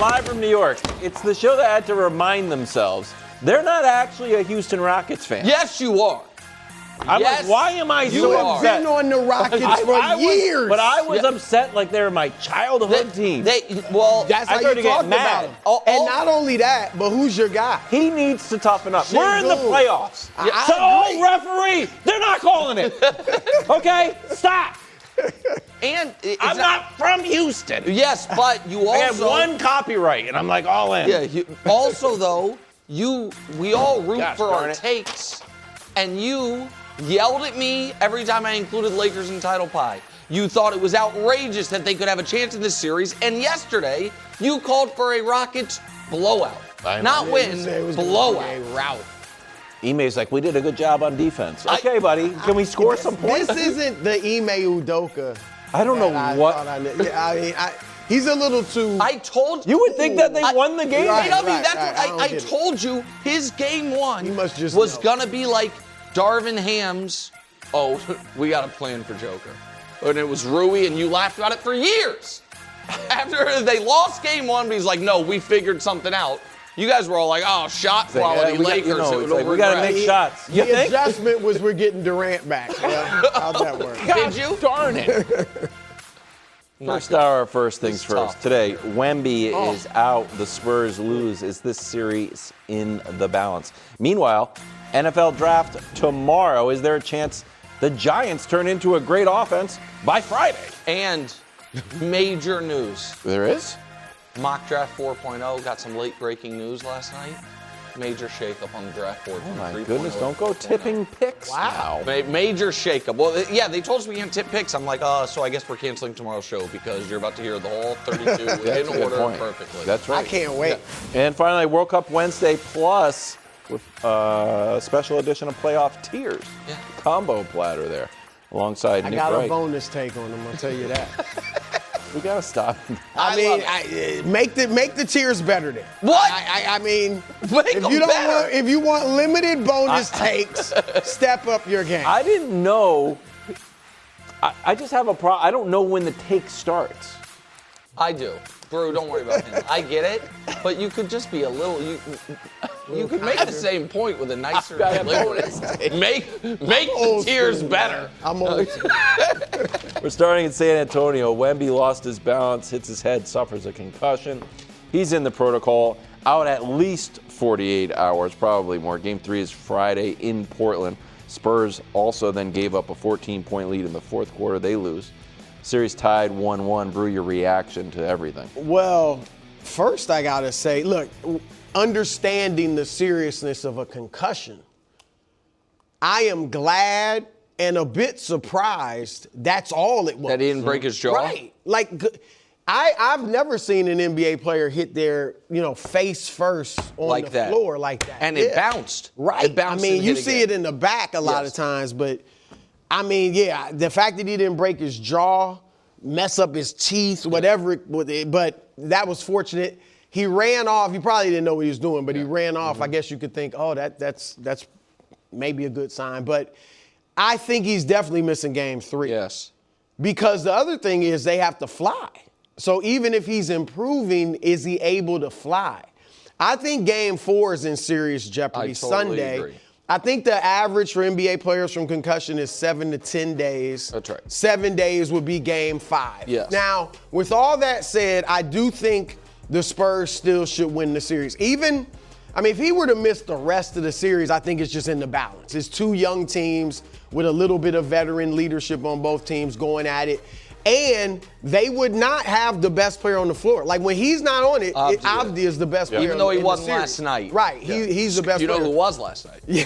live from New York. It's the show that had to remind themselves they're not actually a Houston Rockets fan. Yes, you are. I'm like, why am I so upset? Been on the Rockets for years. But I was upset like they were my childhood team. That's how you talk about them. And not only that, but who's your guy? He needs to toughen up. We're in the playoffs. So, referee, they're not calling it. Okay? Stop. And I'm not from Houston. Yes, but you also I have one copyright, and I'm like all in. Yeah. Also, though, we all root for our takes, and you yelled at me every time I included Lakers in title pie. You thought it was outrageous that they could have a chance in this series, and yesterday you called for a Rockets blowout. Not win, blowout. Route. Ime's like, we did a good job on defense. Okay, buddy, can we score some points? This isn't the Ime Udoka. I don't know what. He's a little too. I told you. You would think that they won the game. I told you his game one was going to be like Darvin Ham's, we got a plan for Joker. And it was Rui, and you laughed about it for years. After they lost game one, but he's like, no, we figured something out. You guys were all like, shot quality Lakers. We got to make shots. The adjustment was we're getting Durant back. Yeah. How'd that work? Did you? Darn it. First hour, first things first. Tough. Today, Wemby is out. The Spurs lose. Is this series in the balance? Meanwhile, NFL draft tomorrow. Is there a chance the Giants turn into a great offense by Friday? And major news. There is? Mock Draft 4.0 got some late breaking news last night. Major shakeup on the draft board. Oh my goodness, don't go tipping picks. Wow. Major shakeup. Well, yeah, they told us we can't tip picks. I'm like, so I guess we're canceling tomorrow's show because you're about to hear the whole 32 in order perfectly. That's right. I can't wait. Yeah. And finally, World Cup Wednesday Plus with a special edition of Playoff Tiers. Yeah. Combo platter there alongside Nick I got Wright. a bonus take on him, I'll tell you that. We got to stop. Make the tiers better then. What? If you want limited bonus takes, step up your game. I didn't know. I just have a problem. I don't know when the take starts. I do. Brew, don't worry about him. I get it, but you could just be a little. You could make the same point with a nicer bonus. Make the tiers better. I'm old. We're starting in San Antonio. Wemby lost his balance, hits his head, suffers a concussion. He's in the protocol, out at least 48 hours, probably more. Game 3 is Friday in Portland. Spurs also then gave up a 14-point lead in the fourth quarter. They lose. Series tied 1-1. Brew, your reaction to everything? Well, first I got to say, look, understanding the seriousness of a concussion, I am glad and a bit surprised that's all it was. That he didn't break his jaw? Right. Like, I've never seen an NBA player hit their, face first on the floor like that. And it bounced. Right. It bounced. You see it in the back a lot of times, but the fact that he didn't break his jaw, mess up his teeth, whatever, but that was fortunate. He ran off. He probably didn't know what he was doing, but he ran off. I guess you could think, that's maybe a good sign. But I think he's definitely missing game 3. Yes. Because the other thing is they have to fly. So even if he's improving, is he able to fly? I think game 4 is in serious jeopardy Sunday. Agree. I think the average for NBA players from concussion is 7 to 10 days. That's right. 7 days would be game 5. Yes. Now, with all that said, I do think the Spurs still should win the series. If he were to miss the rest of the series, I think it's just in the balance. It's two young teams with a little bit of veteran leadership on both teams going at it. And they would not have the best player on the floor. Like, when he's not on it, Abdi is the best player. Even though he in wasn't the series. last night. Right. Yeah. He's the best player. You know who was last night? Yeah.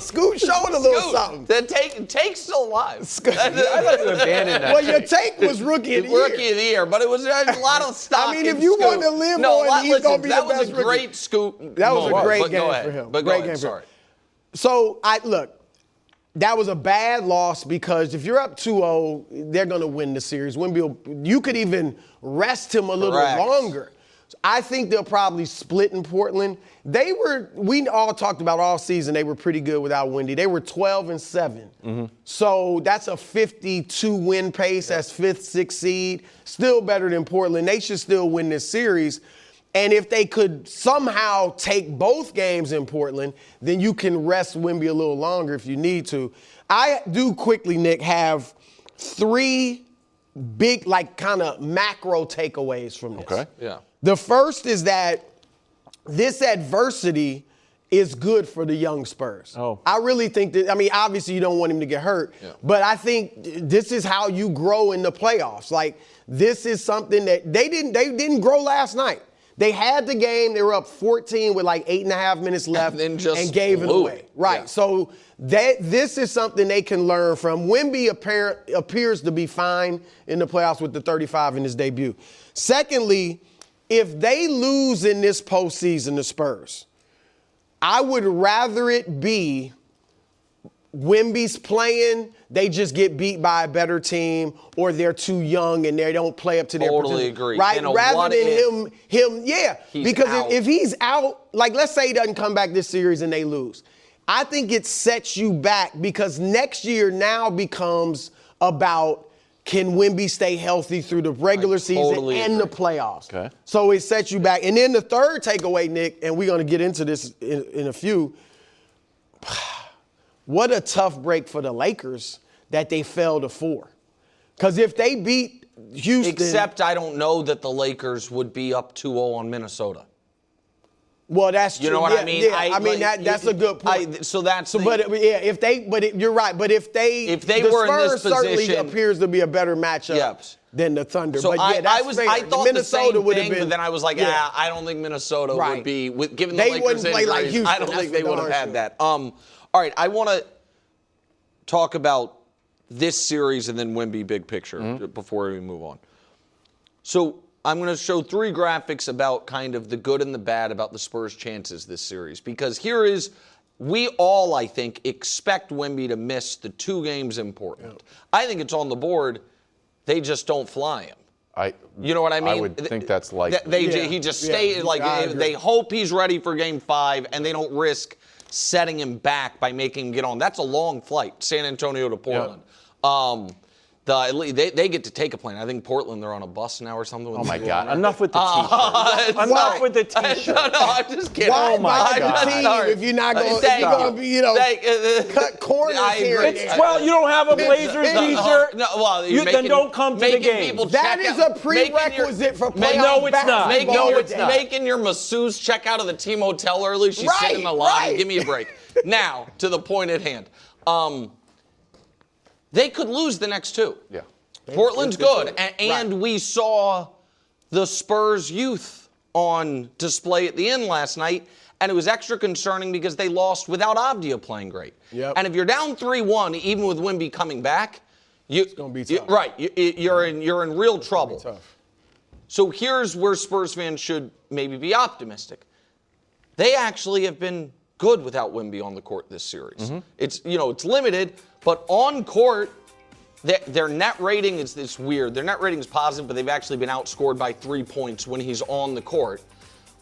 Scoot showed a little something. The take's still alive. I like to abandon that. Well, your take was rookie of the year. Rookie of the year, but it was a lot of stock. If you want to live on, he's going to be the best rookie. That was a great scoop. That was a great game for him. But great game for him. So, look. That was a bad loss because if you're up 2-0, they're going to win the series. Wemby, you could even rest him a little longer. So I think they'll probably split in Portland. We all talked about all season, they were pretty good without Wemby. They were 12-7. Mm-hmm. So that's a 52-win pace. That's 5th, 6th seed. Still better than Portland. They should still win this series. And if they could somehow take both games in Portland, then you can rest Wemby a little longer if you need to. I do quickly, Nick, have 3 big, like, kind of macro takeaways from this. Okay. Yeah. The first is that this adversity is good for the young Spurs. Oh. I really think that, I mean, obviously you don't want him to get hurt, but I think this is how you grow in the playoffs. Like, this is something that they didn't grow last night. They had the game, they were up 14 with like 8.5 minutes left and gave it away. Right. Yeah. So this is something they can learn from. Wemby appears to be fine in the playoffs with the 35 in his debut. Secondly, if they lose in this postseason, the Spurs, I would rather it be Wemby's playing, they just get beat by a better team, or they're too young and they don't play up to their potential. Totally agree. Right? Rather than him, because if he's out, like let's say he doesn't come back this series and they lose, I think it sets you back because next year now becomes about can Wemby stay healthy through the regular season and the playoffs. Okay. So it sets you back. And then the third takeaway, Nick, and we're going to get into this in a few. What a tough break for the Lakers that they fell to 4. Because if they beat Houston. Except I don't know that the Lakers would be up 2-0 on Minnesota. Well, that's true. You know what I mean? Yeah, I mean that's a good point. You're right. But if they the were Spurs in this position, certainly appears to be a better matchup than the Thunder. So but I thought Minnesota the same thing, but then I was like, I don't think Minnesota would be given the Lakers play like injuries. Houston. I don't think they would have had that. All right, I want to talk about this series and then Wemby big picture before we move on. So I'm going to show 3 graphics about kind of the good and the bad about the Spurs' chances this series. Because we all, I think, expect Wemby to miss the 2 games in Portland. Yep. I think it's on the board. They just don't fly him. You know what I mean? I would think that's likely. He just stays they hope he's ready for Game 5, and they don't risk setting him back by making him get on. That's a long flight, San Antonio to Portland. Yep. They get to take a plane. I think Portland, they're on a bus now or something. Oh, my God. Enough with the T-shirt. Enough with the T-shirt. No, I'm just kidding. Why if you're not going to be, cut corners here. Well, you don't have a Blazers T-shirt. Then don't come to the game. That is a prerequisite for playoff basketball. No, it's not. Making your masseuse check out of the team hotel early. She's sitting in the line. Give me a break. Now, to the point at hand. They could lose the next 2. Yeah. Portland's good. And we saw the Spurs youth on display at the end last night, and it was extra concerning because they lost without Avdia playing great. Yep. And if you're down 3-1, even with Wemby coming back, it's going to be tough. You're in real trouble. Tough. So here's where Spurs fans should maybe be optimistic. They actually have been good without Wemby on the court this series. Mm-hmm. It's limited, but on court, their net rating is weird. Their net rating is positive, but they've actually been outscored by 3 points when he's on the court.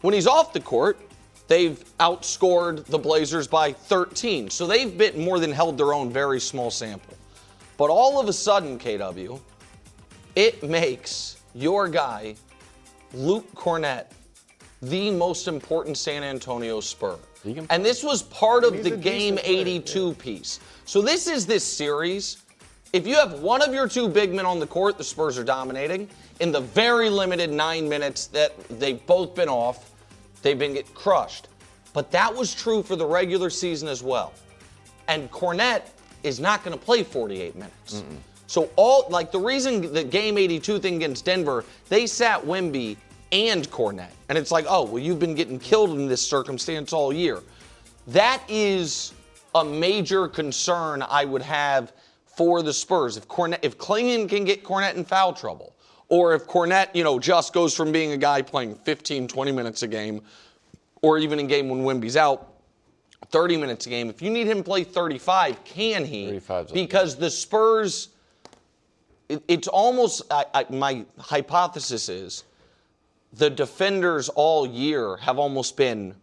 When he's off the court, they've outscored the Blazers by 13. So they've been more than held their own, very small sample. But all of a sudden, KW, it makes your guy, Luke Kornet, the most important San Antonio Spur. And this was part of the Game 82 piece. So this is this series. If you have one of your 2 big men on the court, the Spurs are dominating. In the very limited 9 minutes that they've both been off, they've been getting crushed. But that was true for the regular season as well. And Kornet is not going to play 48 minutes. Mm-mm. So the reason the Game 82 thing against Denver, they sat Wemby and Kornet. And it's like, oh, well, you've been getting killed in this circumstance all year. That is a major concern I would have for the Spurs. If Klingon can get Kornet in foul trouble, or if Kornet, just goes from being a guy playing 15, 20 minutes a game, or even in game when Wemby's out, 30 minutes a game, if you need him to play 35, can he? Because the Spurs, it's almost, my hypothesis is, the defenders all year have almost been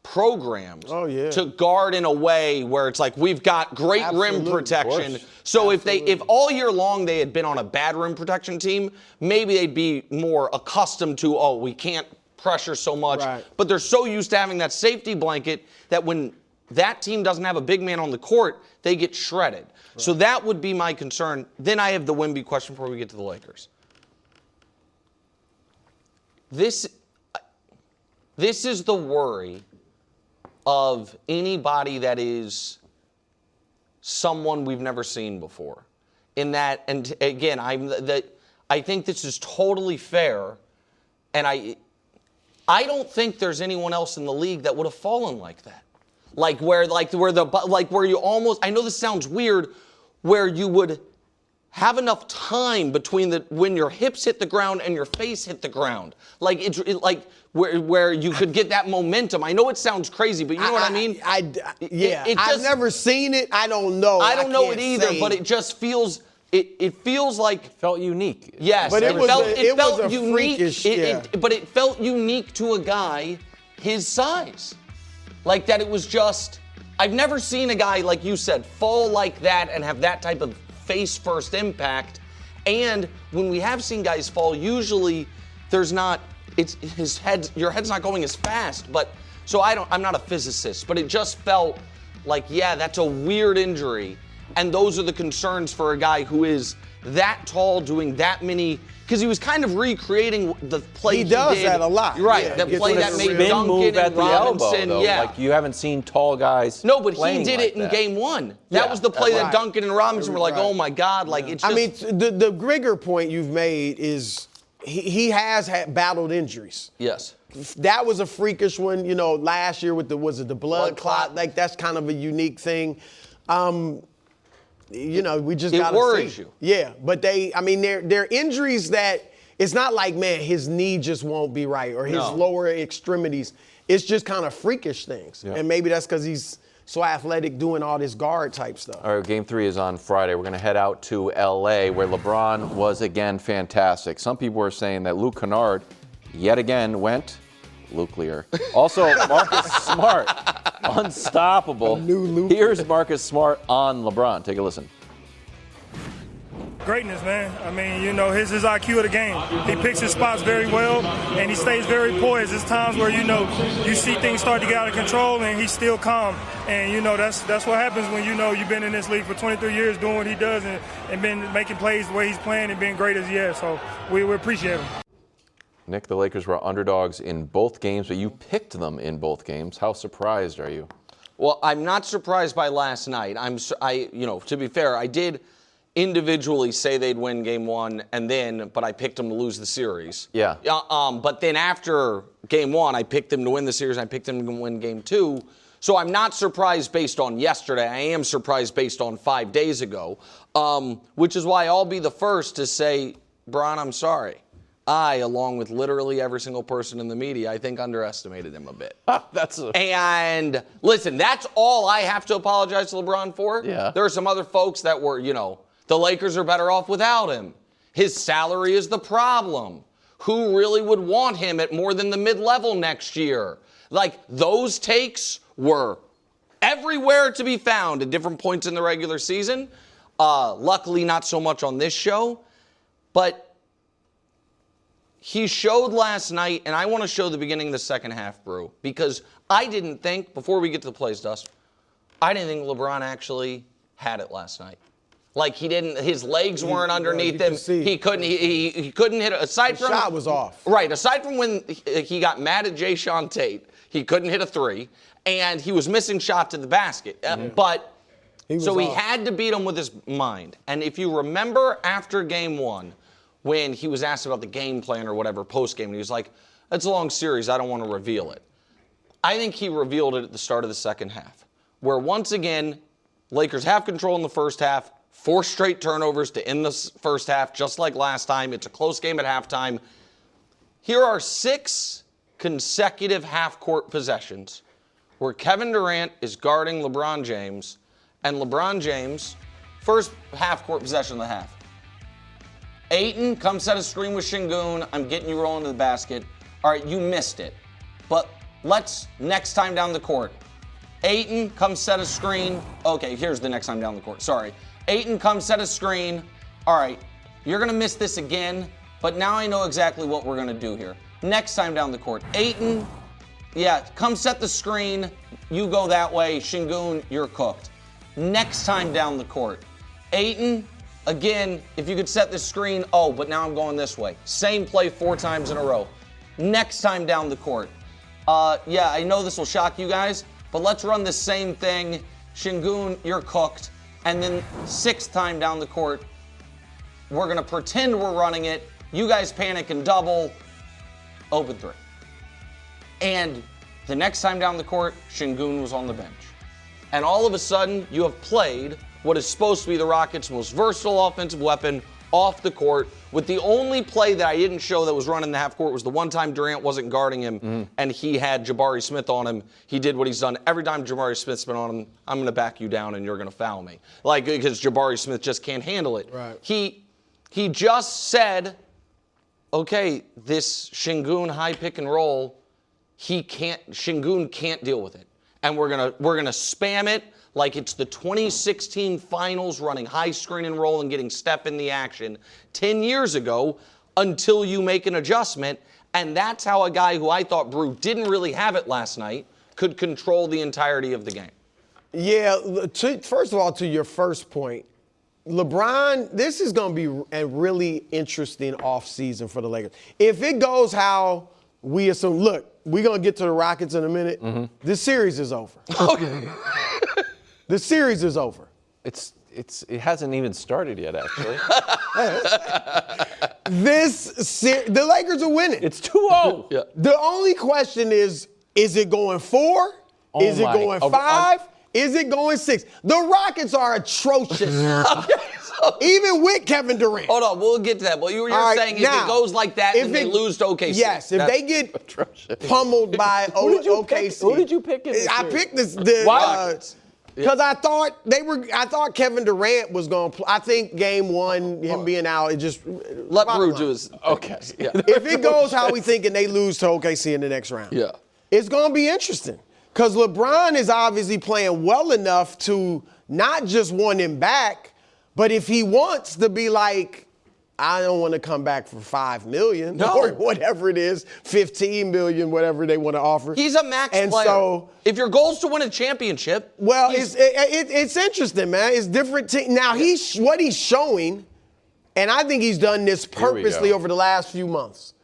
programmed to guard in a way where it's like we've got great rim protection. So if all year long they had been on a bad rim protection team, maybe they'd be more accustomed to, we can't pressure so much. Right. But they're so used to having that safety blanket that when that team doesn't have a big man on the court, they get shredded. Right. So that would be my concern. Then I have the Wemby question before we get to the Lakers. This is the worry of anybody that is someone we've never seen before. In that, and again, I think this is totally fair, and I don't think there's anyone else in the league that would have fallen like that. Where you almost, I know this sounds weird, where you would have enough time between when your hips hit the ground and your face hit the ground. Where you could get that momentum. I know it sounds crazy, but you know what I mean? I've never seen it. I don't know. I don't know it either, but it just feels, it feels like. It felt unique. Yes, but it felt unique. Freakish, but it felt unique to a guy his size. Like that it was just, I've never seen a guy, like you said, fall like that and have that type of face-first impact. And when we have seen guys fall, usually there's not, your head's not going as fast. But so I'm not a physicist, but it just felt like, that's a weird injury. And those are the concerns for a guy who is that tall, doing that many, because he was kind of recreating the play he does did. that a lot. Right, the play that made Duncan and Robinson. Like you haven't seen tall guys. No, but he did it in game one. That was the play that Duncan and Robinson were like, oh my God, like it's just. I mean, the bigger point you've made is he has battled injuries. Yes. That was a freakish one, last year with the blood clot. Like that's kind of a unique thing. We just got to see. It worries you. Yeah, but they're injuries that it's not like, man, his knee just won't be right or his lower extremities. It's just kind of freakish things. Yeah. And maybe that's because he's so athletic doing all this guard type stuff. All right, game 3 is on Friday. We're going to head out to L.A. where LeBron was again fantastic. Some people are saying that Luke Kennard yet again went nuclear. Also, Marcus Smart, unstoppable. Here's Marcus Smart on LeBron. Take a listen. Greatness, man. I mean, his IQ of the game. He picks his spots very well, and he stays very poised. There's times where, you see things start to get out of control, and he's still calm. And, that's what happens when, you've been in this league for 23 years doing what he does and been making plays the way he's playing and being great as he is. So we appreciate him. Nick, the Lakers were underdogs in both games, but you picked them in both games. How surprised are you? Well, I'm not surprised by last night. To be fair, I did individually say they'd win game 1, but I picked them to lose the series. Yeah. But then after game 1, I picked them to win the series. I picked them to win game 2. So I'm not surprised based on yesterday. I am surprised based on 5 days ago, which is why I'll be the first to say, Bron, I'm sorry. I, along with literally every single person in the media, I think underestimated him a bit. And listen, that's all I have to apologize to LeBron for. Yeah. There are some other folks that were, the Lakers are better off without him. His salary is the problem. Who really would want him at more than the mid-level next year? Like, those takes were everywhere to be found at different points in the regular season. Luckily, not so much on this show. But he showed last night, and I want to show the beginning of the second half, Brew, because I didn't think, before we get to the plays, Dust, I didn't think LeBron actually had it last night. Like his legs weren't underneath him. He couldn't hit it. Aside from shot was off. Right. Aside from when he got mad at Jayshawn Tate, he couldn't hit a 3, and he was missing shots at the basket. But he had to beat him with his mind. And if you remember after game 1, when he was asked about the game plan or whatever post-game, and he was like, it's a long series, I don't want to reveal it. I think he revealed it at the start of the second half, where once again, Lakers have control in the first half, 4 straight turnovers to end the first half, just like last time. It's a close game at halftime. Here are 6 consecutive half-court possessions where Kevin Durant is guarding LeBron James, and LeBron James, first half-court possession of the half. Ayton comes set a screen with Şengün. I'm getting you rolling to the basket. All right, you missed it. But let's, next time down the court, Ayton, come set a screen. Okay, here's the next time down the court. Sorry. Ayton, come set a screen. All right, you're going to miss this again, but now I know exactly what we're going to do here. Next time down the court, Ayton, yeah, come set the screen. You go that way. Şengün, you're cooked. Next time down the court, Ayton, again, if you could set the screen, oh, but now I'm going this way. Same play 4 times in a row. Next time down the court. Yeah, I know this will shock you guys, but let's run the same thing. Şengün, you're cooked. And then 6th time down the court, we're going to pretend we're running it. You guys panic and double. Open 3. And the next time down the court, Şengün was on the bench. And all of a sudden, you have played what is supposed to be the Rockets' most versatile offensive weapon off the court, with the only play that I didn't show that was running the half court was the one time Durant wasn't guarding him and he had Jabari Smith on him. He did what he's done every time Jabari Smith's been on him. I'm going to back you down and you're going to foul me. Like, because Jabari Smith just can't handle it. Right. He just said, okay, this Şengün high pick and roll, Şengün can't deal with it. And we're gonna spam it like it's the 2016 finals, running high screen and roll and getting step in the action 10 years ago until you make an adjustment. And that's how a guy who I thought Brew didn't really have it last night could control the entirety of the game. Yeah, first of all, to your first point, LeBron, this is going to be a really interesting offseason for the Lakers. If it goes how we assume, look, we're going to get to the Rockets in a minute. This series is over. Okay. The series is over. It hasn't even started yet, actually. The Lakers are winning. It's 2-0. Yeah. The only question is it going 4? Is it going 5? Is it going 6? The Rockets are atrocious. Even with Kevin Durant. Hold on, we'll get to that. But you're saying if it goes like that, then they lose to OKC. Yes, if they get pummeled by OKC. Who did you pick in this I series? picked the Rockets. Because I thought Kevin Durant was going to play. I think game 1, him being out, it just. Let Brew do his. Okay. Yeah. If it goes how we think and they lose to OKC in the next round, Yeah. it's going to be interesting. Because LeBron is obviously playing well enough to not just want him back, but if he wants to be like, I don't want to come back for $5 million or whatever it is, $15 million, whatever they want to offer. He's a max player. So, if your goal is to win a championship, well, it's interesting, man. It's different. Now what he's showing, and I think he's done this purposely over the last few months,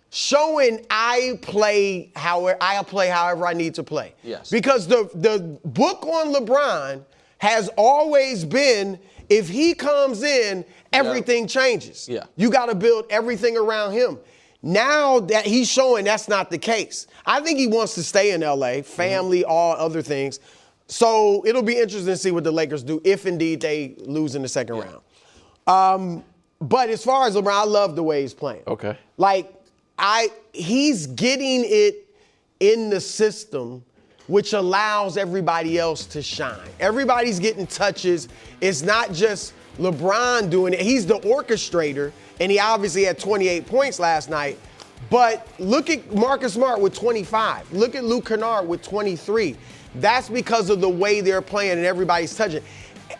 showing I play however I need to play. Yes. Because the book on LeBron has always been, if he comes in, everything changes. Yeah. You got to build everything around him. Now that he's showing that's not the case. I think he wants to stay in LA, family, all other things. So it'll be interesting to see what the Lakers do if indeed they lose in the second round. But as far as LeBron, I love the way he's playing. Okay. Like, he's getting it in the system, which allows everybody else to shine. Everybody's getting touches. It's not just LeBron doing it. He's the orchestrator, and he obviously had 28 points last night. But look at Marcus Smart with 25. Look at Luke Kennard with 23. That's because of the way they're playing and everybody's touching.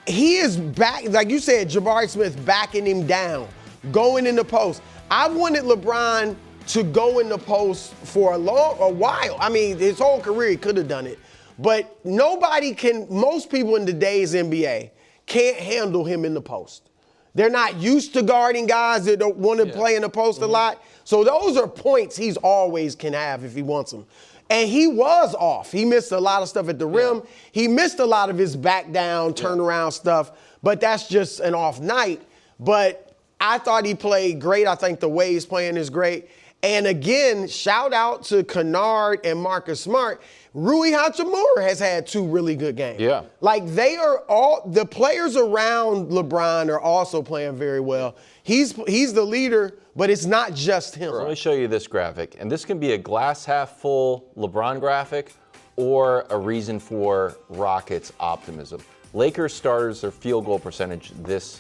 He is back, like you said, Jabari Smith backing him down, going in the post. I wanted LeBron to go in the post for a while. I mean, his whole career he could have done it. But most people in today's NBA can't handle him in the post. They're not used to guarding guys that don't want to play in the post a lot. So those are points he's always can have if he wants them. And he was off. He missed a lot of stuff at the rim. He missed a lot of his back down, turnaround stuff. But that's just an off night. But I thought he played great. I think the way he's playing is great. And again, shout out to Kennard and Marcus Smart. Rui Hachimura has had 2 really good games. Yeah. Like the players around LeBron are also playing very well. He's the leader, but it's not just him. Let me show you this graphic. And this can be a glass half full LeBron graphic or a reason for Rockets optimism. Lakers starters, their field goal percentage this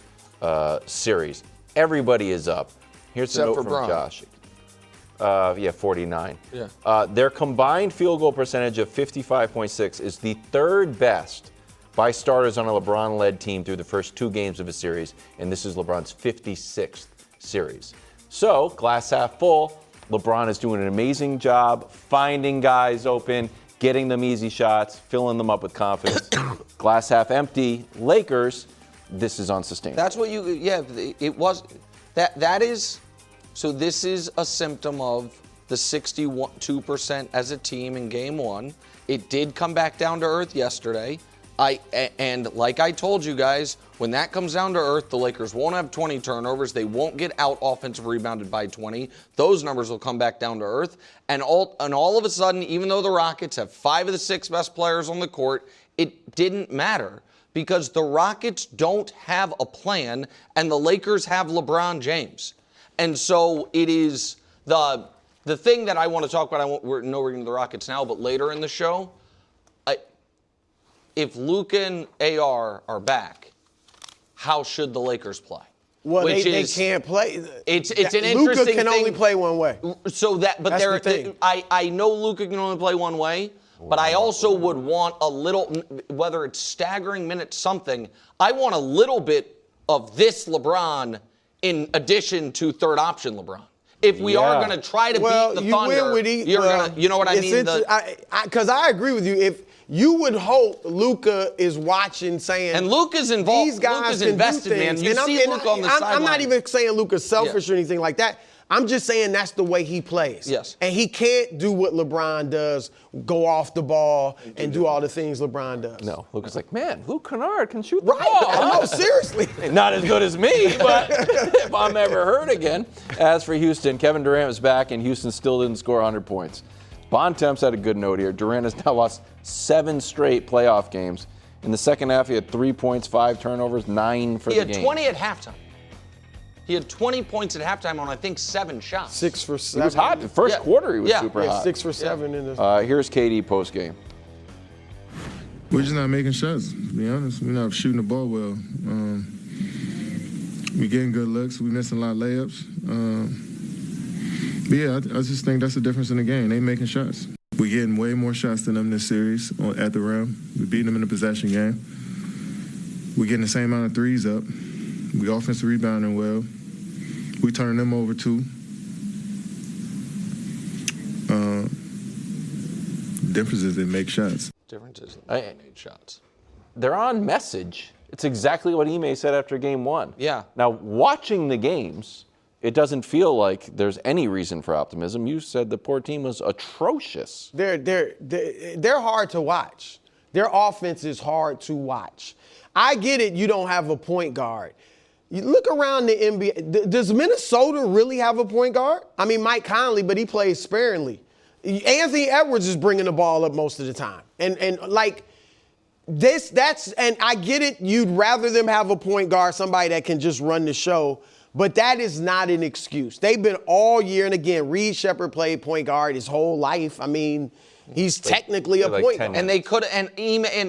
series. Everybody is up. Here's the note from Josh. 49. Yeah. Their combined field goal percentage of 55.6 is the third best by starters on a LeBron-led team through the first 2 games of a series, and this is LeBron's 56th series. So, glass half full, LeBron is doing an amazing job finding guys open, getting them easy shots, filling them up with confidence. Glass half empty, Lakers, this is unsustainable. That's what it was, so this is a symptom of the 62% as a team in game 1. It did come back down to earth yesterday. And like I told you guys, when that comes down to earth, the Lakers won't have 20 turnovers. They won't get out offensive rebounded by 20. Those numbers will come back down to earth. And all of a sudden, even though the Rockets have 5 of the 6 best players on the court, it didn't matter because the Rockets don't have a plan and the Lakers have LeBron James. And so it is the thing that I want to talk about. We're getting to the Rockets now, but later in the show, if Luka and AR are back, how should the Lakers play? Well, they can't play. It's an interesting Luka thing. can only play one way. So that's the thing. I know Luka can only play one way, but I also would want a little, whether it's staggering minutes, something. I want a little bit of this LeBron in addition to third option LeBron. If we are going to try to beat the Thunder, you know what I mean? Because I agree with you. If you would hope Luka is watching, saying, and Luka's involved. These guys Luka's can invested, do things. man. You see Luka on the sideline. I'm not even saying Luka's selfish or anything like that. I'm just saying that's the way he plays. Yes. And he can't do what LeBron does, go off the ball and do all the things LeBron does. No, Luka's like, man, Luke Kennard can shoot the ball. I know, seriously. Not as good as me, but if I'm ever hurt again. As for Houston, Kevin Durant was back, and Houston still didn't score 100 points. Bontemps had a good note here. Durant has now lost 7 straight playoff games. In the second half, he had 3 points, 5 turnovers, 9 for the game. He had 20 at halftime. He had 20 points at halftime on, I think, 7 shots. 6 for 7. He was hot. The first quarter, he was super hot. 6 for 7 in the. Here's KD postgame. We're just not making shots, to be honest. We're not shooting the ball well. We're getting good looks. We're missing a lot of layups. But yeah, I just think that's the difference in the game. They making shots. We're getting way more shots than them this series at the rim. We're beating them in the possession game. We're getting the same amount of threes up. We offensive rebounding well. We turning them over too. Difference is they make shots. Difference is they made shots. They're on message. It's exactly what Ime said after game 1. Yeah. Now, watching the games, it doesn't feel like there's any reason for optimism. You said the poor team was atrocious. They're hard to watch. Their offense is hard to watch. I get it, you don't have a point guard. You look around the NBA. Does Minnesota really have a point guard? I mean, Mike Conley, but he plays sparingly. Anthony Edwards is bringing the ball up most of the time. And like this, and I get it, you'd rather them have a point guard, somebody that can just run the show, but that is not an excuse. They've been all year, and again, Reed Shepherd played point guard his whole life. I mean, he's technically a point guard. And they could, and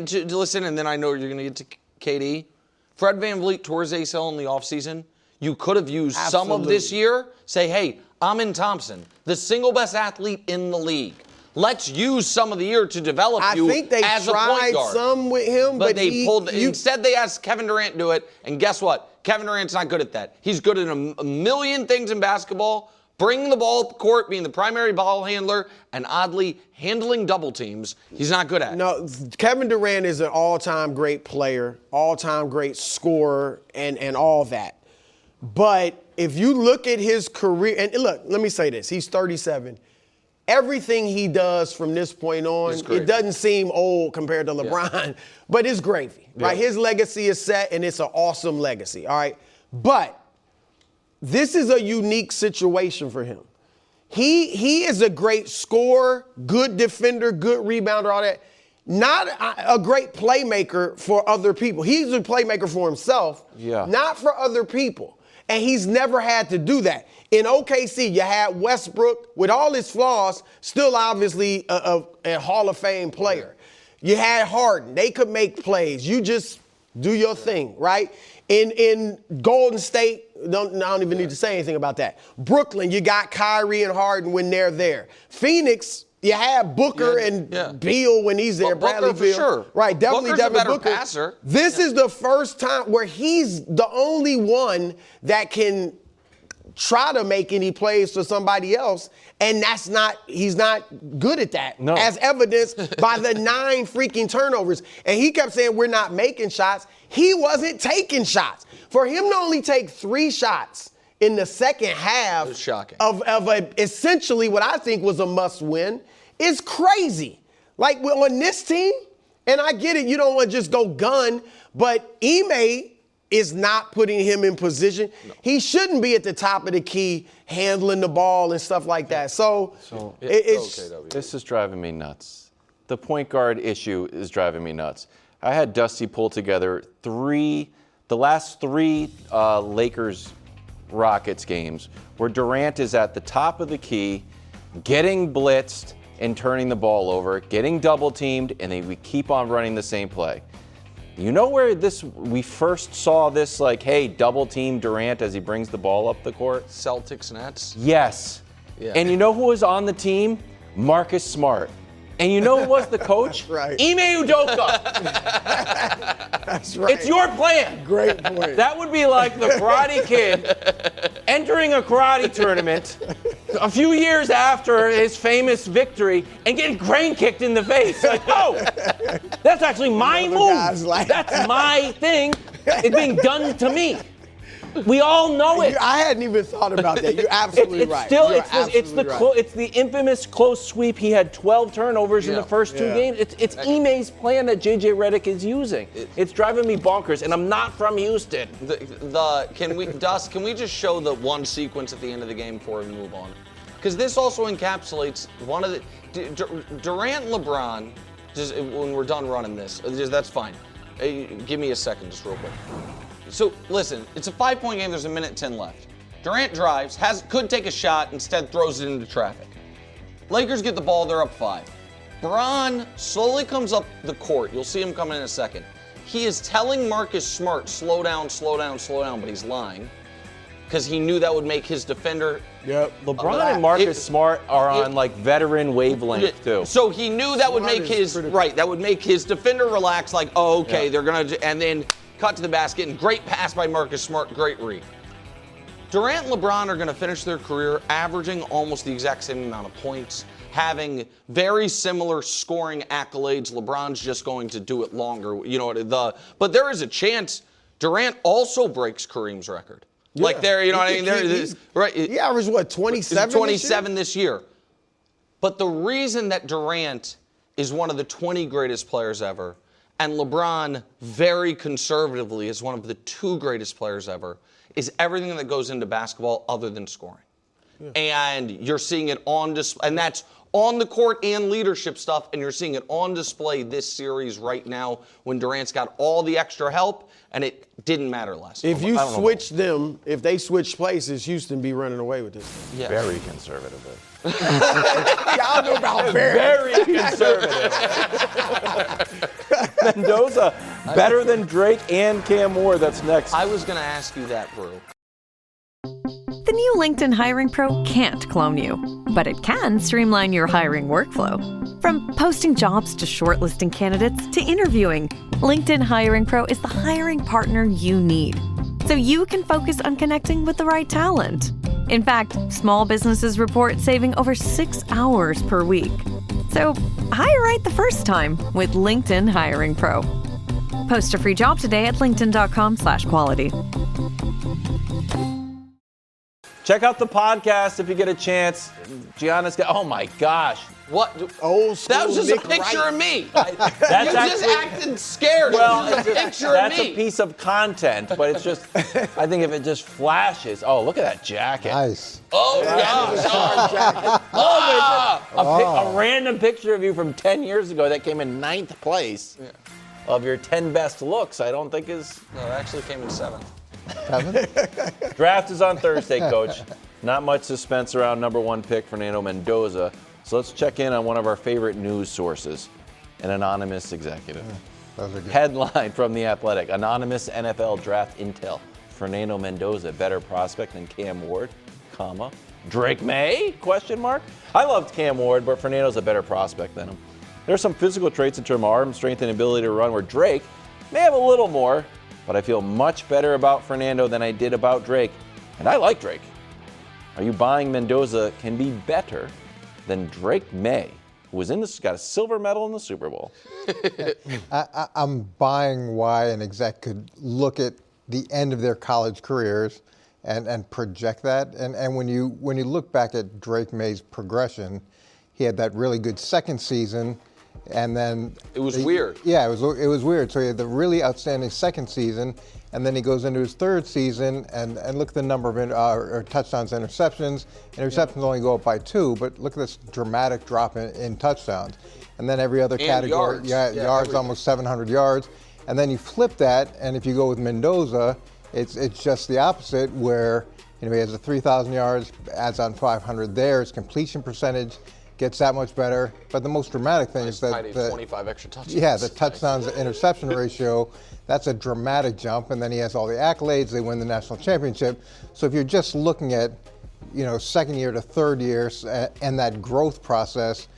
to listen, and then I know you're going to get to KD. Fred VanVleet tore his ACL in the offseason. You could have used some of this year. Say, hey, Amin Thompson, the single best athlete in the league. Let's use some of the year to develop you as a point guard. I think they tried some with him, but they pulled. Instead, they asked Kevin Durant to do it, and guess what? Kevin Durant's not good at that. He's good at a million things in basketball. Bringing the ball up the court, being the primary ball handler, and oddly handling double teams, he's not good at it. No, Kevin Durant is an all-time great player, all-time great scorer, and all that. But if you look at his career, and look, let me say this. He's 37. Everything he does from this point on, it doesn't seem old compared to LeBron, but it's gravy, right? His legacy is set, and it's an awesome legacy, all right? But this is a unique situation for him. He is a great scorer, good defender, good rebounder, all that. Not a great playmaker for other people. He's a playmaker for himself, not for other people. And he's never had to do that. In OKC, you had Westbrook, with all his flaws, still obviously a Hall of Fame player. You had Harden. They could make plays. You just do your thing, right? In Golden State, I don't even need to say anything about that. Brooklyn, you got Kyrie and Harden when they're there. Phoenix, you have Booker and Beal when he's there. Bradley Booker Beal. For sure. Right, definitely Booker's Devin a better Booker. passer. This is the first time where he's the only one that can try to make any plays for somebody else, and he's not good at that, as evidenced by the 9 freaking turnovers. And he kept saying, we're not making shots. He wasn't taking shots. For him to only take 3 shots in the second half of essentially what I think was a must-win is crazy. Like, on this team, and I get it, you don't want to just go gun, but Ime is not putting him in position. No. He shouldn't be at the top of the key handling the ball and stuff like that. So this is driving me nuts. The point guard issue is driving me nuts. I had Dusty pull together the last 3 Lakers-Rockets games where Durant is at the top of the key, getting blitzed and turning the ball over, getting double-teamed, and we keep on running the same play. You know where we first saw this, like, hey, double team Durant as he brings the ball up the court? Celtics, Nets? Yes. Yeah. And you know who was on the team? Marcus Smart. And you know who was the coach? Right. Ime Udoka. That's right. It's your plan. Great point. That would be like the Karate Kid entering a karate tournament a few years after his famous victory and getting crane kicked in the face. Like, oh, that's actually my move. That's my thing. It's being done to me. We all know it. I hadn't even thought about that. You're absolutely right. It's the infamous close sweep. He had 12 turnovers in the first 2 games. It's Ime's plan that JJ Redick is using. It's driving me bonkers, and I'm not from Houston. Can we just show the one sequence at the end of the game before we move on? Because this also encapsulates one of the Durant, LeBron. Just when we're done running this, that's fine. Give me a second, just real quick. So, listen, it's a 5-point game. There's 1:10 left. Durant drives, could take a shot, instead throws it into traffic. Lakers get the ball. They're up 5. Bron slowly comes up the court. You'll see him coming in a second. He is telling Marcus Smart, slow down, slow down, slow down, but he's lying because he knew that would make his defender. Yep. LeBron and Marcus Smart are on like veteran wavelength too. So he knew that would make that would make his defender relax. Like, oh, okay, they're gonna, and then cut to the basket, and great pass by Marcus Smart, great read. Durant and LeBron are going to finish their career averaging almost the exact same amount of points, having very similar scoring accolades. LeBron's just going to do it longer. But there is a chance Durant also breaks Kareem's record. Yeah. Like there, you know what I mean? He averaged what, 27? 27 this year. But the reason that Durant is one of the 20 greatest players ever, and LeBron, very conservatively, is one of the 2 greatest players ever, is everything that goes into basketball other than scoring. Yeah. And you're seeing it on display, and that's on the court and leadership stuff, and you're seeing it on display this series right now when Durant's got all the extra help, and it didn't matter last. If they switch places, Houston be running away with this. Yeah. Very conservative. Y'all know about very conservative. Mendoza, better than Drake and Cam Moore. That's next. I was going to ask you that, bro. The new LinkedIn Hiring Pro can't clone you, but it can streamline your hiring workflow. From posting jobs to shortlisting candidates to interviewing, LinkedIn Hiring Pro is the hiring partner you need, so you can focus on connecting with the right talent. In fact, small businesses report saving over 6 hours per week. So hire right the first time with LinkedIn Hiring Pro. Post a free job today at linkedin.com/quality. Check out the podcast if you get a chance. Giannis got, oh my gosh. What? Old school. That was just Nick a picture Wright. of me. That's just acted scared. Well, it was just a picture that's of me. a piece of content, but it's just, I think if it just flashes, oh, look at that jacket. Nice. Oh, gosh. A random picture of you from 10 years ago that came in 9th place of your 10 best looks, I don't think is. No, it actually came in 7th. Draft is on Thursday, Coach. Not much suspense around number 1 pick Fernando Mendoza. So let's check in on one of our favorite news sources, an anonymous executive. Those are good. Headline from The Athletic, anonymous NFL draft intel. Fernando Mendoza a better prospect than Cam Ward, comma, Drake Maye, question mark? I loved Cam Ward, but Fernando's a better prospect than him. There are some physical traits in terms of arm strength and ability to run where Drake may have a little more, but I feel much better about Fernando than I did about Drake. And I like Drake. Are you buying Mendoza can be better than Drake Maye, who was got a silver medal in the Super Bowl? I'm buying why an exec could look at the end of their college careers and project that. And when you look back at Drake Maye's progression, he had that really good second season, and then it was weird. Yeah, it was weird. So he had the really outstanding second season, and then he goes into his third season, and look at the number of touchdowns, interceptions. Interceptions only go up by 2, but look at this dramatic drop in touchdowns. And then every other category, yards, almost 700 yards. And then you flip that, and if you go with Mendoza, it's just the opposite, where he has a 3,000 yards, adds on 500 there. His completion percentage gets that much better. But the most dramatic thing is that the 25 extra touchdowns. Yeah, the touchdowns to interception ratio, that's a dramatic jump. And then he has all the accolades. They win the national championship. So if you're just looking at, second year to third year and that growth process,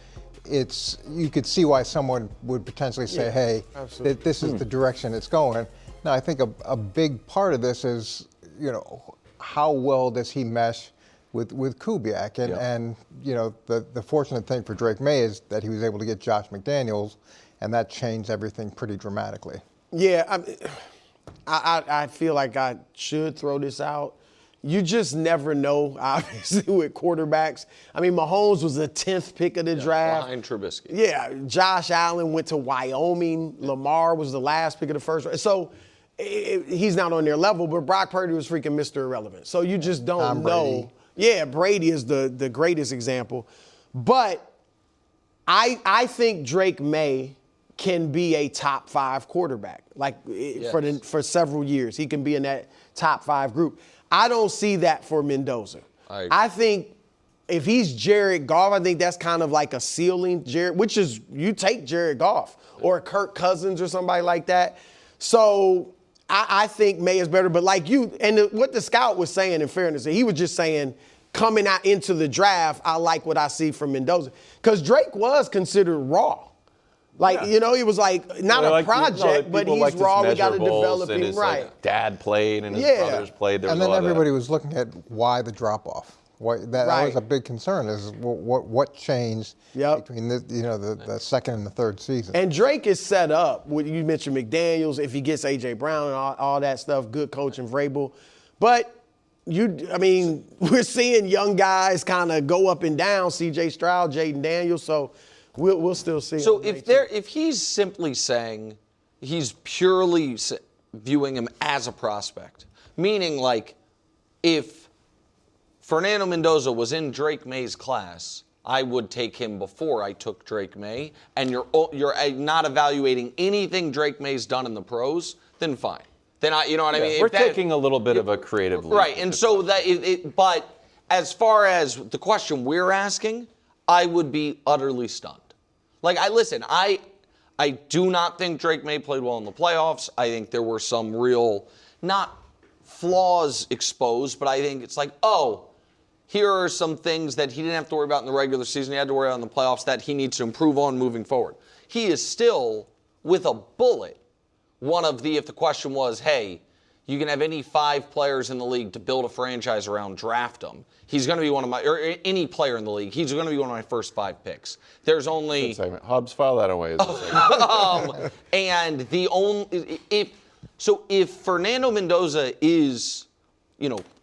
you could see why someone would potentially say, hey, this is the direction it's going. Now, I think a big part of this is, how well does he mesh with Kubiak? And the fortunate thing for Drake Maye is that he was able to get Josh McDaniels, and that changed everything pretty dramatically. Yeah, I feel like I should throw this out. You just never know, obviously, with quarterbacks. I mean, Mahomes was the 10th pick of the draft. Behind Trubisky. Yeah, Josh Allen went to Wyoming. Lamar was the last pick of the first round. So he's not on their level, but Brock Purdy was freaking Mr. Irrelevant. So you just don't know. Yeah, Brady is the greatest example. But I think Drake Maye can be a top 5 quarterback. For several years. He can be in that top 5 group. I don't see that for Mendoza. I think if he's Jared Goff, I think that's kind of like a ceiling, which is you take Jared Goff or Kirk Cousins or somebody like that. So I think Maye is better. But like you, and what the scout was saying, in fairness, he was just saying, coming out into the draft, I like what I see from Mendoza. Because Drake was considered raw. He was not a project, but he's raw. We got to develop him right. Dad played and his brothers played. And then everybody was looking at why the drop-off. That was a big concern, is what changed between the second and the third season. And Drake is set up. You mentioned McDaniels, if he gets A.J. Brown and all that stuff, good coaching, Vrabel. But we're seeing young guys kind of go up and down, C.J. Stroud, Jaden Daniels, so we'll still see. So if he's simply saying he's purely viewing him as a prospect, meaning if Fernando Mendoza was in Drake Maye's class, I would take him before I took Drake Maye, and you're not evaluating anything Drake Maye's done in the pros, then fine. Then you know what I mean? We're taking a little bit of a creative leap. Right, and so but as far as the question we're asking, I would be utterly stunned. I do not think Drake Maye played well in the playoffs. I think there were some real, not flaws exposed, but I think it's here are some things that he didn't have to worry about in the regular season. He had to worry about in the playoffs that he needs to improve on moving forward. He is still, with a bullet, if the question was, hey, you can have any 5 players in the league to build a franchise around, draft them. He's going to be or any player in the league, he's going to be one of my first 5 picks. There's only... Hubs, file that away. And if Fernando Mendoza is,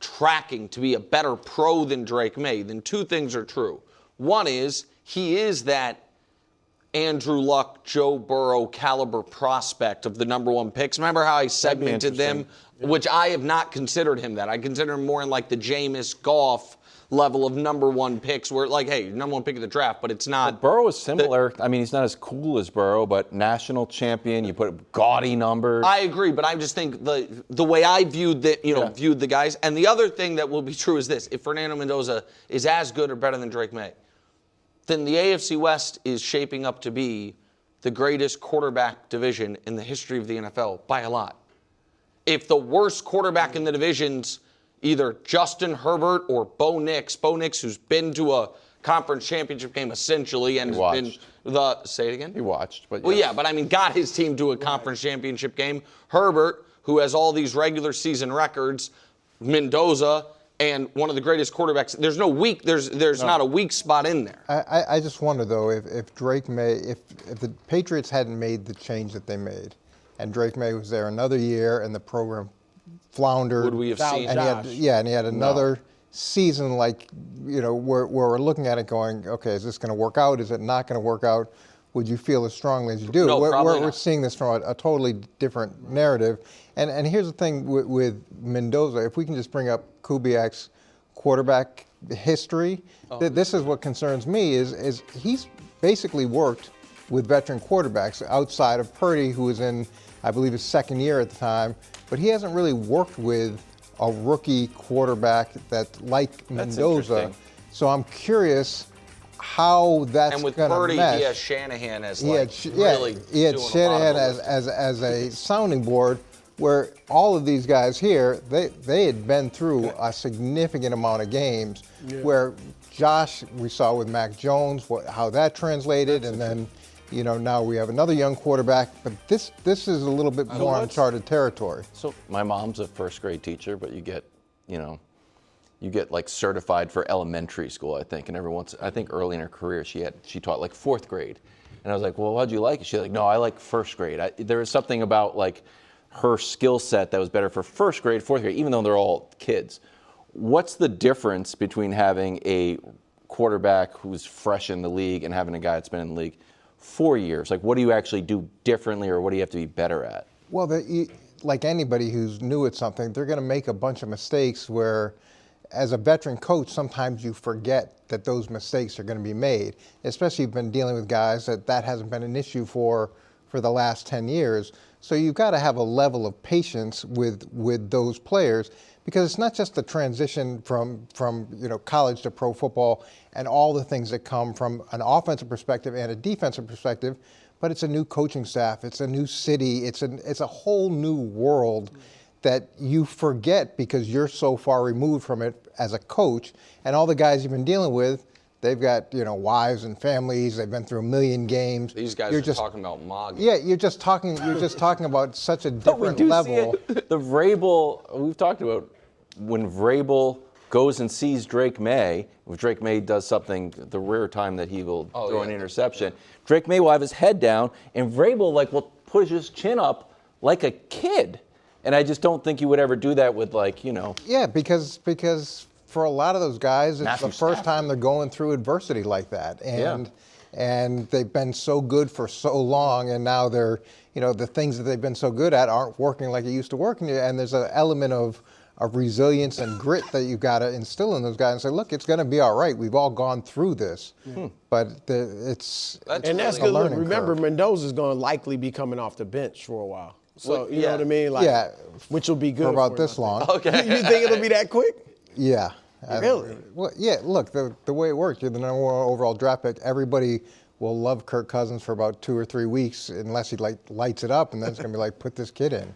tracking to be a better pro than Drake Maye, then 2 things are true. One is, he is that Andrew Luck, Joe Burrow caliber prospect of the number 1 picks. Remember how I segmented them? Yeah. Which I have not considered him that. I consider him more in the Jameis Goff level of number 1 picks where hey, number 1 pick of the draft, but it's not. But Burrow is similar. He's not as cool as Burrow, but national champion. You put gaudy numbers. I agree, but I just think the way I viewed viewed the guys. And the other thing that will be true is this: if Fernando Mendoza is as good or better than Drake Maye, then the AFC West is shaping up to be the greatest quarterback division in the history of the NFL by a lot. if the worst quarterback in the division's either Justin Herbert or Bo Nix, who's been to a conference championship game essentially and been say it again? He watched, but well, yeah, but I mean, got his team to a conference championship game. Herbert, who has all these regular season records, Mendoza, and one of the greatest quarterbacks. There's no weak. There's not a weak spot in there. I just wonder though if Drake Maye, if the Patriots hadn't made the change that they made, and Drake Maye was there another year and the program floundered. Would we have seen? And he had another season like, where we're looking at it going, okay, is this going to work out? Is it not going to work out? Would you feel as strongly as you do? No, probably we're not. seeing this from a totally different narrative. And here's the thing with Mendoza, if we can just bring up Kubiak's quarterback history, this is what concerns me is he's basically worked with veteran quarterbacks outside of Purdy, who was in, I believe, his second year at the time, but he hasn't really worked with a rookie quarterback like Mendoza. So I'm curious how that's going to mesh. And with Purdy, he has Shanahan as really he had Shanahan as a sounding board, where all of these guys here, they had been through a significant amount of games, where Josh, we saw with Mac Jones, how that translated, and then now we have another young quarterback, but this is a little bit more uncharted territory. So my mom's a first grade teacher, but you get like certified for elementary school, I think. And I think early in her career, she taught like fourth grade. And I was like, well, how'd you like it? She's like, no, I like first grade. There was something about like her skill set that was better for first grade, fourth grade, even though they're all kids. What's the difference between having a quarterback who's fresh in the league and having a guy that's been in the league 4 years? Like, what do you actually do differently, or what do you have to be better at? Well, like anybody who's new at something, they're going to make a bunch of mistakes where, as a veteran coach, sometimes you forget that those mistakes are going to be made, especially if you've been dealing with guys that hasn't been an issue for the last 10 years. So you've got to have a level of patience with those players, because it's not just the transition from college to pro football and all the things that come from an offensive perspective and a defensive perspective, but it's a new coaching staff, it's a new city, it's a whole new world that you forget because you're so far removed from it as a coach. And all the guys you've been dealing with, they've got wives and families. They've been through a million games. These guys are just talking about Mog. Yeah, you're just talking about such a different level. The Vrabel, we've talked about when Vrabel goes and sees Drake Maye. If Drake Maye does something, the rare time that he will throw an interception, Drake Maye will have his head down, and Vrabel will push his chin up like a kid. And I just don't think you would ever do that with Yeah, because for a lot of those guys, it's the first time they're going through adversity like that, and they've been so good for so long, and now they're the things that they've been so good at aren't working like it used to work, and there's an element of resilience and grit that you've got to instill in those guys and say, look, it's going to be all right. We've all gone through this, but it's that's good. Look, remember, Mendoza's going to likely be coming off the bench for a while. So, you know what I mean? Which will be good. For about this long. Okay. You think it'll be that quick? Yeah. Really? Well, yeah, look, the way it works, you're the number one overall draft pick. Everybody will love Kirk Cousins for about 2 or 3 weeks unless he lights it up, and then it's going to be like, put this kid in.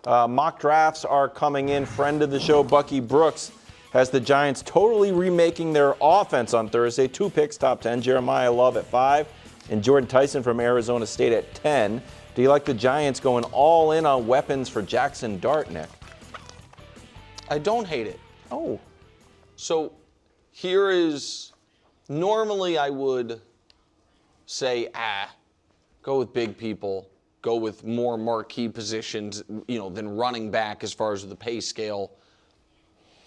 Mock drafts are coming in. Friend of the show, Bucky Brooks, has the Giants totally remaking their offense on Thursday. 2 picks, top 10. Jeremiah Love at 5 and Jordan Tyson from Arizona State at 10. Do you like the Giants going all in on weapons for Jackson Dart, Nick? I don't hate it. Oh. So here is, normally I would say, go with big people, go with more marquee positions, than running back as far as the pay scale.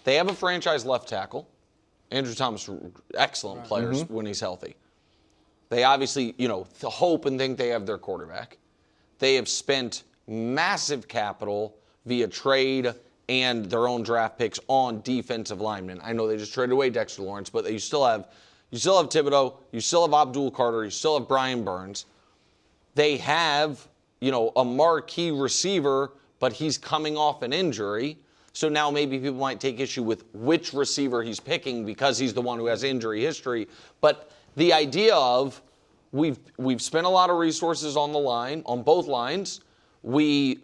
They have a franchise left tackle. Andrew Thomas, excellent players when he's healthy. They obviously, hope and think they have their quarterback. They have spent massive capital via trade and their own draft picks on defensive linemen. I know they just traded away Dexter Lawrence, but you still have Thibodeau, you still have Abdul Carter, you still have Brian Burns. They have, a marquee receiver, but he's coming off an injury. So now maybe people might take issue with which receiver he's picking because he's the one who has injury history. But the idea of we've spent a lot of resources on the line, on both lines. We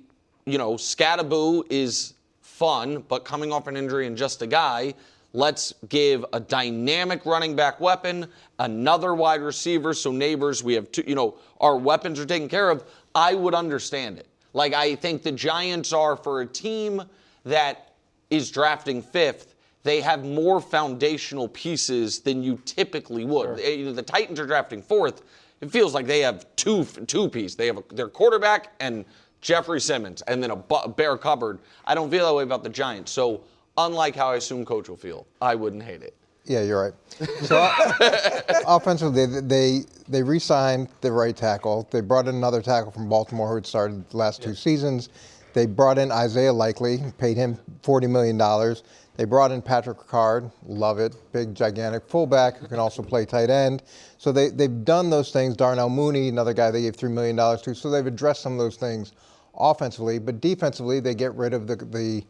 Scattaboo is fun, but coming off an injury and just a guy, let's give a dynamic running back weapon, another wide receiver, so Neighbors, we have two, our weapons are taken care of. I would understand it. Like, I think the Giants are, for a team that is drafting 5th, they have more foundational pieces than you typically would. Sure. The Titans are drafting 4th. It feels like they have two pieces. They have their quarterback and Jeffrey Simmons, and then a bare cupboard. I don't feel that way about the Giants. So, unlike how I assume Coach will feel, I wouldn't hate it. Yeah, you're right. So, offensively, they re-signed the right tackle. They brought in another tackle from Baltimore who had started the last 2 seasons. They brought in Isaiah Likely, paid him $40 million. They brought in Patrick Ricard, love it, big, gigantic fullback who can also play tight end. So they've done those things. Darnell Mooney, another guy they gave $3 million to. So they've addressed some of those things offensively. But defensively, they get rid of the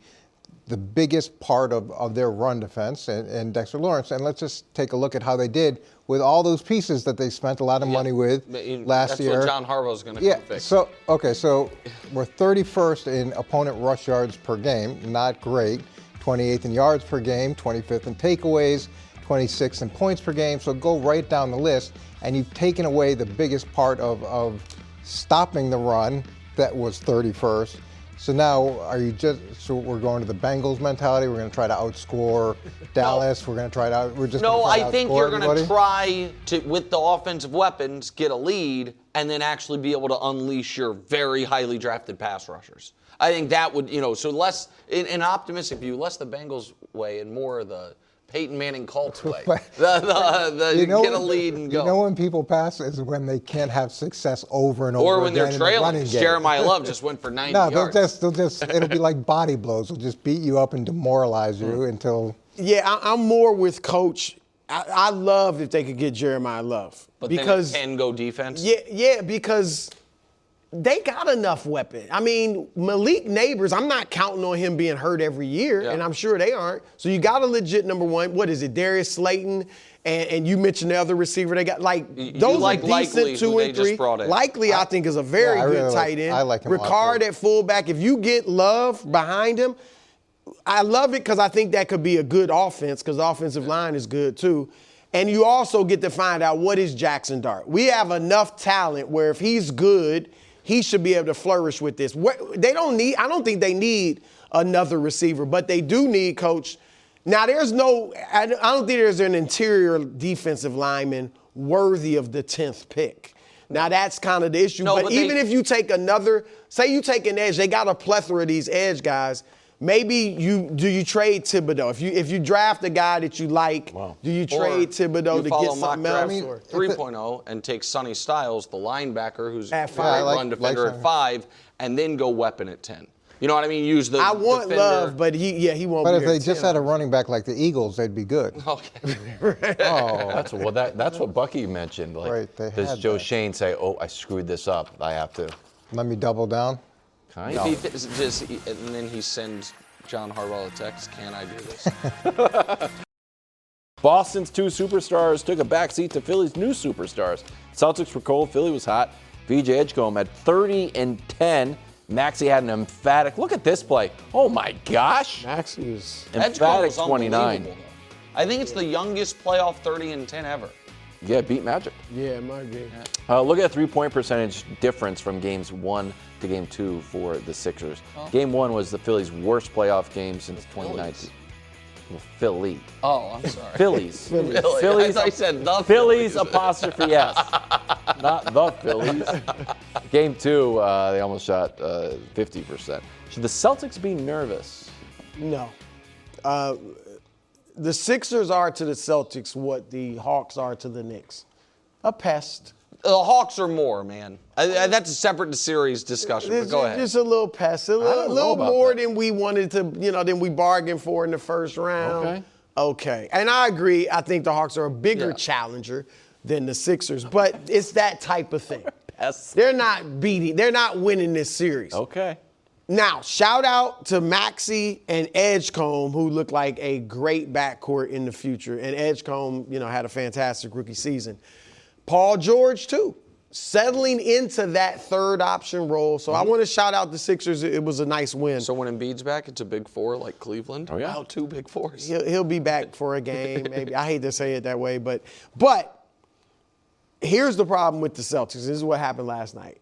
biggest part of their run defense and Dexter Lawrence. And let's just take a look at how they did with all those pieces that they spent a lot of money with last year. That's what John Harbaugh's going to fix. So we're 31st in opponent rush yards per game, not great. 28th in yards per game, 25th in takeaways, 26th in points per game. So go right down the list, and you've taken away the biggest part of stopping the run that was 31st. So now we're going to the Bengals mentality. We're going to try to outscore Dallas. We're going to try to I think you're going to try to, with the offensive weapons, get a lead and then actually be able to unleash your very highly drafted pass rushers. I think that would, so less, in an optimistic view, less the Bengals way and more the Peyton Manning Colts way. Get a lead and go. You know when people pass is when they can't have success over and over again. Or when they're trailing. The Jeremiah Love just went for 90 yards. They'll just, it'll be like body blows. They'll just beat you up and demoralize you until. Yeah, I'm more with Coach. I love if they could get Jeremiah Love. But because then it can go defense? Yeah, because they got enough weapon. I mean, Malik Neighbors, I'm not counting on him being hurt every year, and I'm sure they aren't. So you got a legit number one. What is it, Darius Slayton? And you mentioned the other receiver they got. Those are decent 2 and 3. Likely, I think, is a very good tight end. I like him. Ricard at fullback. If you get Love behind him, I love it because I think that could be a good offense because the offensive line is good too. And you also get to find out what is Jackson Dart. We have enough talent where if he's good, he should be able to flourish with this. I don't think they need another receiver, but they do need, Coach. Now, I don't think there's an interior defensive lineman worthy of the 10th pick. Now, that's kind of the issue. But even if you take say you take an edge, they got a plethora of these edge guys. Maybe you trade Thibodeau. If you draft a guy that you like, do you trade Thibodeau to get something else? 3.0 and take Sonny Styles, the linebacker, who's a run defender at 5, and then go weapon at 10. You know what I mean? Use the. I want defender. Love, but he won't. But be if they just had a running back like the Eagles, they'd be good. Okay. That's what Bucky mentioned. Does Joe Shane say, "Oh, I screwed this up. I have to"? Let me double down. And then he sends John Harbaugh a text, "Can I do this?" Boston's 2 superstars took a backseat to Philly's new superstars. Celtics were cold. Philly was hot. VJ Edgecombe had 30 and 10. Maxey had an emphatic. Look at this play. Oh my gosh. Maxey was emphatic 29. I think it's the youngest playoff 30 and 10 ever. Yeah, beat Magic. Yeah, my game. Look at 3-point percentage difference from games 1 to game 2 for the Sixers. Game 1 was the Phillies' worst playoff game since 2019. Well, Philly. Oh, I'm sorry. Phillies. Phillies. I thought you said the Phillies apostrophe S. Not the Phillies. Game 2, they almost shot 50%. Should the Celtics be nervous? No. The Sixers are to the Celtics what the Hawks are to the Knicks. A pest. The Hawks are more, man. That's a separate series discussion, but go ahead. Just a little pest. A little more than we wanted to, than we bargained for in the first round. Okay. And I agree. I think the Hawks are a bigger challenger than the Sixers, but it's that type of thing. They're not winning this series. Okay. Now, shout out to Maxey and Edgecombe, who look like a great backcourt in the future. And Edgecombe, had a fantastic rookie season. Paul George, too. settling into that third option role. So I want to shout out the Sixers. It was a nice win. So when Embiid's back, it's a big four like Cleveland? Oh, yeah. Wow, 2 big fours. He'll be back for a game, maybe. I hate to say it that way, but here's the problem with the Celtics. This is what happened last night.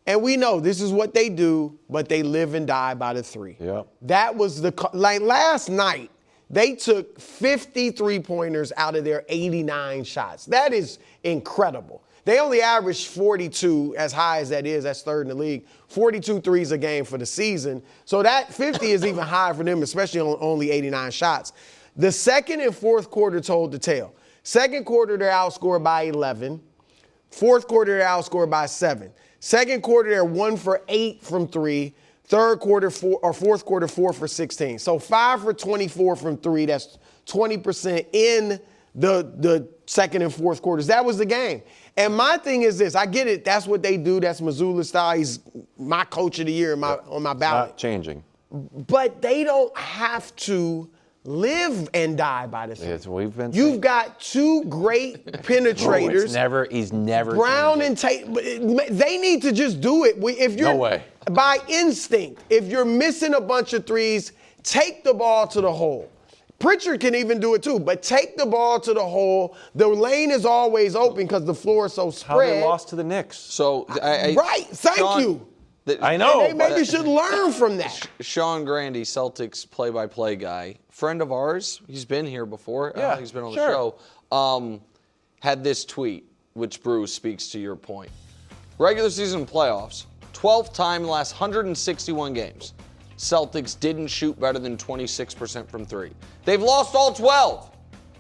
And we know this is what they do, but they live and die by the three. Yeah. That was last night, they took 50 3-pointers out of their 89 shots. That is incredible. They only averaged 42, as high as that is. That's third in the league. 42 threes a game for the season. So that 50 is even higher for them, especially on only 89 shots. The second and fourth quarter told the tale. Second quarter, they're outscored by 11. Fourth quarter, they're outscored by 7. Second quarter, they're 1 for 8 from 3. Fourth quarter, 4 for 16. So 5 for 24 from 3. That's 20% in the second and fourth quarters. That was the game. And my thing is this. I get it. That's what they do. That's Mazzulla style. He's my coach of the year on my ballot. Not changing. But they don't have to live and die by the thing. It's what we've been You've saying. got 2 great penetrators. He's never Brown changing. and Tate. They need to just do it. If you're, No way. By instinct, if you're missing a bunch of threes, take the ball to the hole. Pritchard can even do it too, but take the ball to the hole. The lane is always open because the floor is so spread. How they lost to the Knicks. So right. Thank you. I know. And they maybe should learn from that. Sean Grandy, Celtics play-by-play guy, friend of ours. He's been here before. Yeah, he's been on sure. the show. Had this tweet, which Bruce speaks to your point. Regular season playoffs, 12th time in the last 161 games. Celtics didn't shoot better than 26% from 3. They've lost all 12.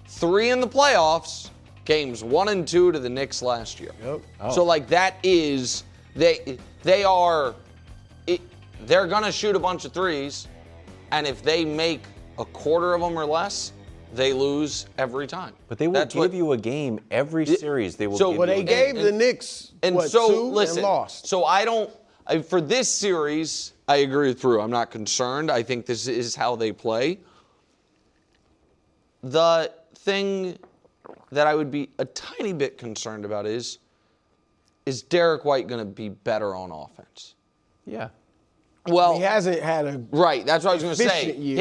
3 in the playoffs, games 1 and 2 to the Knicks last year. Yep. Oh. So that is they're gonna shoot a bunch of threes, and if they make a quarter of them or less, they lose every time. But they will give you a game every series. They will. They gave the Knicks and 2 listen, and lost. So for this series, I agree with Drew. I'm not concerned. I think this is how they play. The thing that I would be a tiny bit concerned about is Derek White going to be better on offense? Yeah. Well, he hasn't had a right. That's what I was going to say. Year.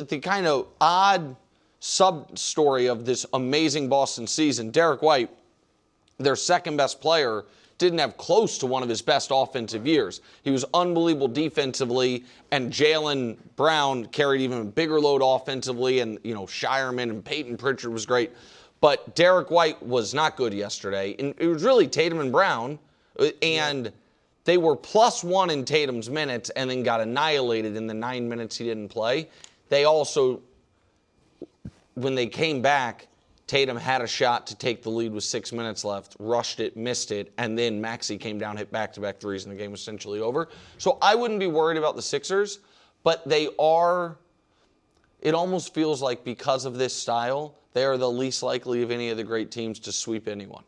The kind of odd sub-story of this amazing Boston season, Derek White, their second best player, didn't have close to one of his best offensive years. He was unbelievable defensively, and Jaylen Brown carried even a bigger load offensively, and Shireman and Peyton Pritchard was great. But Derek White was not good yesterday. And it was really Tatum and Brown, and they were +1 in Tatum's minutes and then got annihilated in the 9 minutes he didn't play. They also, when they came back, Tatum had a shot to take the lead with 6 minutes left, rushed it, missed it, and then Maxey came down, hit back-to-back threes, and the game was essentially over. So I wouldn't be worried about the Sixers, but they are, it almost feels like because of this style, they are the least likely of any of the great teams to sweep anyone.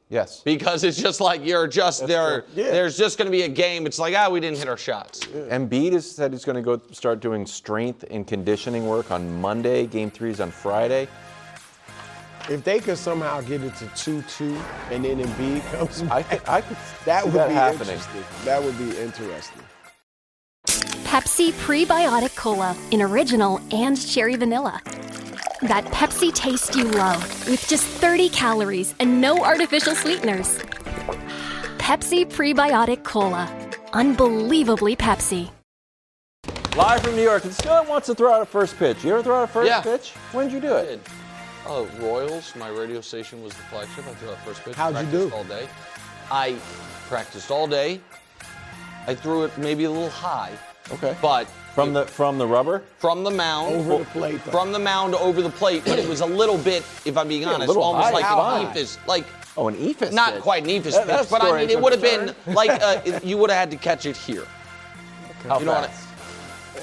Yes. Because it's just like there's just going to be a game. It's like, we didn't hit our shots. Yeah. Embiid has said he's going to go start doing strength and conditioning work on Monday. Game 3 is on Friday. If they could somehow get it to 2-2 and then Embiid comes back, I could that see would that be happening. interesting. That would be interesting. Pepsi Prebiotic Cola in original and cherry vanilla. That Pepsi taste you love with just 30 calories and no artificial sweeteners. Pepsi Prebiotic Cola. Unbelievably Pepsi. Live from New York, the Skillet wants to throw out a first pitch. You ever throw out a first pitch? When did you do it? Royals, my radio station was the flagship. I threw out first pitch. How'd you do? All day. I practiced all day. I threw it maybe a little high. Okay. But from the rubber? From the mound. Over the plate, though. From the mound over the plate, but it was a little bit, if I'm being honest, high. almost like How an high? ephus. An ephus Not pitch. quite an ephus pitch, That but I story mean, took it would have a been turn. like you would have had to catch it here. How You know what fast?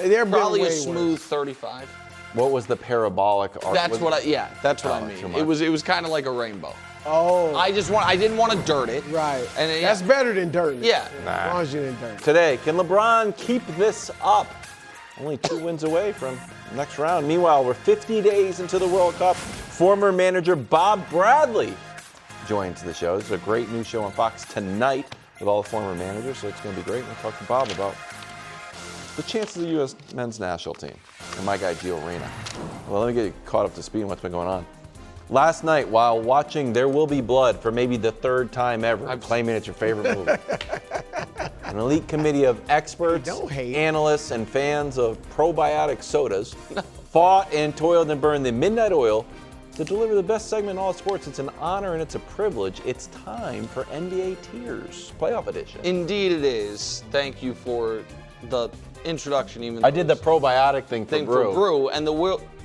They're Probably a way smooth worse. 35. What was the parabolic arc? That's what I too mean. much. It was kind of like a rainbow. Oh. I didn't want to dirt it. Right. And That's better than dirt. Yeah. As long as you didn't dirt. Today, can LeBron keep this up? Only 2 wins away from the next round. Meanwhile, we're 50 days into the World Cup. Former manager Bob Bradley joins the show. There's a great new show on Fox tonight with all the former managers, so it's going to be great. We'll talk to Bob about the chances of the U.S. men's national team and my guy Gio Reyna. Well, let me get you caught up to speed on what's been going on. Last night, while watching There Will Be Blood for maybe the third time ever, I'm claiming it's your favorite movie, an elite committee of experts, analysts, and fans of probiotic sodas fought and toiled and burned the midnight oil to deliver the best segment in all sports. It's an honor and it's a privilege. It's time for NBA Tears, playoff edition. Indeed it is. Thank you for the introduction. Even I did the probiotic thing for Brew. And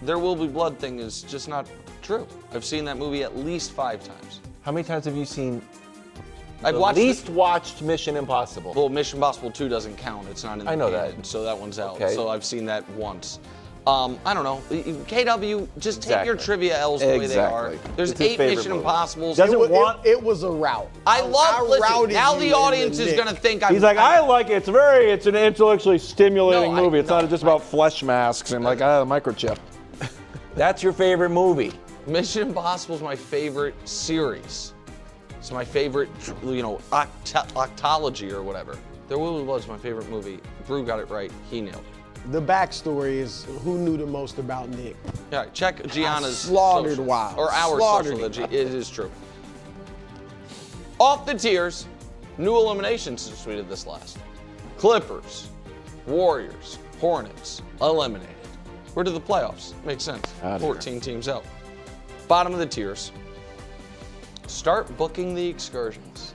There Will Be Blood thing is just not true. I've seen that movie at least 5 times. How many times have you seen I've watched Mission Impossible? Well, Mission Impossible 2 doesn't count. It's not in the I know canon, that. so that one's out. Okay. So I've seen that once. I don't know. KW, just take your trivia L's the way they are. There's 8 Mission Impossibles. It was a route. Now the audience is going to think I'm... He's like, I like it. It's an intellectually stimulating movie. It's not just about flesh masks and like, microchip. That's your favorite movie. Mission Impossible is my favorite series. It's my favorite, octology or whatever. There Will Be Blood is my favorite movie. Brew got it right. He nailed it. The backstory is who knew the most about Nick. Yeah, check Gianna's slaughtered social, Wild. or our Slaughtered social. It is true. Off the tiers, new eliminations since we did this last. Clippers, Warriors, Hornets, eliminated. We're to the playoffs. Makes sense. 14 teams out. Bottom of the tiers. Start booking the excursions.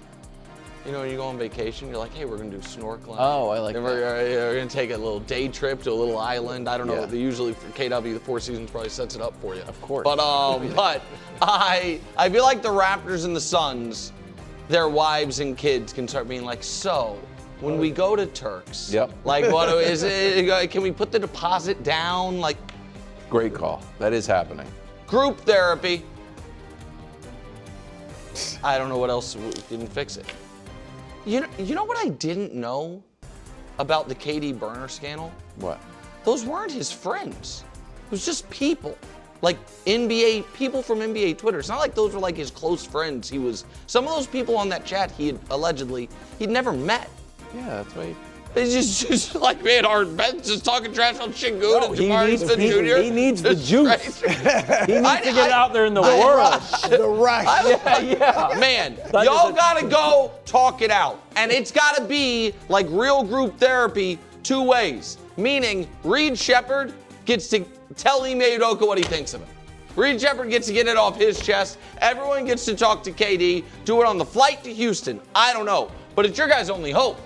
You know, when you go on vacation, you're like, hey, we're going to do snorkeling. Oh, I like that. We're going to take a little day trip to a little island. I don't know. They usually, for KW, the Four Seasons probably sets it up for you. Of course. But I feel like the Raptors and the Suns, their wives and kids can start being like, so, when we go to Turks, like, what is it? Can we put the deposit down? Like, great call. That is happening. Group therapy. I don't know what else didn't fix it. You know what I didn't know about the KD burner scandal? What? Those weren't his friends. It was just people. Like people from NBA Twitter. It's not like those were like his close friends. Some of those people on that chat he'd never met. Yeah, that's right. It's just like, man, our Ben's just talking trash on Shingun and Jabari Smith Jr. He needs the juice. He needs to get out there in the world. The rush. Yeah. Man, y'all gotta go talk it out. And it's gotta be like real group therapy 2 ways. Meaning, Reed Shepherd gets to tell Ime Udoka what he thinks of him. Reed Shepherd gets to get it off his chest. Everyone gets to talk to KD. Do it on the flight to Houston. I don't know. But it's your guys' only hope.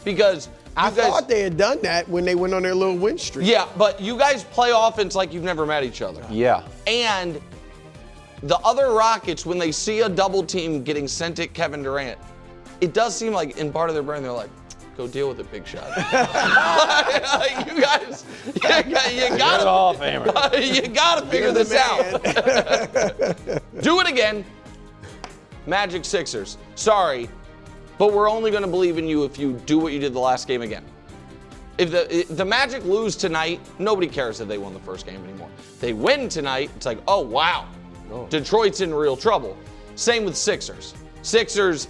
Because I thought they had done that when they went on their little win streak. Yeah, but you guys play offense like you've never met each other. Yeah. And the other Rockets, when they see a double team getting sent at Kevin Durant, it does seem like in part of their brain, they're like, go deal with it, big shot. You guys, you gotta figure this out. Do it again. Magic Sixers. Sorry. But we're only going to believe in you if you do what you did the last game again. If the Magic lose tonight, nobody cares that they won the first game anymore. They win tonight, it's like, oh, wow. Detroit's in real trouble. Same with Sixers. Sixers,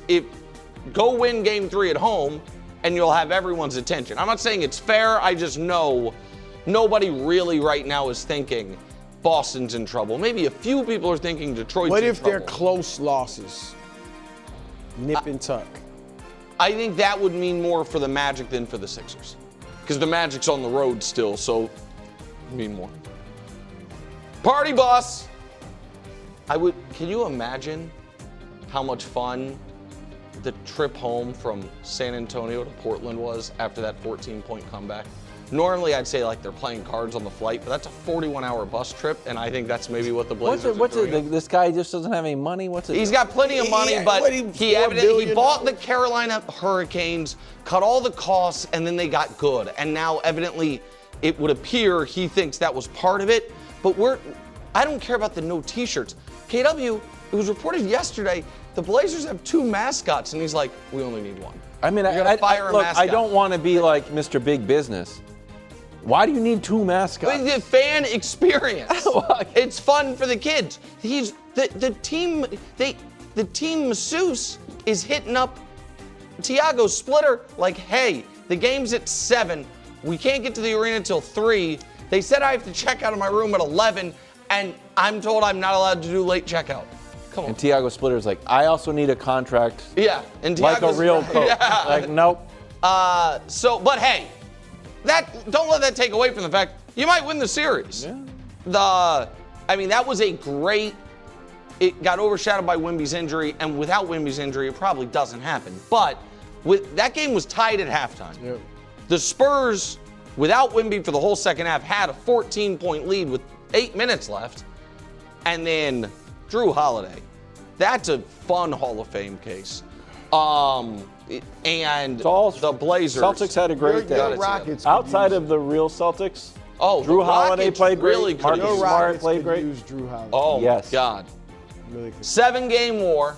go win game 3 at home, and you'll have everyone's attention. I'm not saying it's fair. I just know nobody really right now is thinking Boston's in trouble. Maybe a few people are thinking Detroit's in trouble. What if they're close losses? Nip and tuck. I think that would mean more for the Magic than for the Sixers. Because the Magic's on the road still, so it would mean more. Party bus. Can you imagine how much fun the trip home from San Antonio to Portland was after that 14-point comeback? Normally, I'd say like they're playing cards on the flight, but that's a 41-hour bus trip, and I think that's maybe what the Blazers are doing. This guy just doesn't have any money? He's got plenty of money, but he bought the Carolina Hurricanes, cut all the costs, and then they got good. And now, evidently, it would appear he thinks that was part of it. But I don't care about the no T-shirts. KW, it was reported yesterday, the Blazers have 2 mascots, and he's like, we only need 1. I mean, I don't want to be like Mr. Big Business. Why do you need 2 mascots? The fan experience. It's fun for the kids. The team, the the team masseuse is hitting up Tiago's splitter like, hey, the game's at 7. We can't get to the arena till 3. They said I have to check out of my room at 11, and I'm told I'm not allowed to do late checkout. Come on. And Tiago Splitter's like, I also need a contract. Yeah, and like a Tiago's real right. coach. Yeah. Like, nope. But hey, don't let that take away from the fact you might win the series. Yeah. That was a great. It got overshadowed by Wemby's injury, and without Wemby's injury, it probably doesn't happen. But that game was tied at halftime. Yep. The Spurs, without Wemby for the whole second half, had a 14-point lead with 8 minutes left, and then Drew Holiday. That's a fun Hall of Fame case. And the Blazers. Celtics had a great day. Rockets outside of the real Celtics. Oh, Drew the Holiday Rockets played great. really Marcus could use Smart played great. Use Drew Holiday. Oh, Yes. my God. Really could. 7-game war.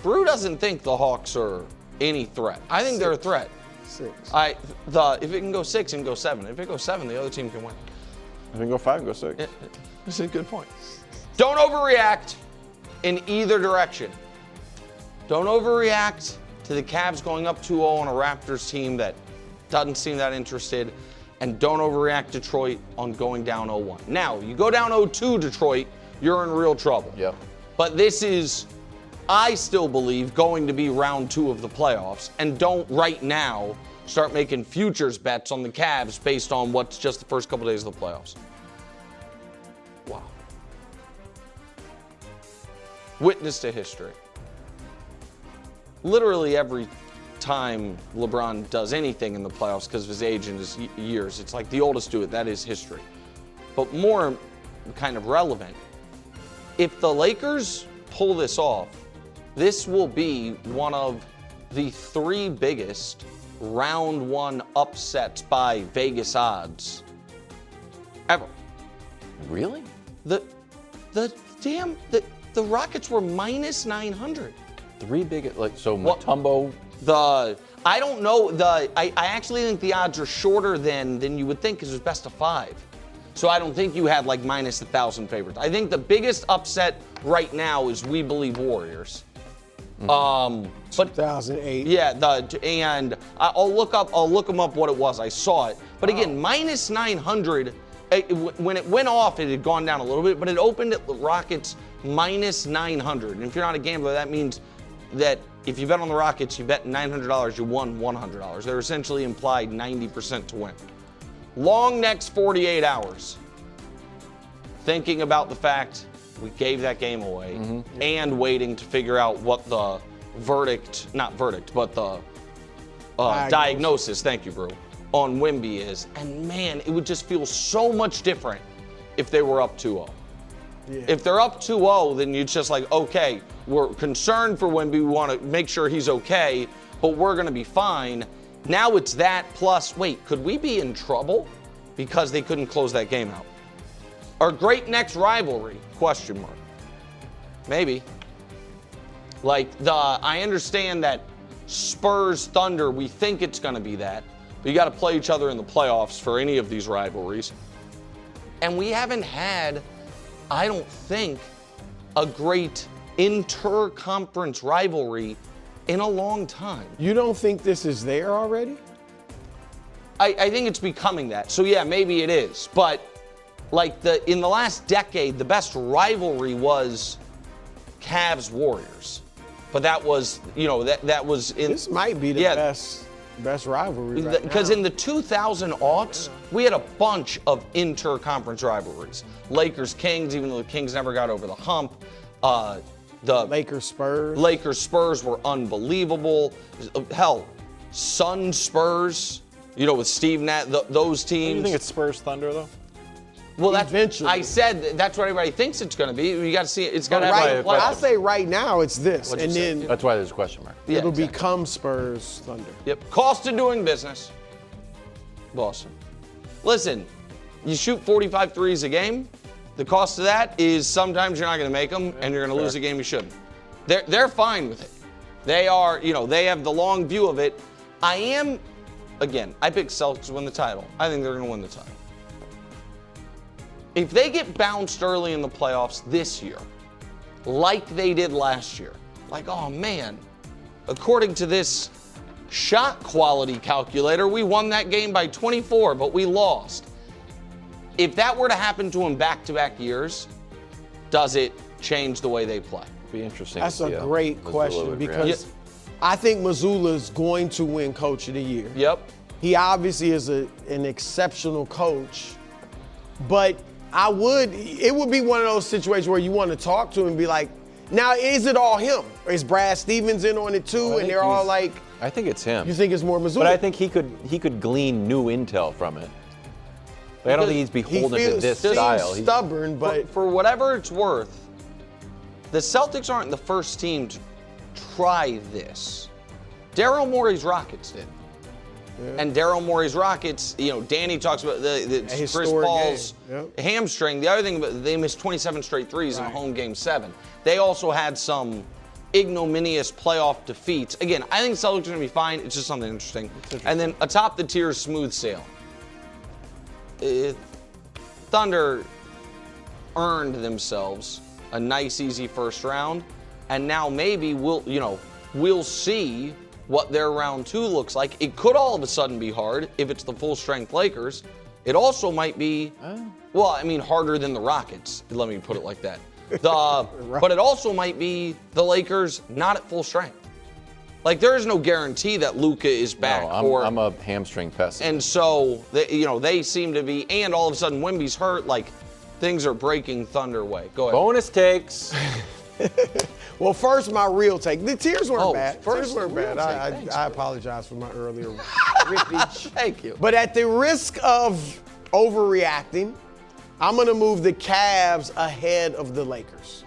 Brew doesn't think the Hawks are any threat. I think they're a threat. 6. If it can go 6 and go 7. If it goes 7, the other team can win. If we go 5, go 6. That's a good point. Don't overreact in either direction. Don't overreact to the Cavs going up 2-0 on a Raptors team that doesn't seem that interested. And don't overreact, Detroit, on going down 0-1. Now, you go down 0-2, Detroit, you're in real trouble. Yep. But this is, I still believe, going to be round 2 of the playoffs. And don't right now start making futures bets on the Cavs based on what's just the first couple days of the playoffs. Wow. Witness to history. Literally every time LeBron does anything in the playoffs because of his age and his years, it's like the oldest do it. That is history. But more kind of relevant, if the Lakers pull this off, this will be one of the 3 biggest round 1 upsets by Vegas odds ever. Really? The Rockets were minus 900. 3 big, Mutombo. I don't know. I actually think the odds are shorter than you would think because it's best of 5. So I don't think you had like minus 1,000 favorites. I think the biggest upset right now is We Believe Warriors. But 2008. yeah, and I'll look them up what it was. I saw it. But again, minus 900. When it went off, it had gone down a little bit, but it opened at the Rockets minus 900. And if you're not a gambler, that means that if you bet on the Rockets, you bet $900, you won $100. They're essentially implied 90% to win. Long next 48 hours, thinking about the fact we gave that game away and waiting to figure out what the diagnosis, thank you, Brew, on Wemby is. And man, it would just feel so much different if they were up 2-0. Yeah. If they're up 2-0, then you're just like, okay, we're concerned for Wemby. We want to make sure he's okay, but we're going to be fine. Now it's that plus, wait, could we be in trouble because they couldn't close that game out? Our great next rivalry, question mark. Maybe. I understand that Spurs Thunder, we think it's going to be that, but you got to play each other in the playoffs for any of these rivalries. And we haven't had, I don't think, a great inter-conference rivalry in a long time. You don't think this is there already? I think it's becoming that. So yeah, maybe it is. But in the last decade, the best rivalry was Cavs Warriors. But that was, that was in. This might be the best rivalry right now. Because in the 2000 aughts, we had a bunch of inter-conference rivalries. Lakers-Kings, even though the Kings never got over the hump. The Lakers-Spurs. Lakers-Spurs were unbelievable. Hell, Suns-Spurs, with Steve Nash, those teams. Do you think it's Spurs-Thunder, though? Well, eventually. I said that's what everybody thinks it's going to be. You got to see it. It's got to have I say right now it's this, and then that's why there's a question mark. Yeah, it'll become Spurs Thunder. Yep. Cost of doing business. Boston. Listen, you shoot 45 threes a game. The cost of that is sometimes you're not going to make them, and you're going to lose a game you shouldn't. They're fine with it. They are, they have the long view of it. I picked Celtics to win the title. I think they're going to win the title. If they get bounced early in the playoffs this year, like they did last year. Like, oh man, according to this shot quality calculator, we won that game by 24, but we lost. If that were to happen to them back-to-back years, does it change the way they play? Be interesting. That's a great question because I think Mazzulla is going to win Coach of the Year. Yep. He obviously is an exceptional coach, but it would be one of those situations where you want to talk to him and be like, now, is it all him? Or is Brad Stevens in on it too? And they're all like, I think it's him. You think it's more Mazzulla? But I think he could glean new intel from it. But I don't think he's beholden to this style. He's stubborn, but for whatever it's worth, the Celtics aren't the first team to try this. Daryl Morey's Rockets did. Yeah. And Daryl Morey's Rockets, Danny talks about the Chris Paul's hamstring. The other thing, they missed 27 straight threes in home game 7. They also had some ignominious playoff defeats. Again, I think Celtics are going to be fine. It's just something interesting. And then atop the tier, smooth sailing. Thunder earned themselves a nice, easy first round, and now maybe we'll see what their round 2 looks like. It could all of a sudden be hard if it's the full-strength Lakers. It also might be, harder than the Rockets. Let me put it like that. But it also might be the Lakers not at full strength. Like, there is no guarantee that Luka is back. No, I'm a hamstring pessimist. And so, they seem to be, and all of a sudden Wemby's hurt, like, things are breaking Thunder way. Go ahead. Bonus takes. Well, first, my real take. The tears weren't bad. First, tears weren't bad. I apologize for my earlier rippage. Thank you. But at the risk of overreacting, I'm going to move the Cavs ahead of the Lakers.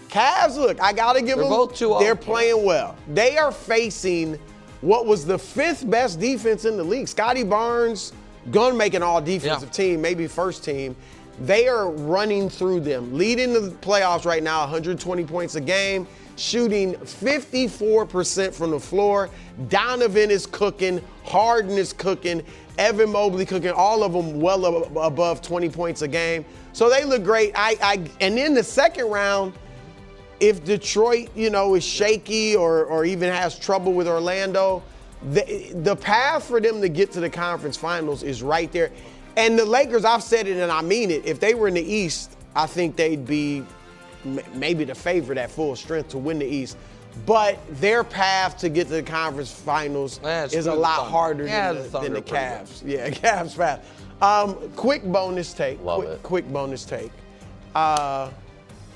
Cavs, look, I got to give them, both 2-0. They're playing well. They are facing what was the 5th best defense in the league. Scotty Barnes, going to make an all-defensive team, maybe first team. They are running through them, leading the playoffs right now, 120 points a game, shooting 54% from the floor. Donovan is cooking, Harden is cooking, Evan Mobley cooking, all of them well above 20 points a game. So they look great. And in the second round, if Detroit, is shaky or even has trouble with Orlando, the path for them to get to the conference finals is right there. And the Lakers, I've said it and I mean it, if they were in the East, I think they'd be maybe the favorite at full strength to win the East. But their path to get to the conference finals is a lot harder than the Cavs. Yeah, Cavs path. Quick bonus take. Quick bonus take.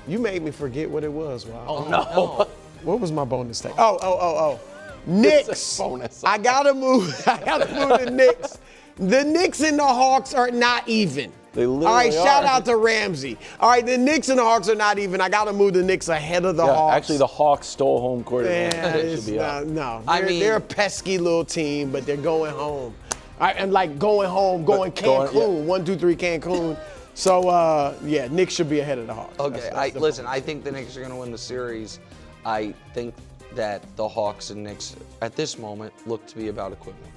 You made me forget what it was. Wow. Oh, no. What was my bonus take? Oh. Knicks. I gotta move the Knicks. The Knicks and the Hawks are not even. They literally All right, are. shout out to Ramsey. All right, the Knicks and the Hawks are not even. I got to move the Knicks ahead of the Hawks. Actually, the Hawks stole home court advantage. No. They're a pesky little team, but they're going home. All right, and going home, going Cancun. 1, 2, 3, Cancun. So, Knicks should be ahead of the Hawks. Okay, I think the Knicks are going to win the series. I think that the Hawks and Knicks, at this moment, look to be about equivalent.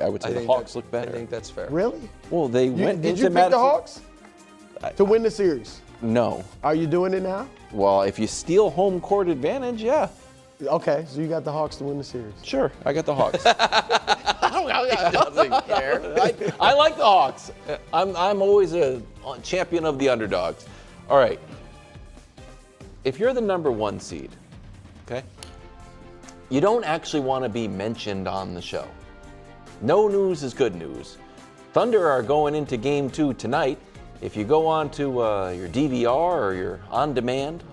I would say the Hawks look better. I think that's fair. Really? Well, they went Did into you pick the Hawks to win the series? No. Are you doing it now? Well, if you steal home court advantage, yeah. Okay, so you got the Hawks to win the series. Sure, I got the Hawks. He doesn't care. I like the Hawks. I'm always a champion of the underdogs. All right. If you're the number 1 seed, okay, you don't actually want to be mentioned on the show. No news is good news. Thunder are going into Game 2 tonight. If you go on to your DVR or your on-demand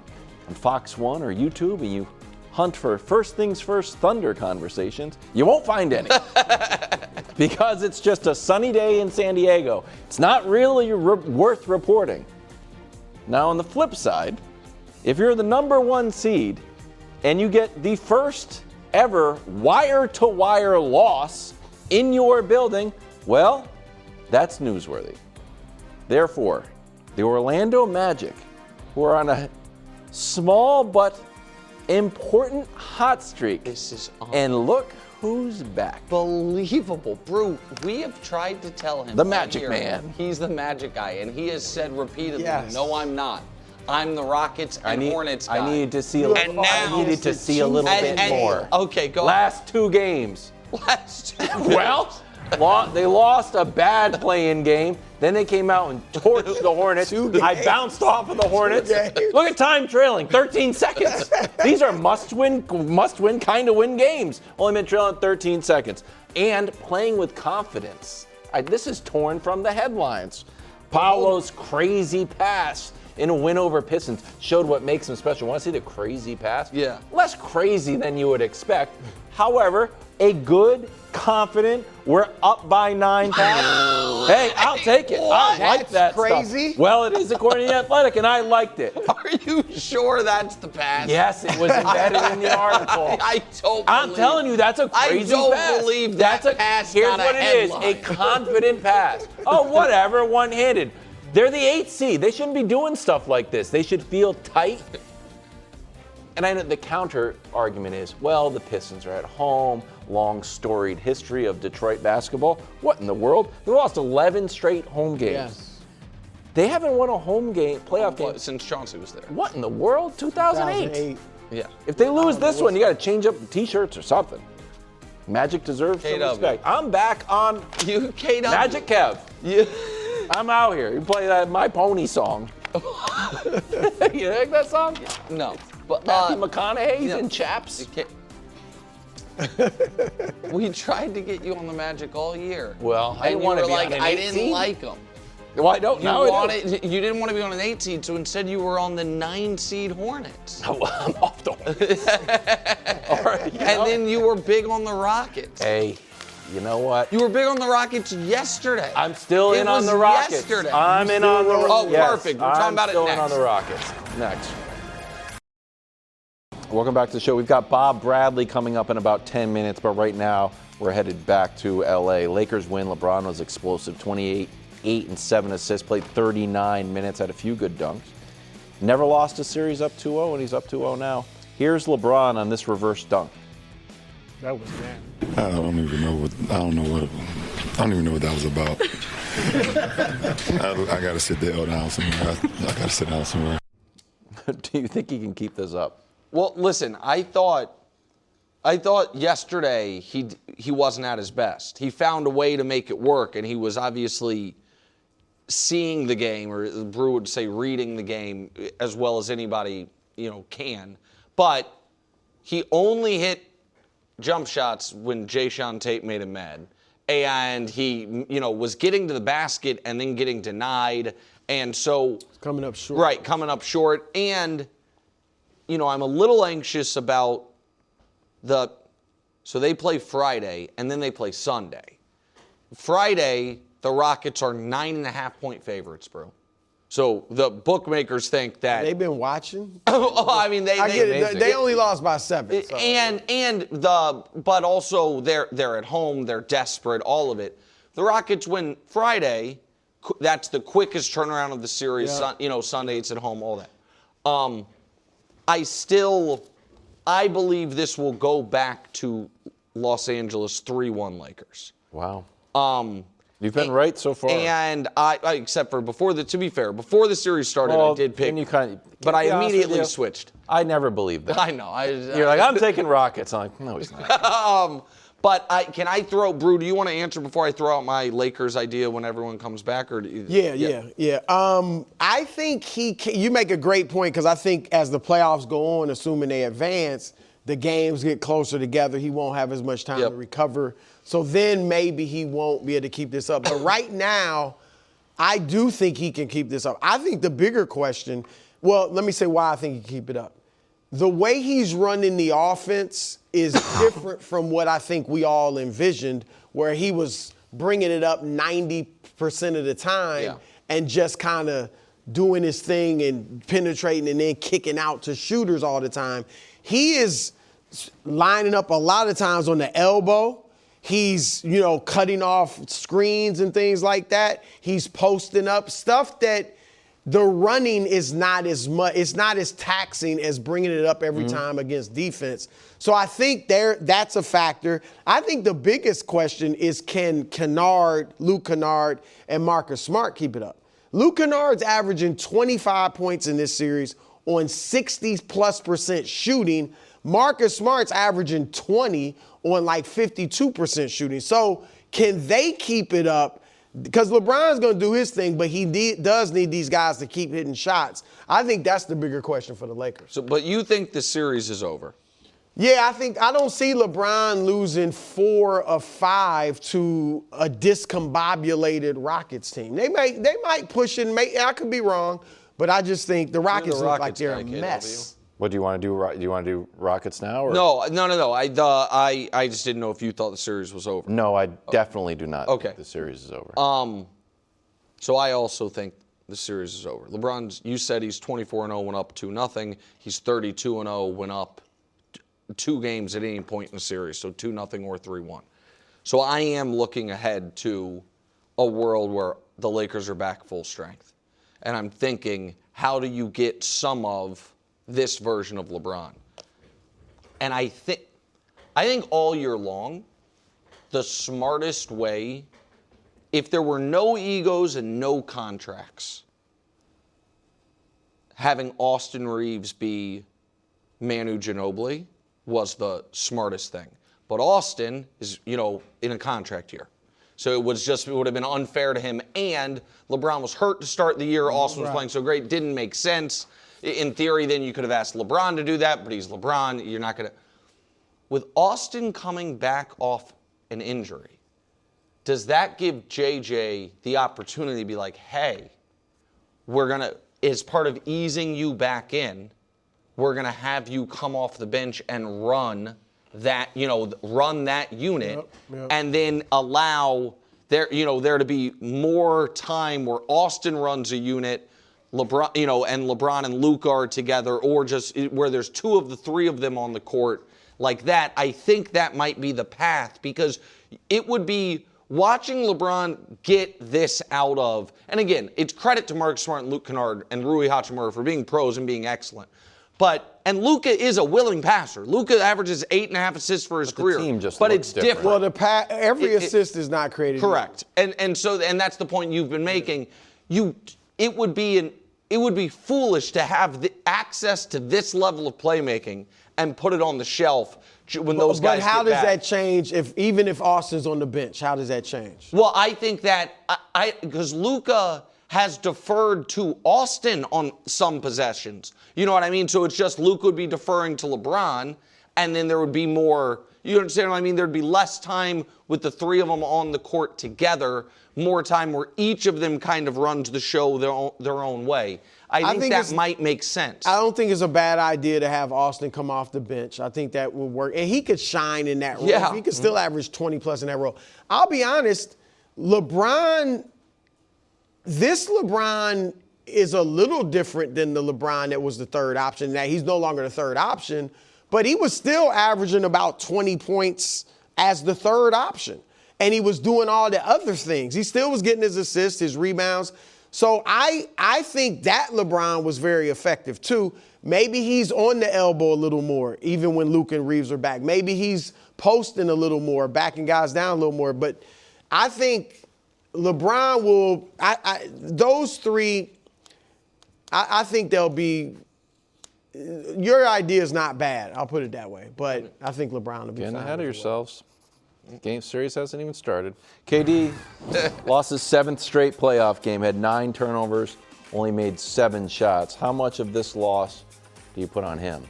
on Fox 1 or YouTube and you hunt for first things first Thunder conversations, you won't find any. Because it's just a sunny day in San Diego. It's not really worth reporting. Now, on the flip side, if you're the number 1 seed and you get the first ever wire-to-wire loss in your building, well, that's newsworthy. Therefore, the Orlando Magic, who are on a small but important hot streak, and look who's back. Unbelievable. Brew, we have tried to tell him. The Magic Man. He's the magic guy, and he has said repeatedly, yes. No, I'm not. I'm the Rockets and Hornets guy. I needed to see a And now- I needed to see a little bit more. Okay, go Last 2 games. Well, they lost a bad play-in game. Then they came out and torched the Hornets. I bounced off of the Hornets. Look at time trailing, 13 seconds. These are must-win kind of win games. Only been trailing 13 seconds. And playing with confidence. This is torn from the headlines. Paolo's crazy pass in a win over Pistons showed what makes him special. Want to see the crazy pass? Yeah. Less crazy than you would expect. However, a good, confident, we're up by 9 pass. Hey, I'll take it. I like that crazy? stuff. Well, it is according to The Athletic, and I liked it. Are you sure that's the pass? Yes, it was embedded in the article. I'm telling you, that's a crazy pass. I don't believe that pass Here's got what a it is, headline. a confident pass. Oh, whatever, one-handed. They're the 8th seed. They shouldn't be doing stuff like this. They should feel tight. And I know the counter argument is, well, the Pistons are at home, long storied history of Detroit basketball. What in the world? They lost 11 straight home games. Yes. They haven't won a home game, playoff game. Since Chauncey was there. What in the world? 2008. Yeah. If they lose this one, you got to change up the T-shirts or something. Magic deserves some KW. respect. I'm back on You, KW. Magic Kev. You. I'm out here. You play that My Pony song. You like that song? No. But Matthew McConaughey's in chaps. We tried to get you on the Magic all year. Well, I and didn't you want to were be like, on an I 8 didn't seed. like them. Well, I don't know. You didn't want to be on an 8 seed, so instead you were on the 9 seed Hornets. I'm off the Hornets. All right, And then you were big on the Rockets. Hey, you know what? You were big on the Rockets yesterday. I'm still in It on was the Rockets. yesterday. I'm in on the Rockets. Oh, perfect. We're talking about it I'm still next. in on the Rockets. Next. Welcome back to the show. We've got Bob Bradley coming up in about 10 minutes, but right now we're headed back to L.A. Lakers win. LeBron was explosive, 28, 8 and 7 assists, played 39 minutes, had a few good dunks. Never lost a series up 2-0, and he's up 2-0 now. Here's LeBron on this reverse dunk. That was bad. I don't even know what that was about. I got to sit down somewhere. I got to sit down somewhere. Do you think he can keep this up? Well, listen, I thought yesterday he wasn't at his best. He found a way to make it work, and he was obviously seeing the game, or Brew would say reading the game as well as anybody can. But he only hit jump shots when Jayshawn Tate made him mad, and he was getting to the basket and then getting denied, and so Coming up short. Right, coming up short, and I'm a little anxious about so they play Friday, and then they play Sunday. Friday, the Rockets are 9.5-point favorites, bro. So the bookmakers think that. They've been watching. I mean, I get it. They only lost by 7. So. But also they're at home, they're desperate, all of it. The Rockets win Friday. That's the quickest turnaround of the series. Yeah. Sunday it's at home, all that. I believe this will go back to Los Angeles 3-1 Lakers. Wow. You've been right so far. And except for before the series started, I did pick. But I immediately switched. I never believed that. I know. You're like, I'm taking Rockets. I'm like, no, he's not. But can I throw, Brew, do you want to answer before I throw out my Lakers idea when everyone comes back? Or Yeah. I think you make a great point, because I think as the playoffs go on, assuming they advance, the games get closer together. He won't have as much time to recover. So then maybe he won't be able to keep this up. But right now, I do think he can keep this up. I think the bigger question, well, let me say why I think he can keep it up. The way he's running the offense is different from what I think we all envisioned, where he was bringing it up 90% of the time and just kind of doing his thing and penetrating and then kicking out to shooters all the time. He is lining up a lot of times on the elbow. He's, cutting off screens and things like that. He's posting up stuff that the running is not as much, it's not as taxing as bringing it up every time against defense. So I think that's a factor. I think the biggest question is, can Luke Kennard, and Marcus Smart keep it up? Luke Kennard's averaging 25 points in this series on 60+% shooting. Marcus Smart's averaging 20 on like 52% shooting. So can they keep it up? Because LeBron's going to do his thing, but he does need these guys to keep hitting shots. I think that's the bigger question for the Lakers. So, but you think the series is over? Yeah, I don't see LeBron losing 4 of 5 to a discombobulated Rockets team. They might push it. I could be wrong, but I just think the Rockets look like they're a mess. What do you want to do? Do you want to do Rockets now? Or? No. I just didn't know if you thought the series was over. No, I definitely do not think the series is over. So I also think the series is over. LeBron's, you said he's 24-0, went up 2-0. He's 32-0, went up 2 games at any point in the series, so 2-0 or 3-1. So I am looking ahead to a world where the Lakers are back full strength. And I'm thinking, how do you get some of this version of LeBron? And I think all year long, the smartest way, if there were no egos and no contracts, having Austin Reeves be Manu Ginobili was the smartest thing. But Austin is, in a contract year. So it would have been unfair to him. And LeBron was hurt to start the year. Austin was playing so great. Didn't make sense. In theory, then you could have asked LeBron to do that, but he's LeBron. You're not going to. With Austin coming back off an injury, does that give JJ the opportunity to be like, hey, we're going to, as part of easing you back in, we're going to have you come off the bench and run that unit, and then allow there to be more time where Austin runs a unit, LeBron, and LeBron and Luka are together, or just where there's 2 of the 3 of them on the court like that. I think that might be the path, because it would be watching LeBron get this out of, and again, it's credit to Marcus Smart and Luke Kennard and Rui Hachimura for being pros and being excellent. And Luka is a willing passer. Luka averages 8.5 assists for his career. But it's different. Well, every assist is not created. Correct. And that's the point you've been making. It would be foolish to have the access to this level of playmaking and put it on the shelf when those guys get back. But how does that change even if Austin's on the bench? How does that change? Well, I think that because Luka has deferred to Austin on some possessions. You know what I mean? So it's just Luke would be deferring to LeBron, and then there would be more, you understand what I mean? There'd be less time with the 3 of them on the court together, more time where each of them kind of runs the show their own way. I think that might make sense. I don't think it's a bad idea to have Austin come off the bench. I think that would work. And he could shine in that role. Yeah. He could still average 20+ in that role. I'll be honest, this LeBron is a little different than the LeBron that was the 3rd option. Now, he's no longer the 3rd option, but he was still averaging about 20 points as the 3rd option. And he was doing all the other things. He still was getting his assists, his rebounds. So I think that LeBron was very effective, too. Maybe he's on the elbow a little more, even when Luke and Reeves are back. Maybe he's posting a little more, backing guys down a little more. But I think LeBron will, those 3, I think they'll be, your idea is not bad. I'll put it that way. But I think LeBron will be fine. Getting ahead of yourselves. Game series hasn't even started. KD lost his 7th straight playoff game, had 9 turnovers, only made 7 shots. How much of this loss do you put on him?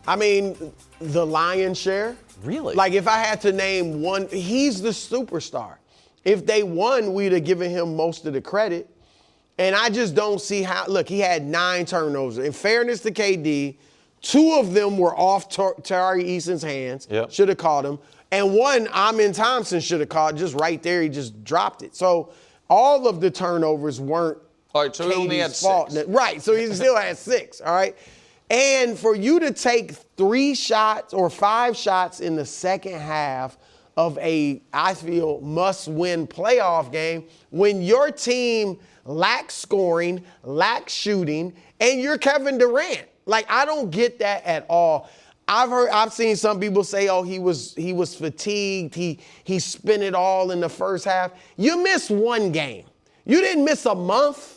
I mean, the lion's share. Really? Like, if I had to name one, he's the superstar. If they won, we'd have given him most of the credit. And I just don't see how. Look, he had 9 turnovers. In fairness to KD, 2 of them were off Tari Eason's hands. Yep. Should have caught him. And one, Amin Thompson should have caught just right there. He just dropped it. So all of the turnovers weren't all right, so he only had fault. 6. Right, so he still had 6, all right? And for you to take 3 shots or 5 shots in the second half of I feel, must-win playoff game when your team lacks scoring, lacks shooting, and you're Kevin Durant. Like, I don't get that at all. I've seen some people say, oh, he was fatigued. He spent it all in the first half. You missed 1 game. You didn't miss a month.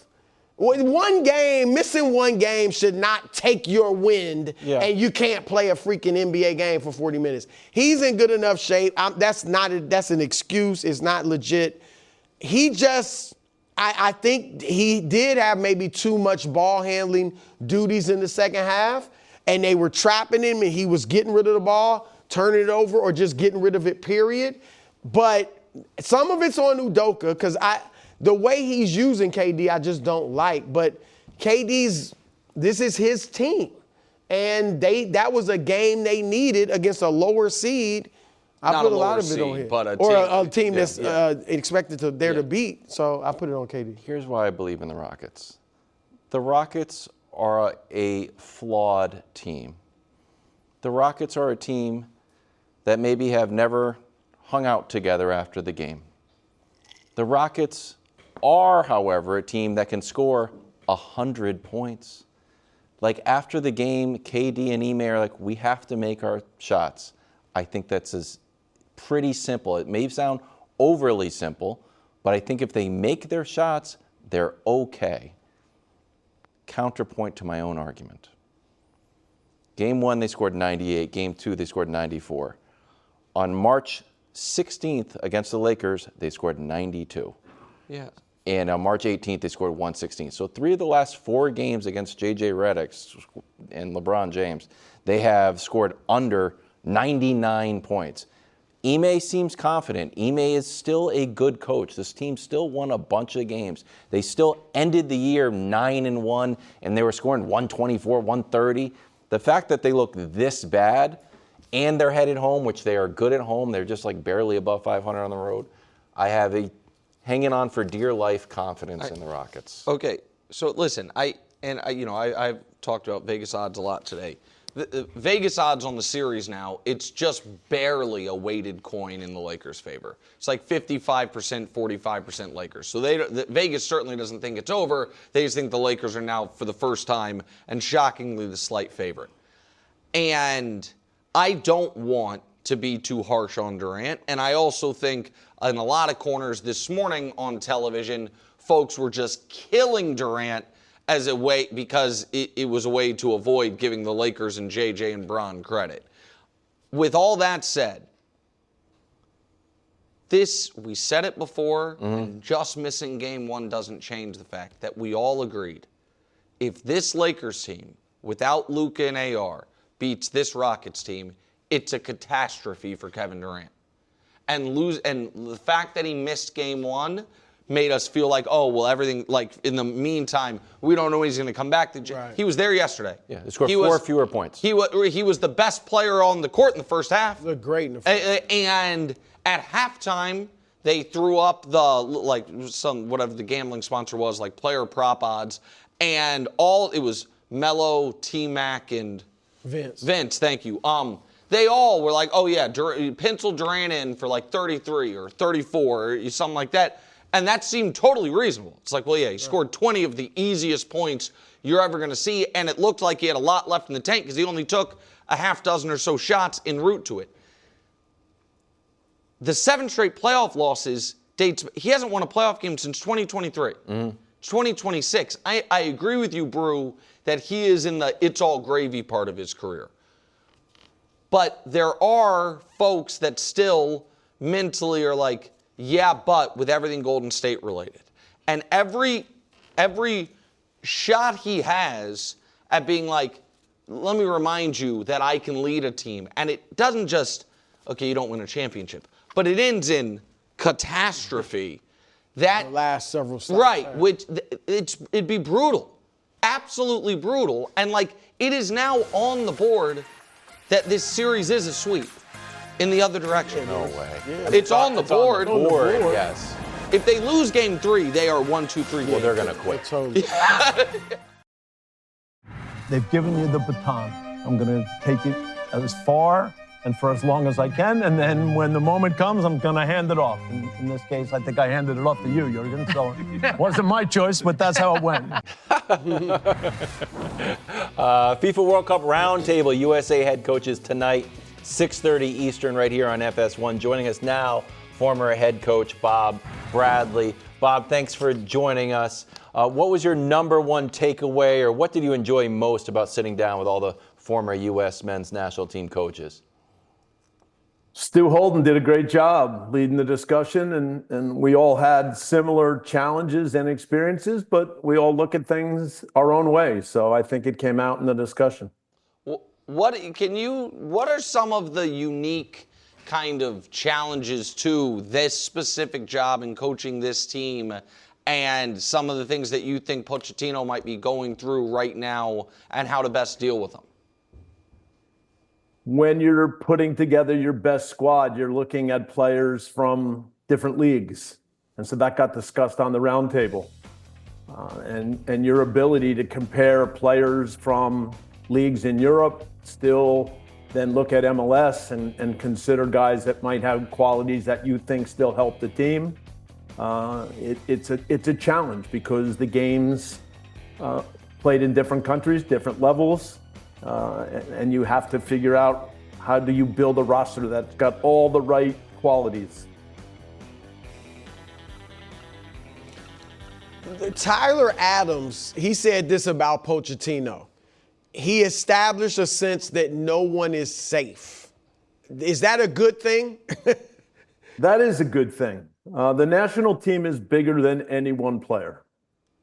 Missing one game should not take your wind, and you can't play a freaking NBA game for 40 minutes. He's in good enough shape. That's an excuse. It's not legit. I think he did have maybe too much ball handling duties in the second half, and they were trapping him, and he was getting rid of the ball, turning it over, or just getting rid of it, period. But some of it's on Udoka, because the way he's using KD, I just don't like. But this is his team. And that was a game they needed against a lower seed. I put a lot of it on him. But a team that's expected to beat. So I put it on KD. Here's why I believe in the Rockets. The Rockets are a flawed team. The Rockets are a team that maybe have never hung out together after the game. The Rockets are, however, a team that can score 100 points. Like, after the game, KD and Ime are like, we have to make our shots. I think that's pretty simple. It may sound overly simple, but I think if they make their shots, they're okay. Counterpoint to my own argument. Game 1, they scored 98. Game 2, they scored 94. On March 16th against the Lakers, they scored 92. Yeah. And on March 18th, they scored 116. So 3 of the last 4 games against J.J. Redick and LeBron James, they have scored under 99 points. Ime seems confident. Ime is still a good coach. This team still won a bunch of games. They still ended the year 9-1, and they were scoring 124, 130. The fact that they look this bad, and they're headed home, which they are good at home, they're just like barely above 500 on the road, I have a hanging on for dear life confidence in the Rockets. Okay, so listen, I've talked about Vegas odds a lot today. The Vegas odds on the series now, it's just barely a weighted coin in the Lakers' favor. It's like 55%, 45% Lakers. So Vegas certainly doesn't think it's over. They just think the Lakers are now, for the first time, and shockingly, the slight favorite. And I don't want to be too harsh on Durant. And I also think in a lot of corners this morning on television, folks were just killing Durant as a way, because it was a way to avoid giving the Lakers and JJ and Bron credit. With all that said, we said it before, and just missing game 1 doesn't change the fact that we all agreed. If this Lakers team, without Luka and AR, beats this Rockets team, it's a catastrophe for Kevin Durant. And the fact that he missed game 1 made us feel like, oh, well, everything, like, in the meantime, we don't know when he's going to come back. Right. He was there yesterday. Yeah, they scored 4 fewer points. He was the best player on the court in the first half. Looked great in the first half. And at halftime, they threw up whatever the gambling sponsor was, like player prop odds, and it was Melo, T-Mac, and Vince, thank you. They all were like, oh, yeah, pencil Durant in for like 33 or 34 or something like that. And that seemed totally reasonable. It's like, well, yeah, he scored 20 of the easiest points you're ever going to see, and it looked like he had a lot left in the tank because he only took a half dozen or so shots en route to it. The 7 straight playoff losses he hasn't won a playoff game since 2023. It's 2026. I agree with you, Brew, that he is in the it's all gravy part of his career. But there are folks that still mentally are like, yeah, but with everything Golden State related. And every shot he has at being like, let me remind you that I can lead a team. And it doesn't just, okay, you don't win a championship, but it ends in catastrophe. That the last several stops. Right, which it'd be brutal. Absolutely brutal. And like, it is now on the board that this series is a sweep. In the other direction. No way. Yeah. It's on the board. On the board, yes. If they lose game 3, they are 1, 2, 3 games. Well, they're going to quit. Totally. They've given you the baton. I'm going to take it as far and for as long as I can, and then when the moment comes, I'm going to hand it off. In this case, I think I handed it off to you, Jurgen, so it wasn't my choice, but that's how it went. FIFA World Cup Roundtable, USA head coaches tonight, 6:30 Eastern right here on FS1. Joining us now former head coach Bob Bradley. Bob, thanks for joining us. What was your number one takeaway, or what did you enjoy most about sitting down with all the former U.S. men's national team coaches? Stu Holden did a great job leading the discussion, and we all had similar challenges and experiences, but we all look at things our own way. So I think it came out in the discussion. What are some of the unique kind of challenges to this specific job in coaching this team, and some of the things that you think Pochettino might be going through right now, and how to best deal with them? When you're putting together your best squad, you're looking at players from different leagues. And so that got discussed on the roundtable. And your ability to compare players from leagues in Europe, still then look at MLS and consider guys that might have qualities that you think still help the team. It's a challenge because the games played in different countries, different levels. And you have to figure out, how do you build a roster that's got all the right qualities? Tyler Adams, he said this about Pochettino. He established a sense that no one is safe. Is that a good thing? That is a good thing. The national team is bigger than any one player.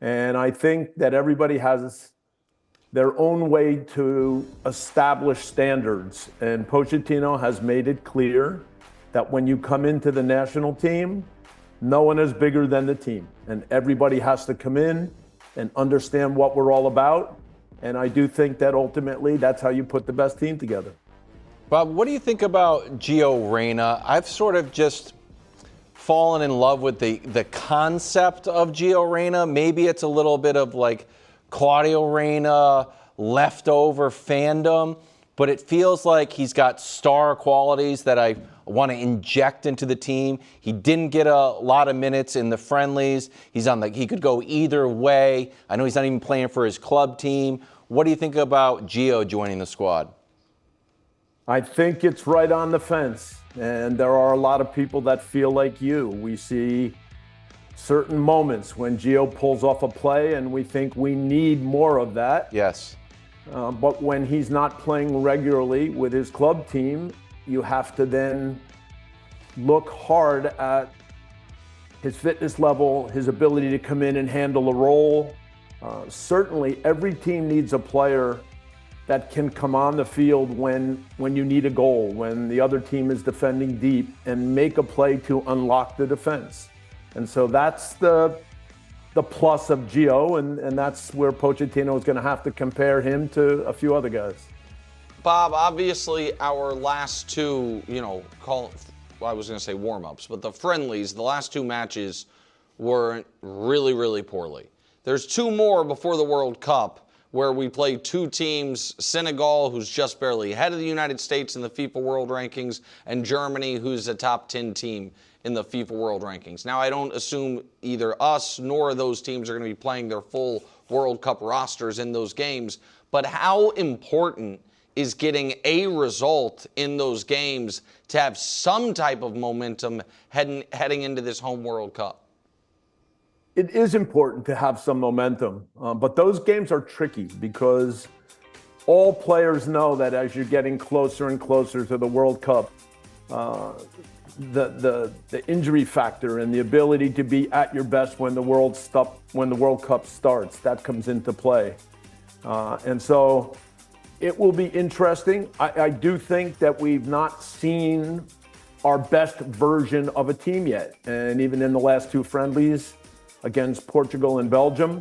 And I think that everybody has their own way to establish standards. And Pochettino has made it clear that when you come into the national team, no one is bigger than the team. And everybody has to come in and understand what we're all about. And I do think that ultimately that's how you put the best team together. Bob, what do you think about Gio Reyna? I've sort of just fallen in love with the concept of Gio Reyna. Maybe it's a little bit of like Claudio Reyna leftover fandom, but it feels like he's got star qualities that I want to inject into the team. He didn't get a lot of minutes in the friendlies. He could go either way. I know he's not even playing for his club team. What do you think about Gio joining the squad? I think it's right on the fence, and there are a lot of people that feel like you. We see certain moments when Gio pulls off a play and we think we need more of that. Yes. But when he's not playing regularly with his club team, you have to then look hard at his fitness level, his ability to come in and handle a role. Certainly every team needs a player that can come on the field when you need a goal, when the other team is defending deep, and make a play to unlock the defense. And so that's the plus of Gio, and that's where Pochettino is going to have to compare him to a few other guys. Bob, obviously our last two, I was going to say warm-ups, but the friendlies, the last two matches were really, really poorly. There's two more before the World Cup where we play two teams, Senegal, who's just barely ahead of the United States in the FIFA World Rankings, and Germany, who's a top 10 team in the FIFA World Rankings. Now, I don't assume either us nor those teams are going to be playing their full World Cup rosters in those games, but how important is getting a result in those games to have some type of momentum heading into this home World Cup? It is important to have some momentum, but those games are tricky because all players know that as you're getting closer and closer to the World Cup, the injury factor and the ability to be at your best when the World Cup starts, that comes into play. And so it will be interesting. I do think that we've not seen our best version of a team yet. And even in the last two friendlies against Portugal and Belgium,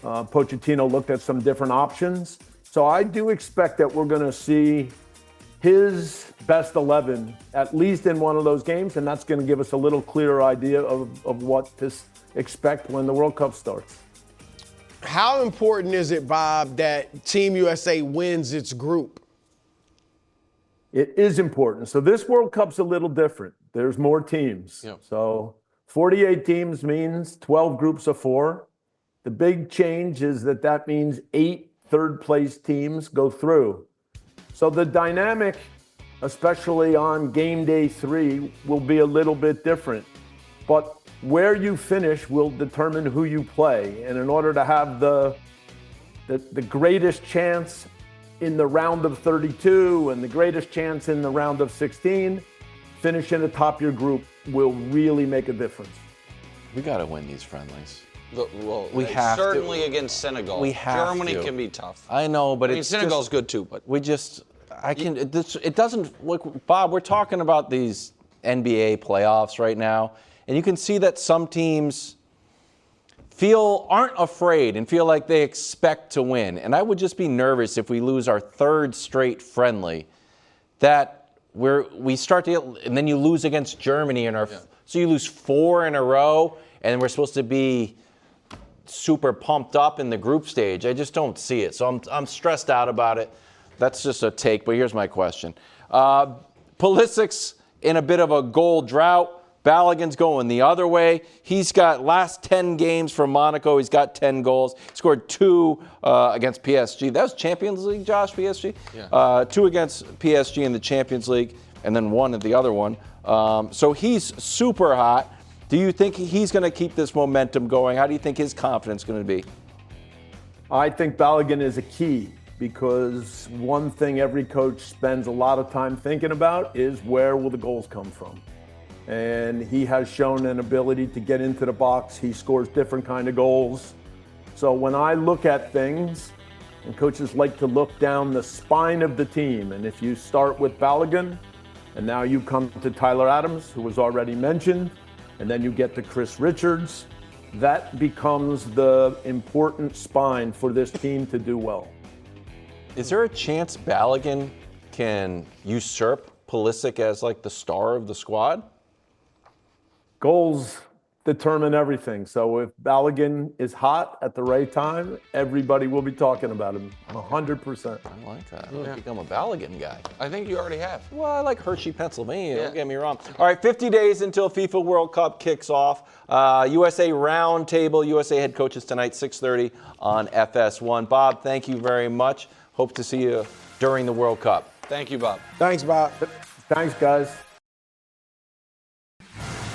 Pochettino looked at some different options. So I do expect that we're going to see his best 11, at least in one of those games, and that's going to give us a little clearer idea of what to expect when the World Cup starts. How important is it, Bob, that Team USA wins its group? It is important. So this World Cup's a little different. There's more teams. Yep. So 48 teams means 12 groups of 4. The big change is that means 8 third-place teams go through. So the dynamic especially on game day 3, will be a little bit different. But where you finish will determine who you play. And in order to have the greatest chance in the round of 32 and the greatest chance in the round of 16, finishing atop your group will really make a difference. We got to win these friendlies. Well, we have certainly to. Against Senegal. We have Germany to. can be tough. I know, but Senegal's good too. But it doesn't look. Bob, we're talking about these NBA playoffs right now, and you can see that some teams aren't afraid and feel like they expect to win. And I would just be nervous if we lose our 3rd straight friendly, that we start to get, and then you lose against Germany so you lose 4 in a row, and we're supposed to be super pumped up in the group stage. I just don't see it. So I'm stressed out about it. That's just a take, but here's my question. Pulisic's in a bit of a goal drought. Balogun's going the other way. He's got last 10 games for Monaco. He's got 10 goals. He scored 2 against PSG. That was Champions League, Josh, PSG? Yeah. 2 against PSG in the Champions League, and then 1 at the other one. So he's super hot. Do you think he's going to keep this momentum going? How do you think his confidence is going to be? I think Balogun is a key, because one thing every coach spends a lot of time thinking about is where will the goals come from. And he has shown an ability to get into the box. He scores different kind of goals. So when I look at things, and coaches like to look down the spine of the team, and if you start with Balogun, and now you come to Tyler Adams, who was already mentioned, and then you get to Chris Richards, that becomes the important spine for this team to do well. Is there a chance Balogun can usurp Pulisic as like the star of the squad? Goals determine everything. So if Balogun is hot at the right time, everybody will be talking about him 100%. I like that. I'm going to become a Balogun guy. I think you already have. Well, I like Hershey, Pennsylvania. Don't get me wrong. All right, 50 days until FIFA World Cup kicks off. USA Roundtable, USA head coaches tonight, 6:30 on FS1. Bob, thank you very much. Hope to see you during the World Cup. Thank you, Bob. Thanks, Bob. Thanks, guys.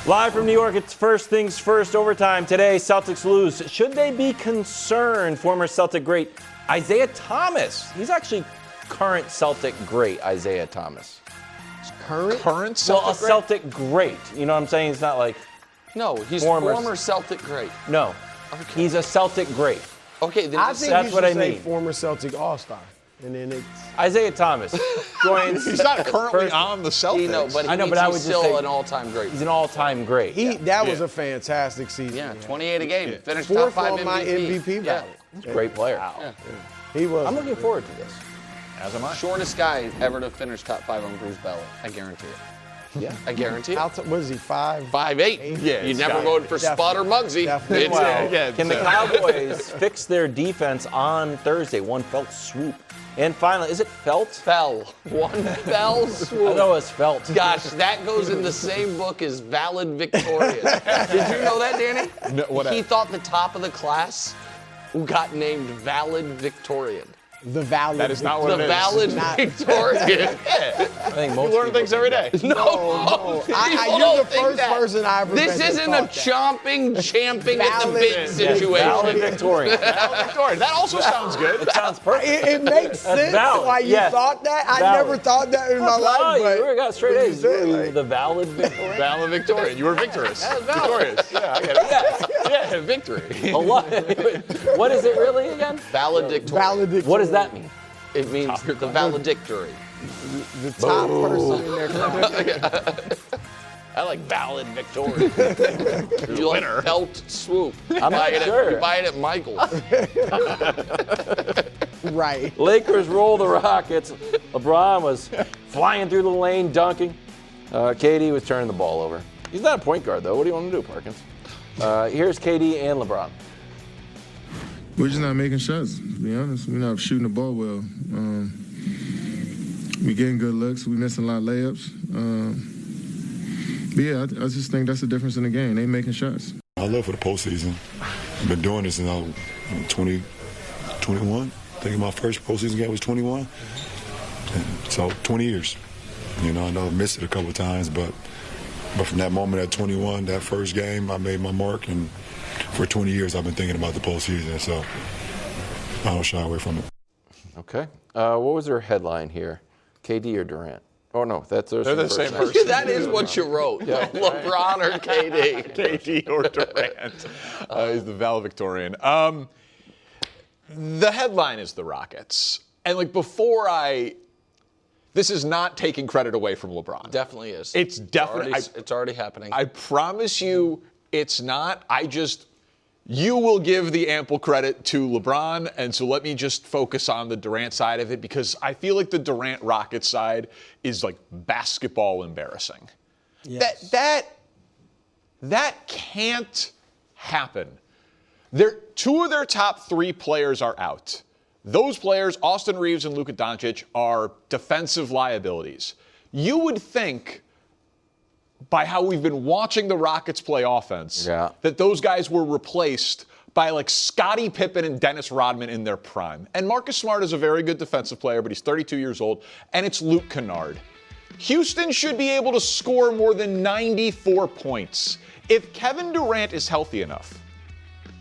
Live from New York, it's First Things First overtime. Today, Celtics lose. Should they be concerned? Former Celtic great Isaiah Thomas. He's actually current Celtic great, Isaiah Thomas. Current Celtic Well, a Celtic great. You know what I'm saying? It's not like... No, he's former Celtic great. No, he's a Celtic great. Okay, then I think that's you what should I say mean. former Celtic All-Star. And then it's Isaiah Thomas joins... He's not currently on the Celtics. But I know, but I would he's just still say an all-time great. He's an all-time great. that was a fantastic season. Yeah, 28 a game. Finished Fourth top 5 on my MVP ballot. He's a great player. Yeah. He was. I'm looking forward to this. As am I. Shortest guy ever to finish top 5 on Bruce ballot. I guarantee it. Yeah. I guarantee it. What is he, 5'8"? 5'8". Yeah, You it's never got it. voted for Spud or Muggsy. Definitely. It's- Can the Cowboys fix their defense on Thursday? One felt swoop. And finally, is it felt? Fell. One fell I swoop. know it's felt. Gosh, that goes in the same book as Valid Victorian. Did you know that, Danny? No, what He else? thought the top of the class got named Valid Victorian. The Valid. That is not what The it is. Valid Victorian. I think most You learn people things every day. No. You're the first person I ever This met that isn't a thought that. champing at the Valid- bit Yes, situation. Valid Victorian. Victoria, that also sounds good. It sounds perfect. It makes sense valid. why you Yes. thought that. I Valid. never thought that in my Oh, life. But you got straight when you A's. said it, You were like- the valid Victorian. Valid Victorian. You were victorious. That was valid. Victorious. Yeah, I get it. Yeah, victory. A lot. What is it really again? Valedictorian. Valedictorian. What does that mean? It means the valedictory. The top person in their class. I like Valid Victorian. You like felt swoop. I'm not sure. You buy it at Michael's. Right. Lakers roll the Rockets. LeBron was flying through the lane, dunking. KD was turning the ball over. He's not a point guard, though. What do you want to do, Parkins? Here's KD and LeBron. We're just not making shots, to be honest. We're not shooting the ball well. We're getting good looks. We're missing a lot of layups. But yeah, I just think that's the difference in the game. They making shots. I love for the postseason. I've been doing this since I was 21. I think my first postseason game was 21. And so 20 years. You know, I know I missed it a couple of times, but from that moment at 21, that first game, I made my mark, and for 20 years I've been thinking about the postseason, so I don't shy away from it. Okay. What was their headline here? KD or Durant? Oh, no, they're the same person. That is what you wrote. LeBron or KD. KD or Durant. He's the valedictorian. The headline is the Rockets. And this is not taking credit away from LeBron. Definitely is. It's already happening. I promise you it's not. You will give the ample credit to LeBron, and so let me just focus on the Durant side of it, because I feel like the Durant Rockets side is like basketball embarrassing. Yes. That can't happen. Two of their top 3 players are out. Those players, Austin Reeves and Luka Doncic, are defensive liabilities. You would think, by how we've been watching the Rockets play offense, that those guys were replaced by like Scottie Pippen and Dennis Rodman in their prime. And Marcus Smart is a very good defensive player, but he's 32 years old, and it's Luke Kennard. Houston should be able to score more than 94 points. If Kevin Durant is healthy enough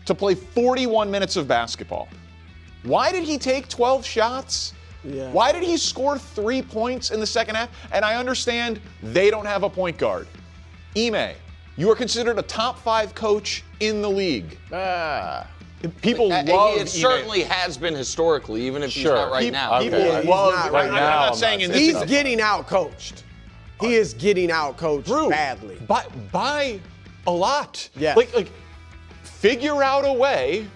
to play 41 minutes of basketball, why did he take 12 shots? Yeah. Why did he score 3 points in the second half? And I understand they don't have a point guard. Ime, you are considered a top 5 coach in the league. People love He certainly has been historically, even if he's not right now. People love right now. I'm not saying in this He's getting out-coached. He is getting out-coached badly. By a lot. Yeah. Like, figure out a way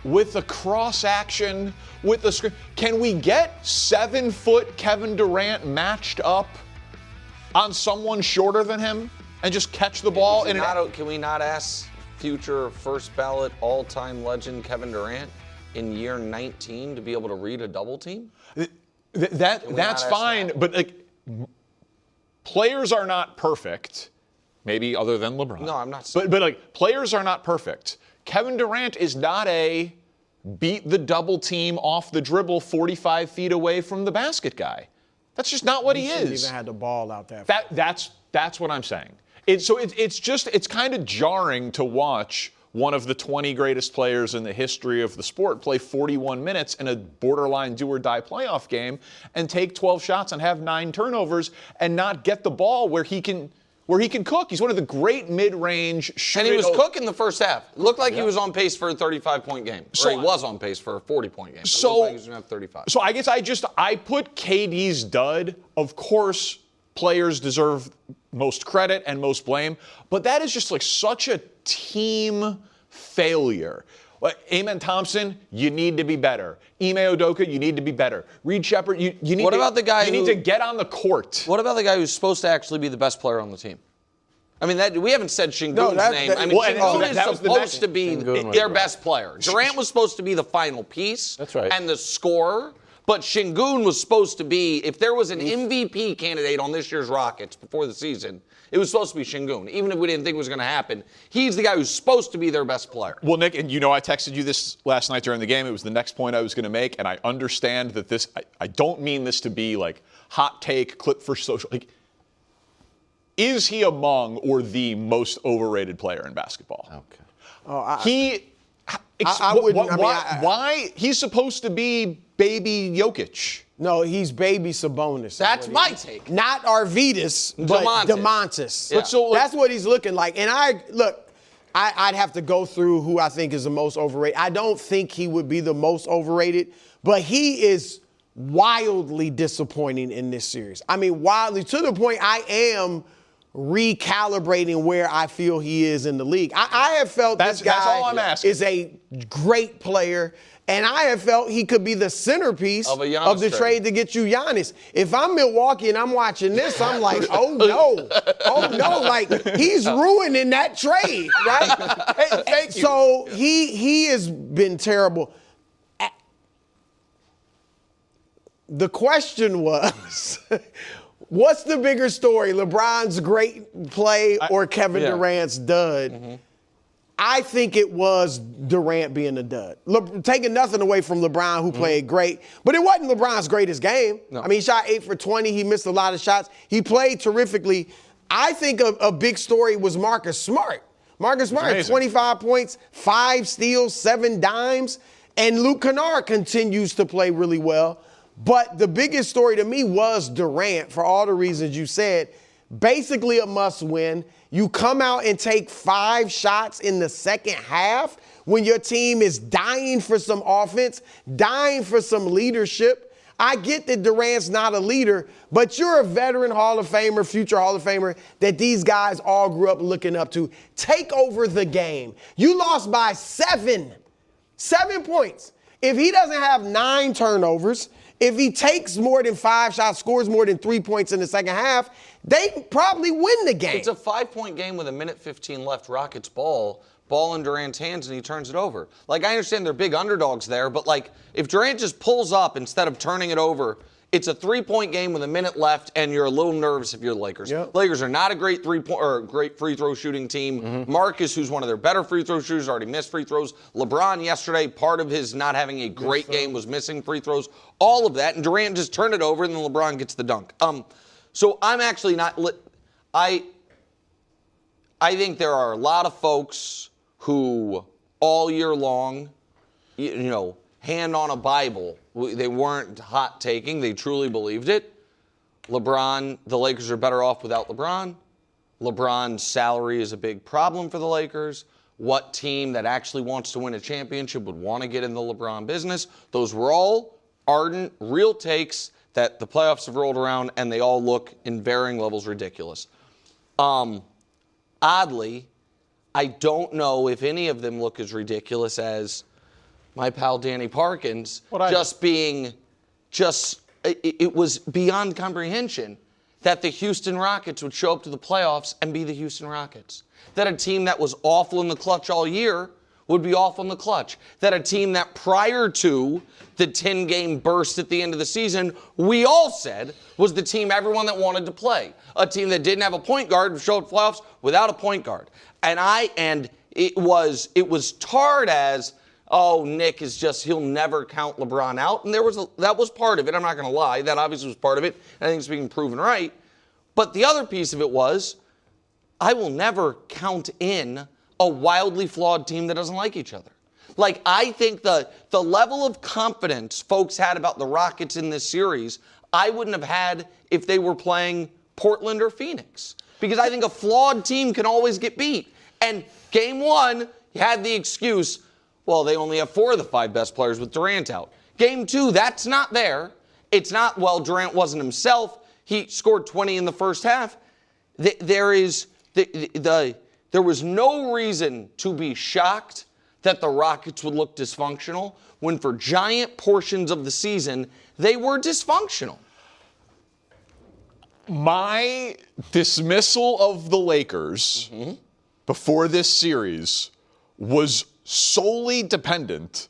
with the cross action, with the screen. Can we get 7-foot Kevin Durant matched up on someone shorter than him and just catch the ball? Can we not ask future first ballot all-time legend Kevin Durant in year 19 to be able to read a double team? That's fine, but players are not perfect. Maybe other than LeBron. No, I'm not saying. But players are not perfect. Kevin Durant is not a beat the double team off the dribble 45 feet away from the basket guy. That's just not what he is. He even had the ball out there. That's what I'm saying. It's kind of jarring to watch one of the 20 greatest players in the history of the sport play 41 minutes in a borderline do-or-die playoff game and take 12 shots and have 9 turnovers and not get the ball where he can cook. He's one of the great mid-range shooters. And he was cooking the first half. It looked like he was on pace for a 35-point game. Or he was on pace for a 40-point game. So it looked like he was going to have 35. So I guess I put KD's dud. Of course, players deserve most credit and most blame, but that is just like such a team failure. Amen Thompson, you need to be better. Ime Udoka, you need to be better. Reed Shepherd, you need to get on the court. What about the guy who's supposed to actually be the best player on the team? I mean, we haven't said Şengün's name. Şengün is supposed to be their best player. Durant was supposed to be the final piece. That's right. And the scorer. But Şengün was supposed to be, if there was an MVP candidate on this year's Rockets before the season, it was supposed to be Şengün. Even if we didn't think it was going to happen, he's the guy who's supposed to be their best player. Well, Nick, and I texted you this last night during the game. It was the next point I was going to make, and I understand that this, I don't mean this to be like hot take, clip for social. Like, is he among or the most overrated player in basketball? Okay. Why? He's supposed to be baby Jokic. No, he's baby Sabonis. That's my take. Not Arvydas, but DeMontis. Yeah. That's what he's looking like. And I'd have to go through who I think is the most overrated. I don't think he would be the most overrated, but he is wildly disappointing in this series. I mean, wildly, to the point I am recalibrating where I feel he is in the league. I have felt this guy is a great player, and I have felt he could be the centerpiece of the trade to get you Giannis. If I'm Milwaukee and I'm watching this, I'm like, oh no, like he's ruining that trade, right? Hey, thank you. So he has been terrible. The question was, what's the bigger story, LeBron's great play or Kevin Durant's dud? Mm-hmm. I think it was Durant being a dud. Taking nothing away from LeBron, who played great, but it wasn't LeBron's greatest game. No. I mean, he shot 8 for 20. He missed a lot of shots. He played terrifically. I think a big story was Marcus Smart. Marcus Smart had 25 points, 5 steals, 7 dimes, and Luke Kennard continues to play really well. But the biggest story to me was Durant, for all the reasons you said. Basically a must-win. You come out and take 5 shots in the second half when your team is dying for some offense, dying for some leadership. I get that Durant's not a leader, but you're a veteran Hall of Famer, future Hall of Famer that these guys all grew up looking up to. Take over the game. You lost by 7. 7 points. If he doesn't have 9 turnovers, if he takes more than 5 shots, scores more than 3 points in the second half, they probably win the game. It's a 5-point game with 1:15 left. Rockets ball in Durant's hands, and he turns it over. Like, I understand they're big underdogs there, but, like, if Durant just pulls up instead of turning it over, it's a 3-point game with a minute left, and you're a little nervous if you're the Lakers. Yep. Lakers are not a great great free throw shooting team. Marcus, who's one of their better free throw shooters, already missed free throws. LeBron yesterday, part of his not having a great game was missing free throws. All of that, and Durant just turned it over, and then LeBron gets the dunk. So I'm actually not. I think there are a lot of folks who all year long, hand on a Bible, they weren't hot taking. They truly believed it. LeBron, the Lakers are better off without LeBron. LeBron's salary is a big problem for the Lakers. What team that actually wants to win a championship would want to get in the LeBron business? Those were all ardent, real takes that the playoffs have rolled around, and they all look in varying levels ridiculous. Oddly, I don't know if any of them look as ridiculous as my pal Danny Parkins it was beyond comprehension that the Houston Rockets would show up to the playoffs and be the Houston Rockets. That a team that was awful in the clutch all year would be awful in the clutch. That a team that prior to the 10-game burst at the end of the season, we all said was the team everyone that wanted to play. A team that didn't have a point guard would show up playoffs without a point guard. And it was tarred as, oh, Nick is he'll never count LeBron out. And that was part of it. I'm not going to lie. That obviously was part of it. And I think it's being proven right. But the other piece of it was, I will never count in a wildly flawed team that doesn't like each other. Like, I think the level of confidence folks had about the Rockets in this series, I wouldn't have had if they were playing Portland or Phoenix. Because I think a flawed team can always get beat. And game 1, you had the excuse, well, they only have 4 of the 5 best players with Durant out. Game 2, that's not there. It's not, well, Durant wasn't himself. He scored 20 in the first half. There was no reason to be shocked that the Rockets would look dysfunctional when for giant portions of the season, they were dysfunctional. My dismissal of the Lakers before this series was solely dependent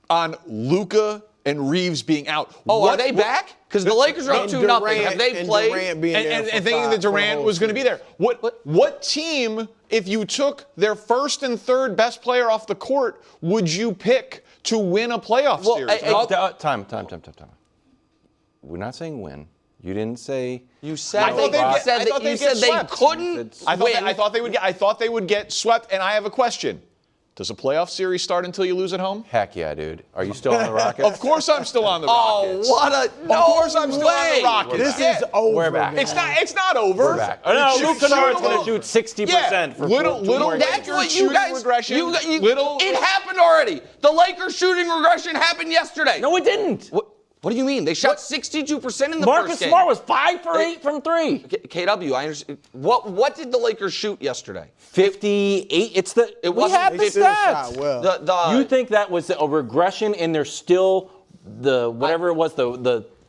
on Luka and Reeves being out. Are they back? Because the Lakers are up 2-0. Have they played? And thinking that Durant was going to be there. What team, if you took their first and third best player off the court, would you pick to win a playoff series? Time. We're not saying win. You didn't say. You said they couldn't win. I thought they would get swept. And I have a question. Does a playoff series start until you lose at home? Heck yeah, dude. Are you still on the Rockets? Of course I'm still on the Rockets. Of course I'm still on the Rockets. This is over. We're back. It's not over. We're back. Luke Kennard's going to shoot 60% for little that's what you guys. Regression. It happened already. The Lakers shooting regression happened yesterday. No, it didn't. What do you mean? They shot 62% in the first game. Marcus Smart was 5 for 8 from 3. KW, I understand. What did the Lakers shoot yesterday? 58. We have the stats. You think that was a regression, and they're still whatever it was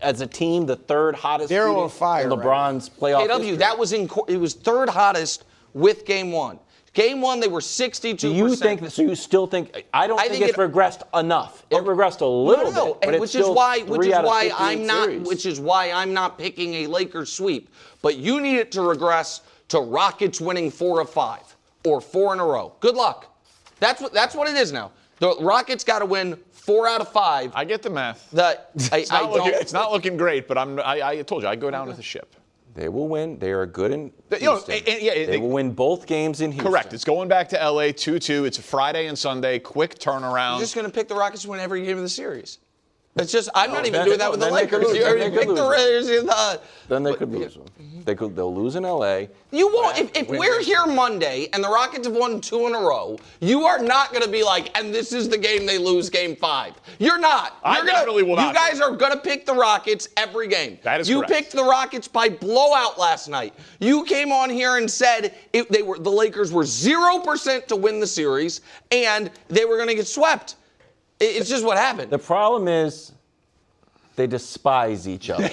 as a team the third hottest. They're on fire. In LeBron's playoff. KW, history. it was third hottest with Game 1. Game 1, they were 62%. Do you think? So you still think? I don't think it's regressed enough. It regressed a little bit, but which is why I'm not picking a Lakers sweep. But you need it to regress to Rockets winning 4 of 5 or 4 in a row. Good luck. That's what it is now. The Rockets got to win 4 out of 5. I get the math. It's not looking great, but I told you I go down with the ship. They will win. They are good in Houston. They will win both games in Houston. Correct. It's going back to L.A. 2-2. It's a Friday and Sunday. Quick turnaround. You're just going to pick the Rockets to win every game of the series. It's just I'm not even doing that with the Lakers. You already picked the Raiders in the. Then they could lose. They'll lose in L.A. You won't. If we're here Monday and the Rockets have won 2 in a row, you are not going to be like, and this is the game they lose Game 5. You're not. I definitely will not. You guys are going to pick the Rockets every game. That is correct. You picked the Rockets by blowout last night. You came on here and said the Lakers were 0% to win the series and they were going to get swept. It's just what happened. The problem is they despise each other.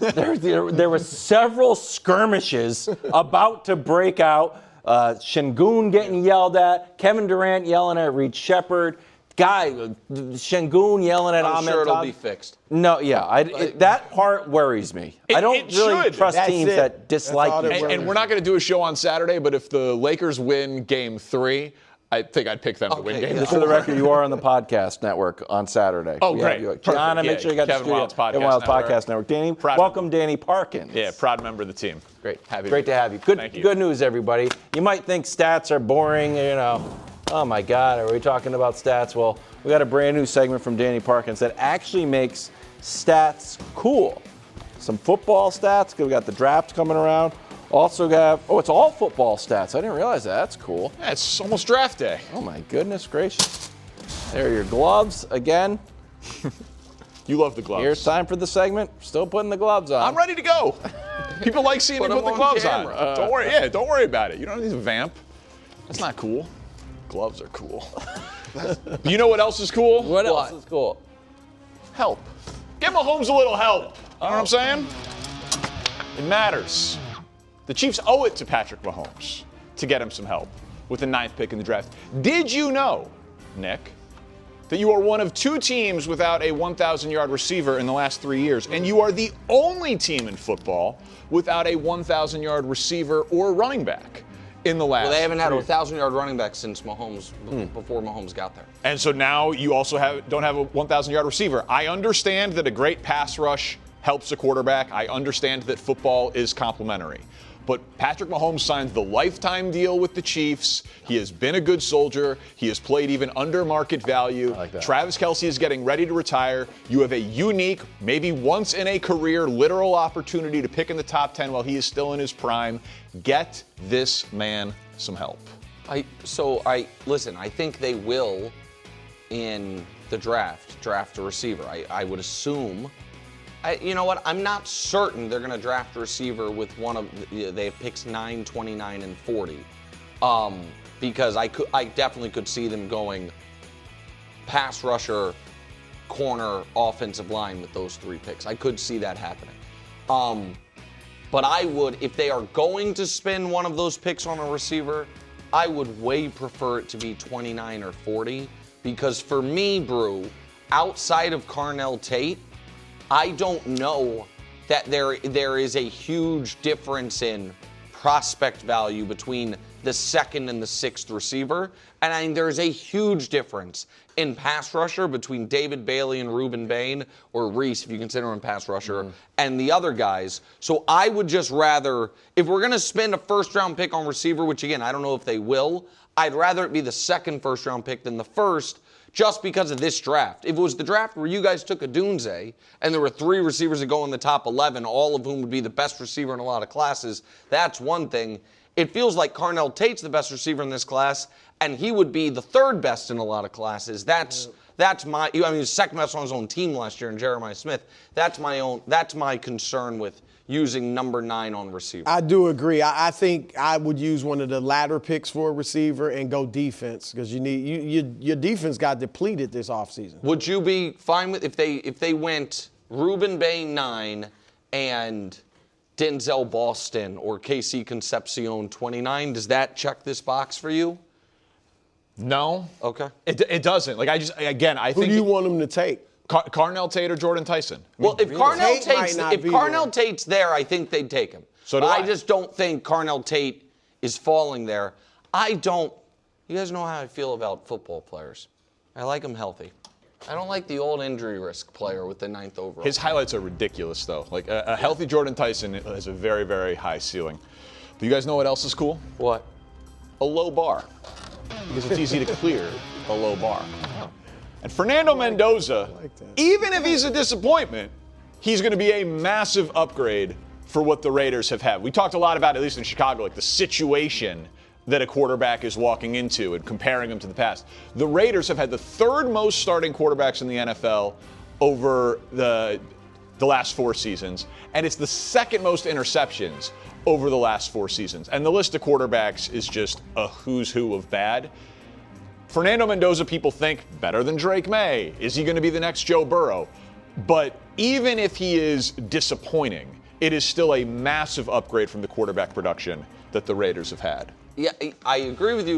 There were several skirmishes about to break out. Şengün getting yelled at, Kevin Durant yelling at Reed Shepherd, Şengün yelling at Ahmed. I'm sure it'll be fixed. No, that part worries me. I don't really trust teams that dislike each other. And we're not going to do a show on Saturday, but if the Lakers win Game 3, I think I'd pick them to win Game 4. Just for the record, you are on the podcast network on Saturday. Oh, great. Donna, make sure you got Kevin the Wild's Kevin Wild's podcast network. Danny, welcome Danny Parkins. Yeah, proud member of the team. Great to have you. Good news, everybody. You might think stats are boring, Oh my God, are we talking about stats? Well, we got a brand new segment from Danny Parkins that actually makes stats cool. Some football stats. We got the draft coming around. Also got, it's all football stats. I didn't realize that. That's cool. Yeah, it's almost draft day. Oh my goodness gracious. There are your gloves again. You love the gloves. Here's time for the segment. Still putting the gloves on. I'm ready to go. People like seeing me put the gloves on. Don't worry. Yeah, don't worry about it. You don't need to vamp. That's not cool. Gloves are cool. You know what else is cool? What else is cool? Help. Give Mahomes a little help. You know what I'm saying? It matters. The Chiefs owe it to Patrick Mahomes to get him some help with the 9th pick in the draft. Did you know, Nick, that you are one of 2 teams without a 1,000-yard receiver in the last 3 years, and you are the only team in football without a 1,000-yard receiver or running back in the last. Well, they haven't had a 1,000-yard running back since Mahomes, before Mahomes got there. And so now you also don't have a 1,000-yard receiver. I understand that a great pass rush helps a quarterback. I understand that football is complementary. But Patrick Mahomes signed the lifetime deal with the Chiefs. He has been a good soldier. He has played even under market value. I like that. Travis Kelce is getting ready to retire. You have a unique, maybe once in a career, literal opportunity to pick in the top 10 while he is still in his prime. Get this man some help. Listen, I think they will in the draft a receiver. I would assume. You know what? I'm not certain they're going to draft a receiver with one of they have picks 9, 29, and 40, because I definitely could see them going pass rusher, corner, offensive line with those 3 picks. I could see that happening. But I would, if they are going to spend one of those picks on a receiver, I would way prefer it to be 29 or 40, because for me, Brew, outside of Carnell Tate, I don't know that there is a huge difference in prospect value between the 2nd and the 6th receiver. And I mean, there's a huge difference in pass rusher between David Bailey and Reuben Bain, or Reese, if you consider him pass rusher, and the other guys. So I would just rather, if we're going to spend a 1st-round pick on receiver, which again, I don't know if they will, I'd rather it be the 2nd 1st-round pick than the 1st, just because of this draft. If it was the draft where you guys took a Dunze and there were 3 receivers that go in the top 11, all of whom would be the best receiver in a lot of classes, that's one thing. It feels like Carnell Tate's the best receiver in this class, and he would be the 3rd best in a lot of classes. That's my, he was 2nd best on his own team last year in Jeremiah Smith. That's my concern with using number 9 on receiver. I do agree. I think I would use one of the latter picks for a receiver and go defense, because your defense got depleted this offseason. Would you be fine with if they went Reuben Bain 9 and Denzel Boston or KC Concepcion 29? Does that check this box for you? No. Okay. It doesn't. I think. Who do you want them to take? Carnell Tate or Jordan Tyson? Well, if Carnell Tate's there, I think they'd take him. So do I. I just don't think Carnell Tate is falling there. I don't. You guys know how I feel about football players. I like them healthy. I don't like the old injury risk player with the 9th overall. His highlights are ridiculous, though. Like a healthy Jordan Tyson has a very, very high ceiling. But you guys know what else is cool? What? A low bar. Because it's easy to clear a low bar. And Fernando Mendoza, even if he's a disappointment, he's going to be a massive upgrade for what the Raiders have had. We talked a lot about, at least in Chicago, like the situation that a quarterback is walking into and comparing them to the past. The Raiders have had the 3rd most starting quarterbacks in the NFL over the last 4 seasons, and it's the 2nd most interceptions over the last 4 seasons. And the list of quarterbacks is just a who's who of bad. Fernando Mendoza, people think, better than Drake Maye. Is he going to be the next Joe Burrow? But even if he is disappointing, it is still a massive upgrade from the quarterback production that the Raiders have had. Yeah, I agree with you.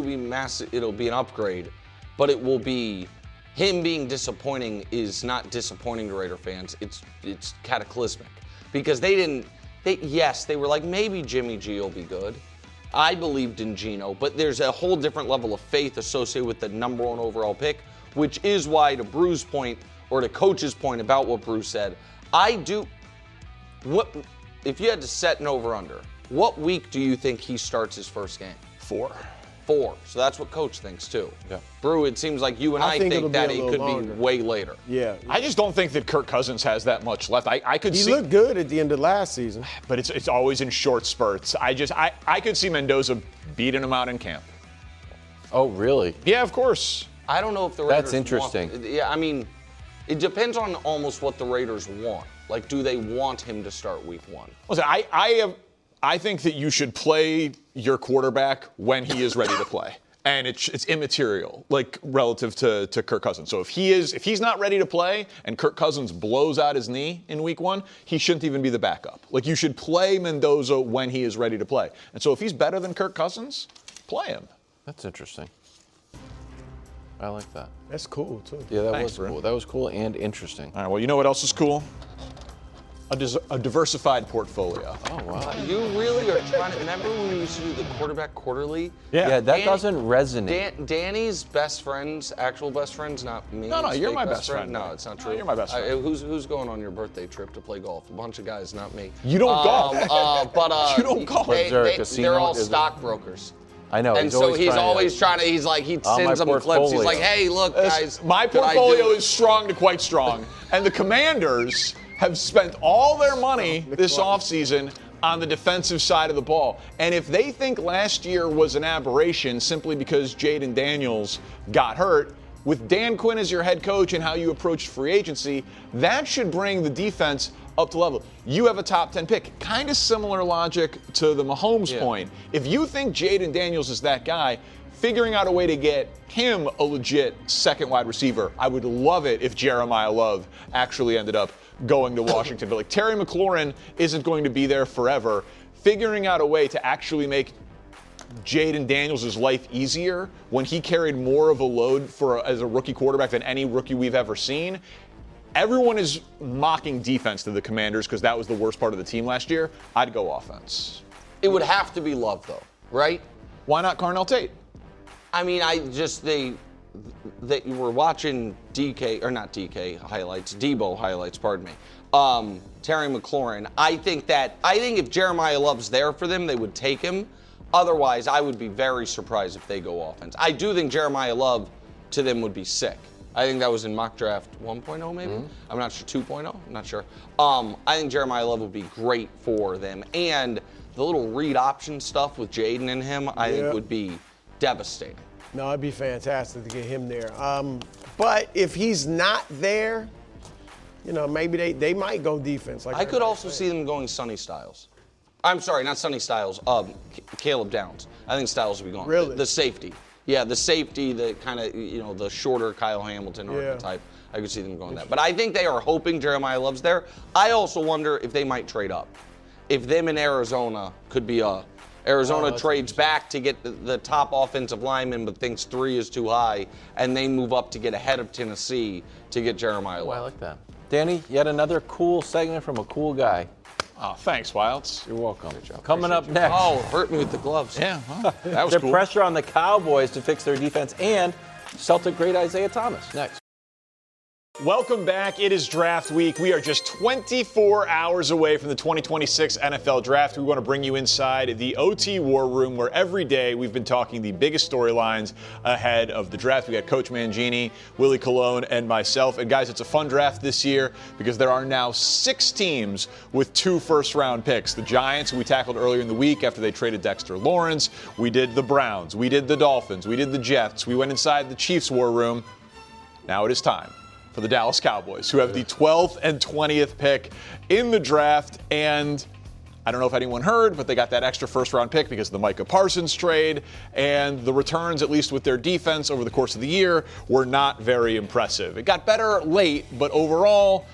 It'll be an upgrade, but it will be him being disappointing is not disappointing to Raider fans. It's cataclysmic because they were like maybe Jimmy G will be good. I believed in Geno, but there's a whole different level of faith associated with the number 1 overall pick, which is why, to Bruce's point or to Coach's point about what Bruce said, what if you had to set an over/under? What week do you think he starts his first game? 4. So that's what Coach thinks too. Yeah. Brew, it seems like you and I think that it could be way later. Yeah. I just don't think that Kirk Cousins has that much left. He looked good at the end of last season. But it's always in short spurts. I could see Mendoza beating him out in camp. Oh, really? Yeah, of course. I don't know if the Raiders That's interesting. Yeah, I mean, it depends on almost what the Raiders want. Like, do they want him to start week 1? Listen, I think that you should play your quarterback when he is ready to play. And it's immaterial, like relative to Kirk Cousins. So if he's not ready to play and Kirk Cousins blows out his knee in week 1, he shouldn't even be the backup. Like you should play Mendoza when he is ready to play. And so if he's better than Kirk Cousins, play him. That's interesting. I like that. That's cool too. Yeah, that Thanks, was cool. That was cool and interesting. All right, well, you know what else is cool? A diversified portfolio. Oh, wow. You really are trying to remember when we used to do the quarterback quarterly? Yeah, that doesn't resonate. Danny's best friends, actual best friends, not me. No, you're my best friend. No, it's not true. No, you're my best friend. Who's going on your birthday trip to play golf? A bunch of guys, not me. You don't golf. But you don't golf. They're all stockbrokers. I know. And so he's always trying to, he sends them clips. He's like, hey, look, guys. My portfolio is strong to quite strong. And the Commanders have spent all their money this offseason on the defensive side of the ball. And if they think last year was an aberration simply because Jaden Daniels got hurt, with Dan Quinn as your head coach and how you approached free agency, that should bring the defense up to level. You have a top 10 pick. Kind of similar logic to the Mahomes point. If you think Jaden Daniels is that guy, figuring out a way to get him a legit second wide receiver, I would love it if Jeremiah Love actually ended up going to Washington. But like Terry McLaurin isn't going to be there forever. Figuring out a way to actually make Jaden Daniels' life easier when he carried more of a load as a rookie quarterback than any rookie we've ever seen. Everyone is mocking defense to the Commanders because that was the worst part of the team last year. I'd go offense. It would have to be Love, though, right? Why not Carnell Tate? I mean, they were watching Debo highlights, pardon me. Terry McLaurin. I think if Jeremiah Love's there for them, they would take him. Otherwise, I would be very surprised if they go offense. I do think Jeremiah Love to them would be sick. I think that was in mock draft 1.0 maybe. Mm-hmm. I'm not sure, 2.0. I'm not sure. I think Jeremiah Love would be great for them. And the little read option stuff with Jaden and him, I think would be devastating. No, it'd be fantastic to get him there. But if he's not there, maybe they might go defense. Like I could also see them going Sonny Styles. I'm sorry, not Sonny Styles. Caleb Downs. I think Styles would be gone. Really? The safety. Yeah, the safety, the kind of, the shorter Kyle Hamilton archetype. I could see them going that. But I think they are hoping Jeremiah Love's there. I also wonder if they might trade up. If them in Arizona could be Arizona trades back to get the top offensive lineman but thinks 3 is too high, and they move up to get ahead of Tennessee to get Jeremiah Love. I like that. Danny, yet another cool segment from a cool guy. Oh, thanks, Wilds. You're welcome. Coming up next. Oh, hurt me with the gloves. Yeah, well, that was the cool. pressure on the Cowboys to fix their defense and Celtic great Isaiah Thomas. Next. Welcome back. It is draft week. We are just 24 hours away from the 2026 NFL Draft. We want to bring you inside the OT War Room, where every day we've been talking the biggest storylines ahead of the draft. We got Coach Mangini, Willie Colon, and myself. And guys, it's a fun draft this year because there are now 6 teams with 2 first-round picks. The Giants, who we tackled earlier in the week after they traded Dexter Lawrence. We did the Browns. We did the Dolphins. We did the Jets. We went inside the Chiefs War Room. Now it is time for the Dallas Cowboys, who have the 12th and 20th pick in the draft. And I don't know if anyone heard, but they got that extra first-round pick because of the Micah Parsons trade. And the returns, at least with their defense over the course of the year, were not very impressive. It got better late, but overall,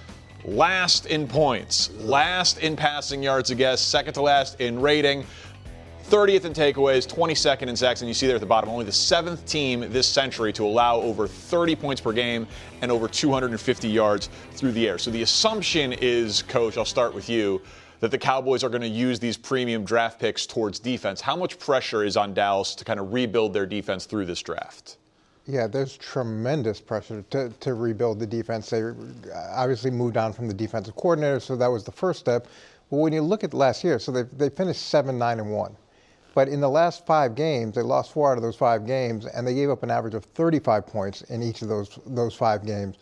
last in points, last in passing yards, I guess, second to last in rating. 30th in takeaways, 22nd in sacks, and you see there at the bottom, only the 7th team this century to allow over 30 points per game and over 250 yards through the air. So the assumption is, Coach, I'll start with you, that the Cowboys are going to use these premium draft picks towards defense. How much pressure is on Dallas to kind of rebuild their defense through this draft? Yeah, there's tremendous pressure to rebuild the defense. They obviously moved on from the defensive coordinator, so that was the first step. But when you look at last year, so they finished 7-9-1. But in the last 5 games, they lost 4 out of those 5 games, and they gave up an average of 35 points in each of those 5 games.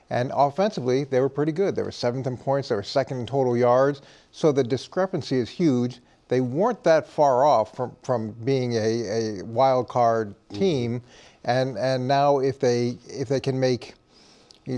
And offensively, they were pretty good. They were 7th in points. They were 2nd in total yards. So the discrepancy is huge. They weren't that far off from being a wild card team. And now if they can make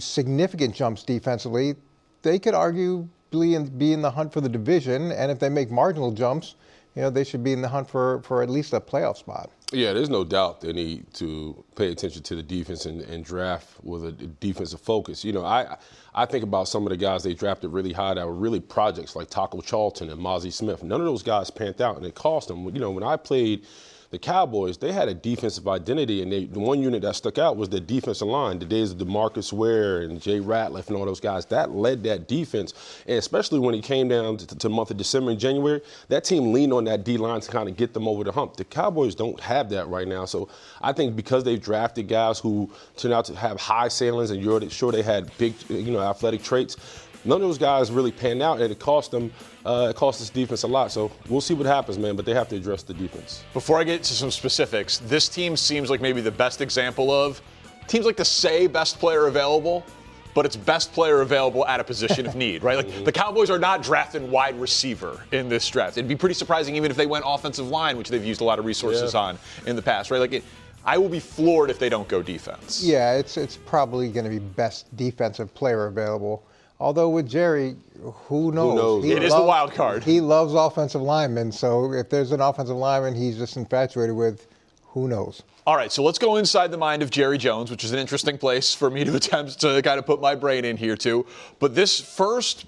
significant jumps defensively, they could arguably be in the hunt for the division. And if they make marginal jumps, they should be in the hunt for at least a playoff spot. Yeah, there's no doubt they need to pay attention to the defense and draft with a defensive focus. I think about some of the guys they drafted really high that were really projects like Taco Charlton and Mozzie Smith. None of those guys panned out, and it cost them. When I played the Cowboys, they had a defensive identity, and the one unit that stuck out was the defensive line. The days of DeMarcus Ware and Jay Ratliff and all those guys, that led that defense. And especially when it came down to the month of December and January, that team leaned on that D-line to kind of get them over the hump. The Cowboys don't have that right now. So I think because they've drafted guys who turn out to have high ceilings and you're sure they had big, athletic traits, none of those guys really panned out, and it cost them. It cost this defense a lot. So we'll see what happens, man. But they have to address the defense. Before I get to some specifics, this team seems like maybe the best example of teams like to say best player available, but it's best player available at a position of need, right? Like the Cowboys are not drafting wide receiver in this draft. It'd be pretty surprising even if they went offensive line, which they've used a lot of resources on in the past, right? I will be floored if they don't go defense. Yeah, it's probably going to be best defensive player available. Although with Jerry, who knows? It is the wild card. He loves offensive linemen, so if there's an offensive lineman he's just infatuated with, who knows? All right, so let's go inside the mind of Jerry Jones, which is an interesting place for me to attempt to kind of put my brain in here too. But this first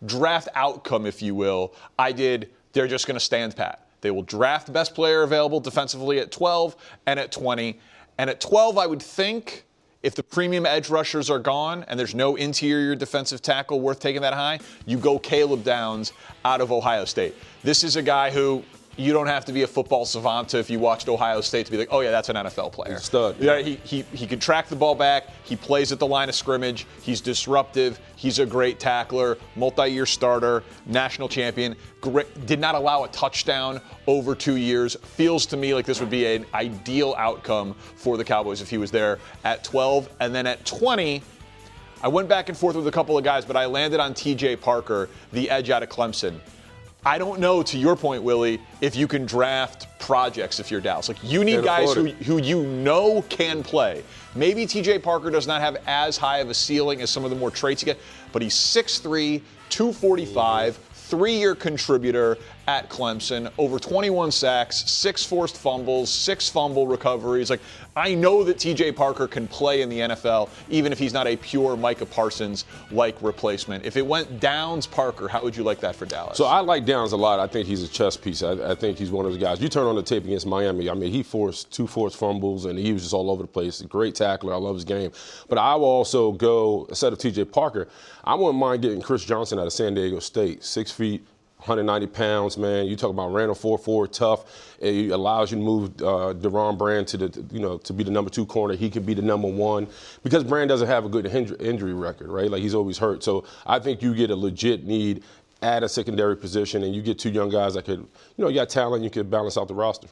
draft outcome, if you will, they're just going to stand pat. They will draft best player available defensively at 12 and at 20. And at 12, I would think, if the premium edge rushers are gone and there's no interior defensive tackle worth taking that high, you go Caleb Downs out of Ohio State. This is a guy who you don't have to be a football savant if you watched Ohio State to be like, oh yeah, that's an NFL player. He's a stud. Yeah, he can track the ball back. He plays at the line of scrimmage. He's disruptive. He's a great tackler, multi-year starter, national champion. Did not allow a touchdown over 2 years. Feels to me like this would be an ideal outcome for the Cowboys if he was there at 12. And then at 20, I went back and forth with a couple of guys, but I landed on T.J. Parker, the edge out of Clemson. I don't know, to your point, Willie, if you can draft projects if you're Dallas. Like, you need guys who can play. Maybe T.J. Parker does not have as high of a ceiling as some of the more traits you get, but he's 6'3", 245, 3-year contributor at Clemson, over 21 sacks, 6 forced fumbles, 6 fumble recoveries. Like, I know that T.J. Parker can play in the NFL, even if he's not a pure Micah Parsons-like replacement. If it went Downs-Parker, how would you like that for Dallas? So I like Downs a lot. I think he's a chess piece. I think he's one of those guys. You turn on the tape against Miami. I mean, he forced 2 forced fumbles, and he was just all over the place. A great tackler. I love his game. But I will also go, instead of T.J. Parker, I wouldn't mind getting Chris Johnson out of San Diego State. 6 feet, 190 pounds, man. You talk about Randall 4'4", tough. It allows you to move Deron Brand to to be the number 2 corner. He could be the number 1 because Brand doesn't have a good injury record, right? Like he's always hurt. So I think you get a legit need at a secondary position, and you get 2 young guys that could, you got talent. You could balance out the roster.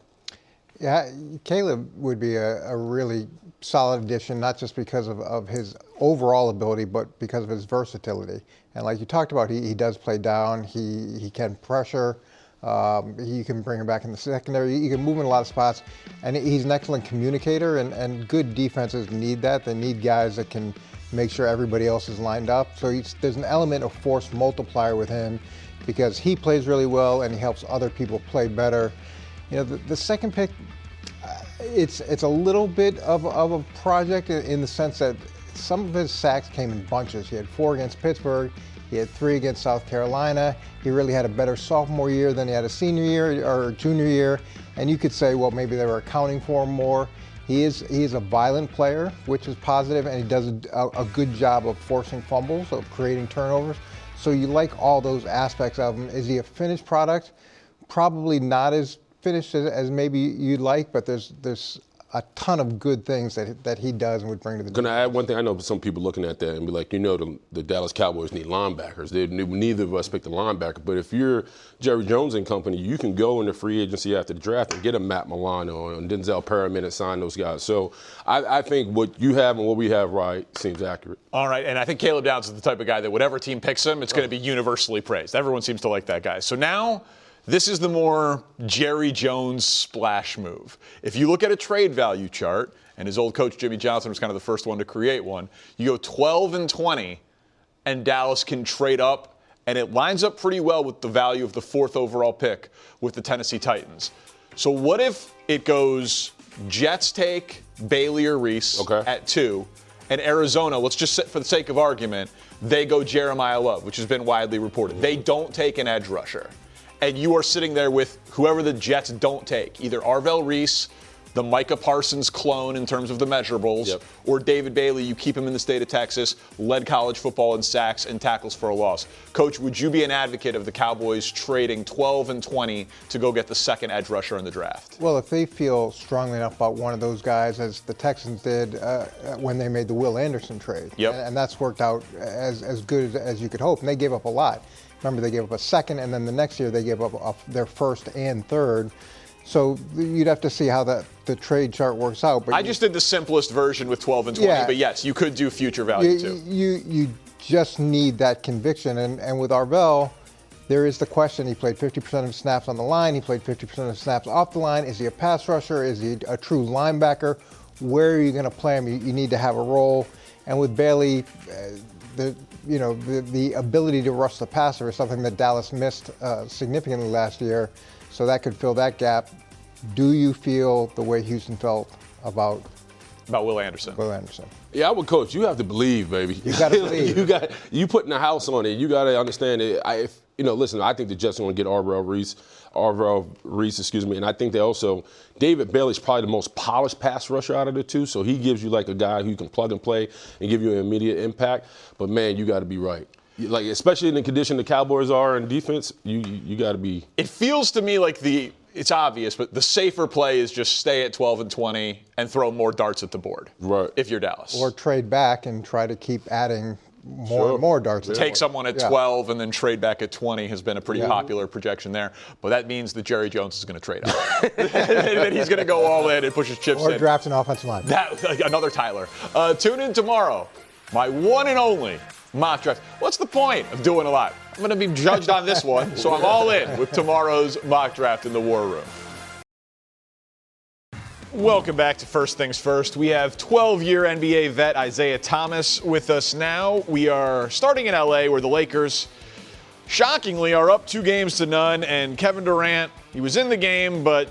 Yeah, Caleb would be a really solid addition, not just because of his overall ability, but because of his versatility. And like you talked about, he does play down. He can pressure. You can bring him back in the secondary. You can move in a lot of spots. And he's an excellent communicator, and good defenses need that. They need guys that can make sure everybody else is lined up. So there's an element of force multiplier with him because he plays really well and he helps other people play better. The second pick, it's a little bit of a project in the sense that some of his sacks came in bunches. He had 4 against Pittsburgh. He had 3 against South Carolina. He really had a better sophomore year than he had a senior year or junior year. And you could say, well, maybe they were accounting for him more. He is a violent player, which is positive, and he does a good job of forcing fumbles, of creating turnovers. So you like all those aspects of him. Is he a finished product? Probably not as finished as maybe you'd like, but there's a ton of good things that he does and would bring to the team. Can I add one thing? I know some people looking at that and be like, the Dallas Cowboys need linebackers. Neither of us picked a linebacker. But if you're Jerry Jones and company, you can go into free agency after the draft and get a Matt Milano and Denzel Perriman and sign those guys. So I think what you have and what we have seems accurate. All right, and I think Caleb Downs is the type of guy that whatever team picks him, it's going to be universally praised. Everyone seems to like that guy. So now, this is the more Jerry Jones splash move. If you look at a trade value chart, and his old coach Jimmy Johnson was kind of the first one to create one, you go 12-20, and Dallas can trade up, and it lines up pretty well with the value of the 4th overall pick with the Tennessee Titans. So what if it goes Jets take Bailey or Reese at 2, and Arizona, let's just for the sake of argument, they go Jeremiah Love, which has been widely reported. They don't take an edge rusher. And you are sitting there with whoever the Jets don't take, either Arvell Reese, the Micah Parsons clone in terms of the measurables, or David Bailey. You keep him in the state of Texas, led college football in sacks and tackles for a loss. Coach, would you be an advocate of the Cowboys trading 12-20 to go get the 2nd edge rusher in the draft? Well, if they feel strongly enough about one of those guys, as the Texans did when they made the Will Anderson trade, and that's worked out as good as you could hope, and they gave up a lot. Remember, they gave up a 2nd, and then the next year they gave up their 1st and 3rd. So you'd have to see how the trade chart works out. But I just did the simplest version with 12-20, but yes, you could do future value too. You just need that conviction. And with Arvell, there is the question. He played 50% of snaps on the line. He played 50% of snaps off the line. Is he a pass rusher? Is he a true linebacker? Where are you going to play him? You need to have a role. And with Bailey, the ability to rush the passer is something that Dallas missed significantly last year. So that could fill that gap. Do you feel the way Houston felt about Will Anderson? Will Anderson. Yeah, I would, coach. You have to believe, baby. You got to believe. you putting a house on it. You got to understand it. Listen, I think the Jets are going to get Arvell Reese, and I think they also, David Bailey's probably the most polished pass rusher out of the 2, so he gives you like a guy who can plug and play and give you an immediate impact. But man, you got to be right. Like, especially in the condition the Cowboys are in defense, you got to be. It feels to me like it's obvious, but the safer play is just stay at 12-20 and throw more darts at the board. Right. If you're Dallas. Or trade back and try to keep adding more and more darts. Take someone at 12 and then trade back at 20 has been a pretty popular projection there. But that means that Jerry Jones is going to trade up. And he's going to go all in and push his chips in. Or draft an offensive line. Another Tyler. Tune in tomorrow. My one and only mock draft. What's the point of doing a lot? I'm going to be judged on this one, so I'm all in with tomorrow's mock draft in the War Room. Welcome back to First Things First. We have 12-year NBA vet Isaiah Thomas with us now. We are starting in LA where the Lakers, shockingly, are up 2-0, and Kevin Durant, he was in the game, but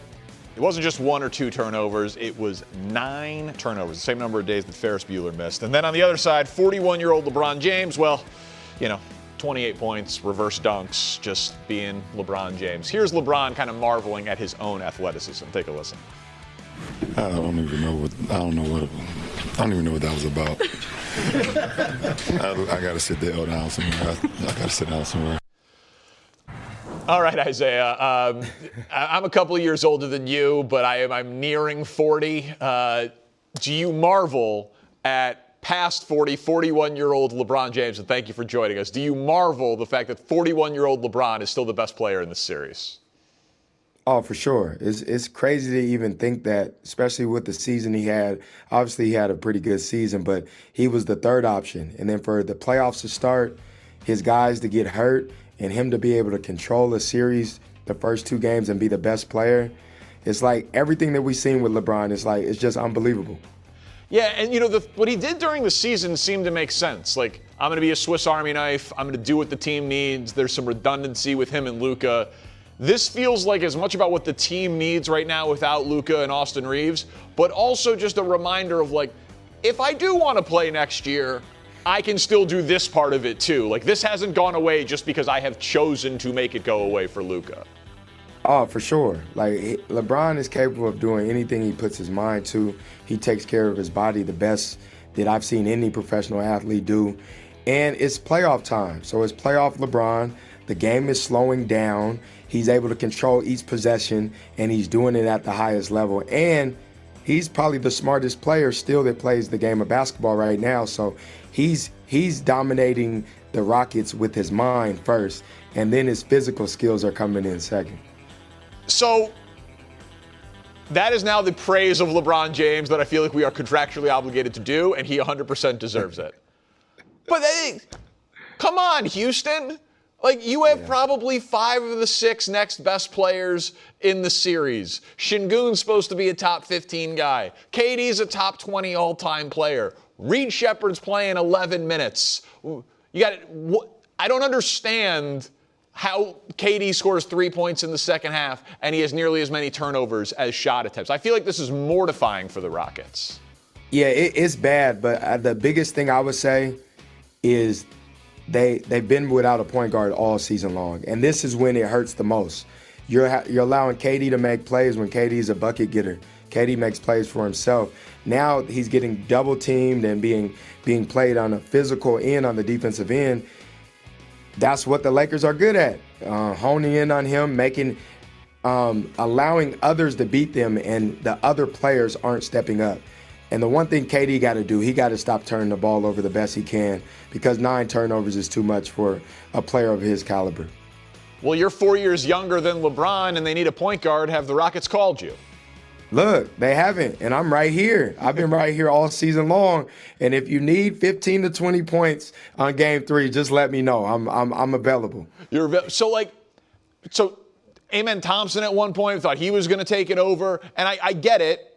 it wasn't just 1 or 2 turnovers. It was 9 turnovers, the same number of days that Ferris Bueller missed. And then on the other side, 41-year-old LeBron James, 28 points, reverse dunks, just being LeBron James. Here's LeBron kind of marveling at his own athleticism. Take a listen. I don't even know what that was about. I got to sit down somewhere. I got to sit down somewhere. All right, Isaiah. I'm a couple of years older than you, but I'm nearing 40. Do you marvel at past 40, 41-year-old LeBron James? And thank you for joining us. Do you marvel the fact that 41-year-old LeBron is still the best player in this series? Oh, for sure. It's crazy to even think that, especially with the season he had. Obviously, he had a pretty good season, but he was the third option. And then for the playoffs to start, his guys to get hurt, and him to be able to control a series the first 2 games and be the best player, it's like everything that we've seen with LeBron, it's just unbelievable. Yeah, and what he did during the season seemed to make sense. Like, I'm going to be a Swiss Army knife. I'm going to do what the team needs. There's some redundancy with him and Luka. This feels like as much about what the team needs right now without Luka and Austin Reeves, but also just a reminder of, like, if I do want to play next year, I can still do this part of it too. Like, this hasn't gone away just because I have chosen to make it go away for Luka. Oh, for sure. Like, LeBron is capable of doing anything he puts his mind to. He takes care of his body the best that I've seen any professional athlete do. And it's playoff time. So it's playoff LeBron. The game is slowing down. He's able to control each possession, and he's doing it at the highest level. And he's probably the smartest player still that plays the game of basketball right now. So he's dominating the Rockets with his mind first, and then his physical skills are coming in second. So that is now the praise of LeBron James that I feel like we are contractually obligated to do, and he 100% deserves it. But come on, Houston. Like, you have probably 5 of the 6 next best players in the series. Şengün's supposed to be a top 15 guy. KD's a top 20 all-time player. Reed Shepherd's playing 11 minutes. I don't understand how KD scores 3 points in the second half and he has nearly as many turnovers as shot attempts. I feel like this is mortifying for the Rockets. Yeah, it's bad, but the biggest thing I would say is they've been without a point guard all season long, and this is when it hurts the most. You're allowing KD to make plays when KD's a bucket getter. KD makes plays for himself. Now he's getting double teamed and being played on the physical end, on the defensive end. That's what the Lakers are good at, honing in on him, allowing others to beat them, and the other players aren't stepping up. And the one thing KD got to do, he got to stop turning the ball over the best he can, because 9 turnovers is too much for a player of his caliber. Well, you're 4 years younger than LeBron, and they need a point guard. Have the Rockets called you? Look, they haven't, and I'm right here. I've been right here all season long. And if you need 15 to 20 points on Game 3, just let me know. I'm available. So Amen Thompson at one point thought he was going to take it over, and I get it.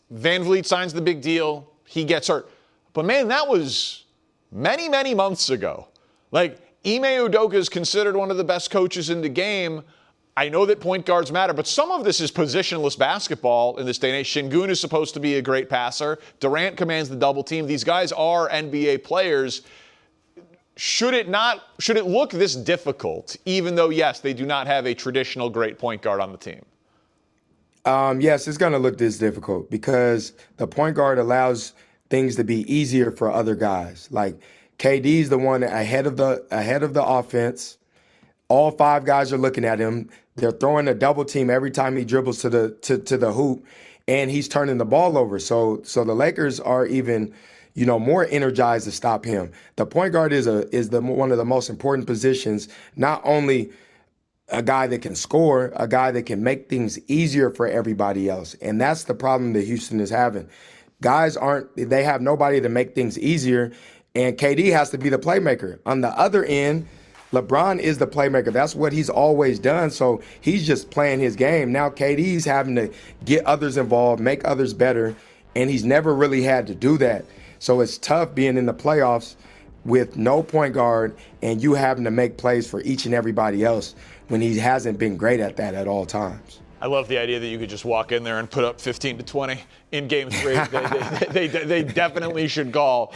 Van Vliet signs the big deal. He gets hurt. But, man, that was many, many months ago. Like, Ime Udoka is considered one of the best coaches in the game. I know that point guards matter, but some of this is positionless basketball in this day and age. Şengün is supposed to be a great passer. Durant commands the double team. These guys are NBA players. Should it look this difficult, even though, yes, they do not have a traditional great point guard on the team? Yes, it's going to look this difficult because the point guard allows things to be easier for other guys. Like, KD's the one ahead of the offense. All 5 guys are looking at him. They're throwing a double team every time he dribbles to the hoop, and he's turning the ball over. So the Lakers are even, more energized to stop him. The point guard is one of the most important positions. Not only a guy that can score, a guy that can make things easier for everybody else, and that's the problem that Houston is having. Guys they have nobody to make things easier, and KD has to be the playmaker. On the other end, LeBron is the playmaker. That's what he's always done, so he's just playing his game. Now KD's having to get others involved, make others better, and he's never really had to do that. So it's tough being in the playoffs with no point guard and you having to make plays for each and everybody else when he hasn't been great at that at all times. I love the idea that you could just walk in there and put up 15 to 20 in Game 3. They definitely should call.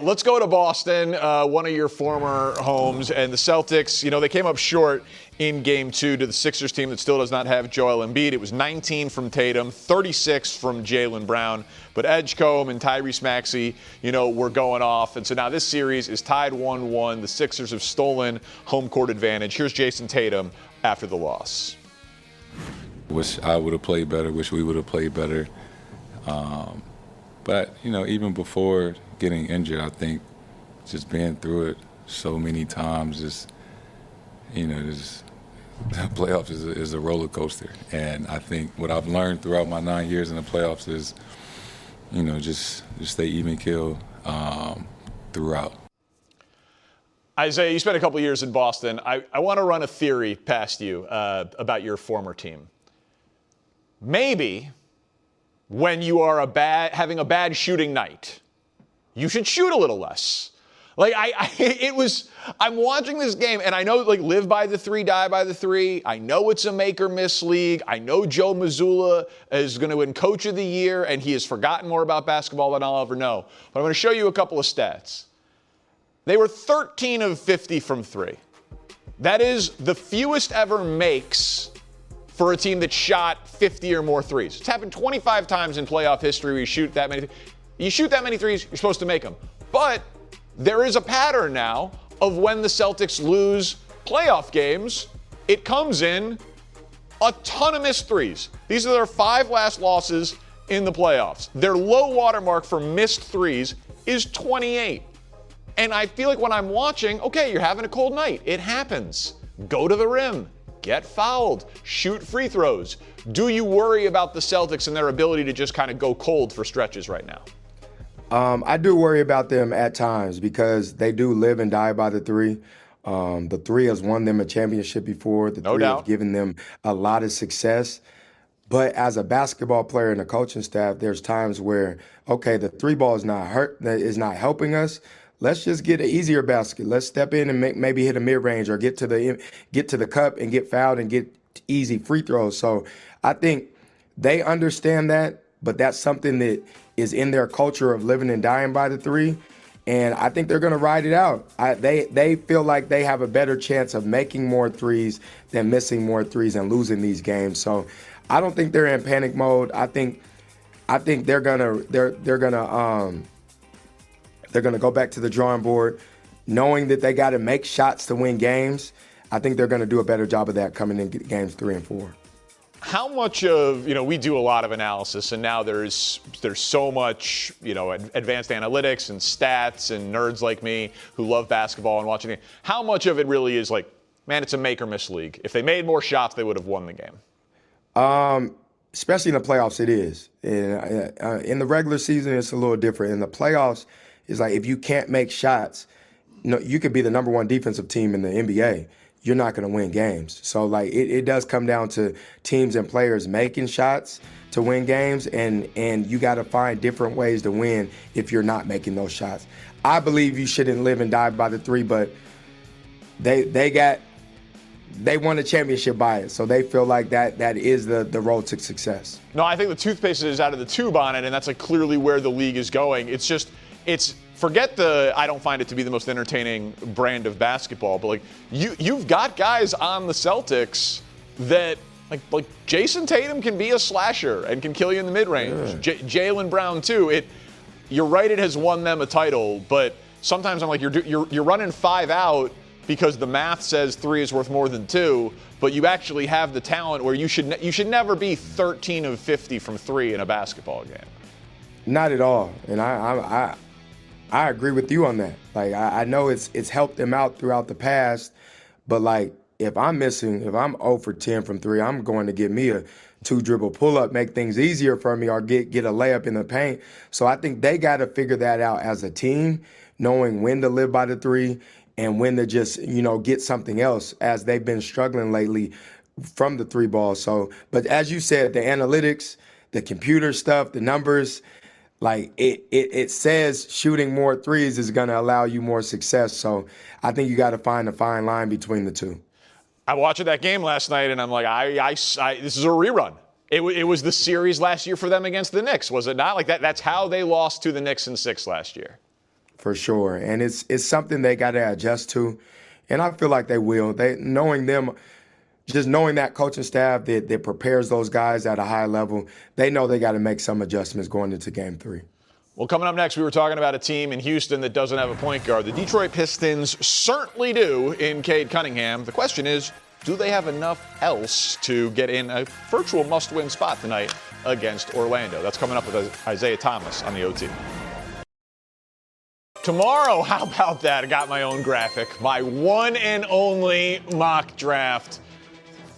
Let's go to Boston, one of your former homes. And the Celtics, they came up short in Game 2 to the Sixers team that still does not have Joel Embiid. It was 19 from Tatum, 36 from Jaylen Brown. But Edgecombe and Tyrese Maxey, were going off. And so now this series is tied 1-1. The Sixers have stolen home court advantage. Here's Jason Tatum after the loss. Wish I would have played better. Wish we would have played better. But, even before getting injured, I think just being through it so many times, playoffs is a roller coaster. And I think what I've learned throughout my 9 years in the playoffs is, just stay even keel throughout. Isaiah, you spent a couple years in Boston. I want to run a theory past you about your former team. Maybe when you are having a bad shooting night, you should shoot a little less. I'm watching this game, and I know, live by the three, die by the three. I know it's a make or miss league. I know Joe Mazzulla is going to win Coach of the Year, and he has forgotten more about basketball than I'll ever know. But I'm going to show you a couple of stats. They were 13 of 50 from three. That is the fewest ever makes for a team that shot 50 or more threes. It's happened 25 times in playoff history where you shoot that many. You shoot that many threes, you're supposed to make them. But there is a pattern now of when the Celtics lose playoff games, it comes in a ton of missed threes. These are their 5 last losses in the playoffs. Their low watermark for missed threes is 28. And I feel like when I'm watching, okay, you're having a cold night. It happens. Go to the rim. Get fouled. Shoot free throws. Do you worry about the Celtics and their ability to just kind of go cold for stretches right now? I do worry about them at times because they do live and die by the three. The three has won them a championship before. The three have given them a lot of success. But as a basketball player and a coaching staff, there's times where, okay, the three ball is not helping us. Let's just get an easier basket. Let's step in and maybe hit a mid-range or get to the cup and get fouled and get easy free throws. So I think they understand that, but that's something that is in their culture of living and dying by the three. And I think they're going to ride it out. They feel like they have a better chance of making more threes than missing more threes and losing these games. So I don't think they're in panic mode. I think they're gonna go back to the drawing board, knowing that they got to make shots to win games. I think they're going to do a better job of that coming in games 3 and 4. How much of, we do a lot of analysis, and now there's so much, advanced analytics and stats and nerds like me who love basketball and watching it. How much of it really is it's a make or miss league. If they made more shots, they would have won the game. Especially in the playoffs, it is. In the regular season, it's a little different. In the playoffs, it's like if you can't make shots, you could be the number 1 defensive team in the NBA. You're not going to win games. So, it does come down to teams and players making shots to win games, and you got to find different ways to win if you're not making those shots. I believe you shouldn't live and die by the three, but they won a championship by it, so they feel like that is the road to success. No, I think the toothpaste is out of the tube on it, and that's clearly where the league is going. Forget I don't find it to be the most entertaining brand of basketball, but you've got guys on the Celtics that like Jason Tatum can be a slasher and can kill you in the mid-range. Yeah. Jaylen Brown too. You're right, it has won them a title, but sometimes I'm like you're running 5 out because the math says 3 is worth more than 2, but you actually have the talent where you should never be 13 of 50 from 3 in a basketball game. Not at all, and I agree with you on that. I know it's helped them out throughout the past, but if I'm 0 for 10 from 3, I'm going to get me a 2-dribble pull-up, make things easier for me, or get a layup in the paint. So I think they got to figure that out as a team, knowing when to live by the 3 and when to just, get something else, as they've been struggling lately from the 3 ball. So, but as you said, the analytics, the computer stuff, the numbers, it says shooting more threes is going to allow you more success. So I think you got to find a fine line between the two. I watched that game last night, and I'm like, this is a rerun. It was the series last year for them against the Knicks, was it not? That's how they lost to the Knicks in 6 last year. For sure, and it's something they got to adjust to, and I feel like they will. Knowing that coaching staff that prepares those guys at a high level, they know they got to make some adjustments going into Game 3. Well, coming up next, we were talking about a team in Houston that doesn't have a point guard. The Detroit Pistons certainly do in Cade Cunningham. The question is, do they have enough else to get in a virtual must-win spot tonight against Orlando? That's coming up with Isaiah Thomas on the OT. Tomorrow, how about that? I got my own graphic, my one and only mock draft.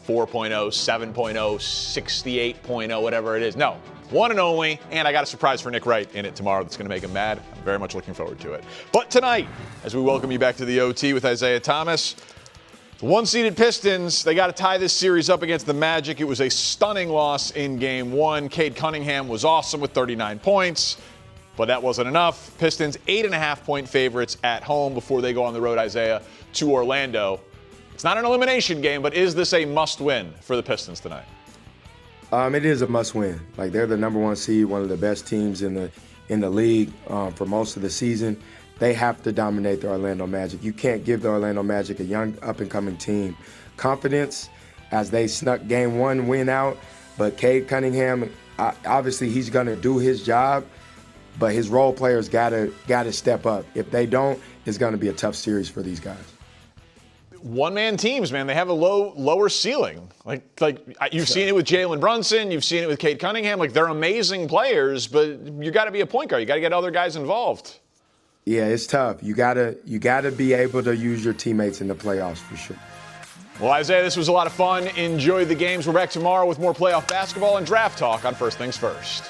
4.0, 7.0, 68.0, whatever it is. No, one and only, and I got a surprise for Nick Wright in it tomorrow that's going to make him mad. I'm very much looking forward to it. But tonight, as we welcome you back to the OT with Isaiah Thomas, the one-seeded Pistons, they got to tie this series up against the Magic. It was a stunning loss in Game 1. Cade Cunningham was awesome with 39 points, but that wasn't enough. Pistons 8.5-point favorites at home before they go on the road, Isaiah, to Orlando. It's not an elimination game, but is this a must-win for the Pistons tonight? It is a must-win. Like, they're the number one seed, one of the best teams in the league for most of the season. They have to dominate the Orlando Magic. You can't give the Orlando Magic, a young up-and-coming team, confidence as they snuck Game 1 win out. But Cade Cunningham, obviously he's going to do his job, but his role players gotta step up. If they don't, it's going to be a tough series for these guys. One-man teams, man, they have a lower ceiling. Like you've seen it with Jalen Brunson, you've seen it with Cade Cunningham. Like, they're amazing players, but you got to be a point guard. You got to get other guys involved. Yeah, it's tough. You gotta be able to use your teammates in the playoffs for sure. Well, Isaiah, this was a lot of fun. Enjoy the games. We're back tomorrow with more playoff basketball and draft talk on First Things First.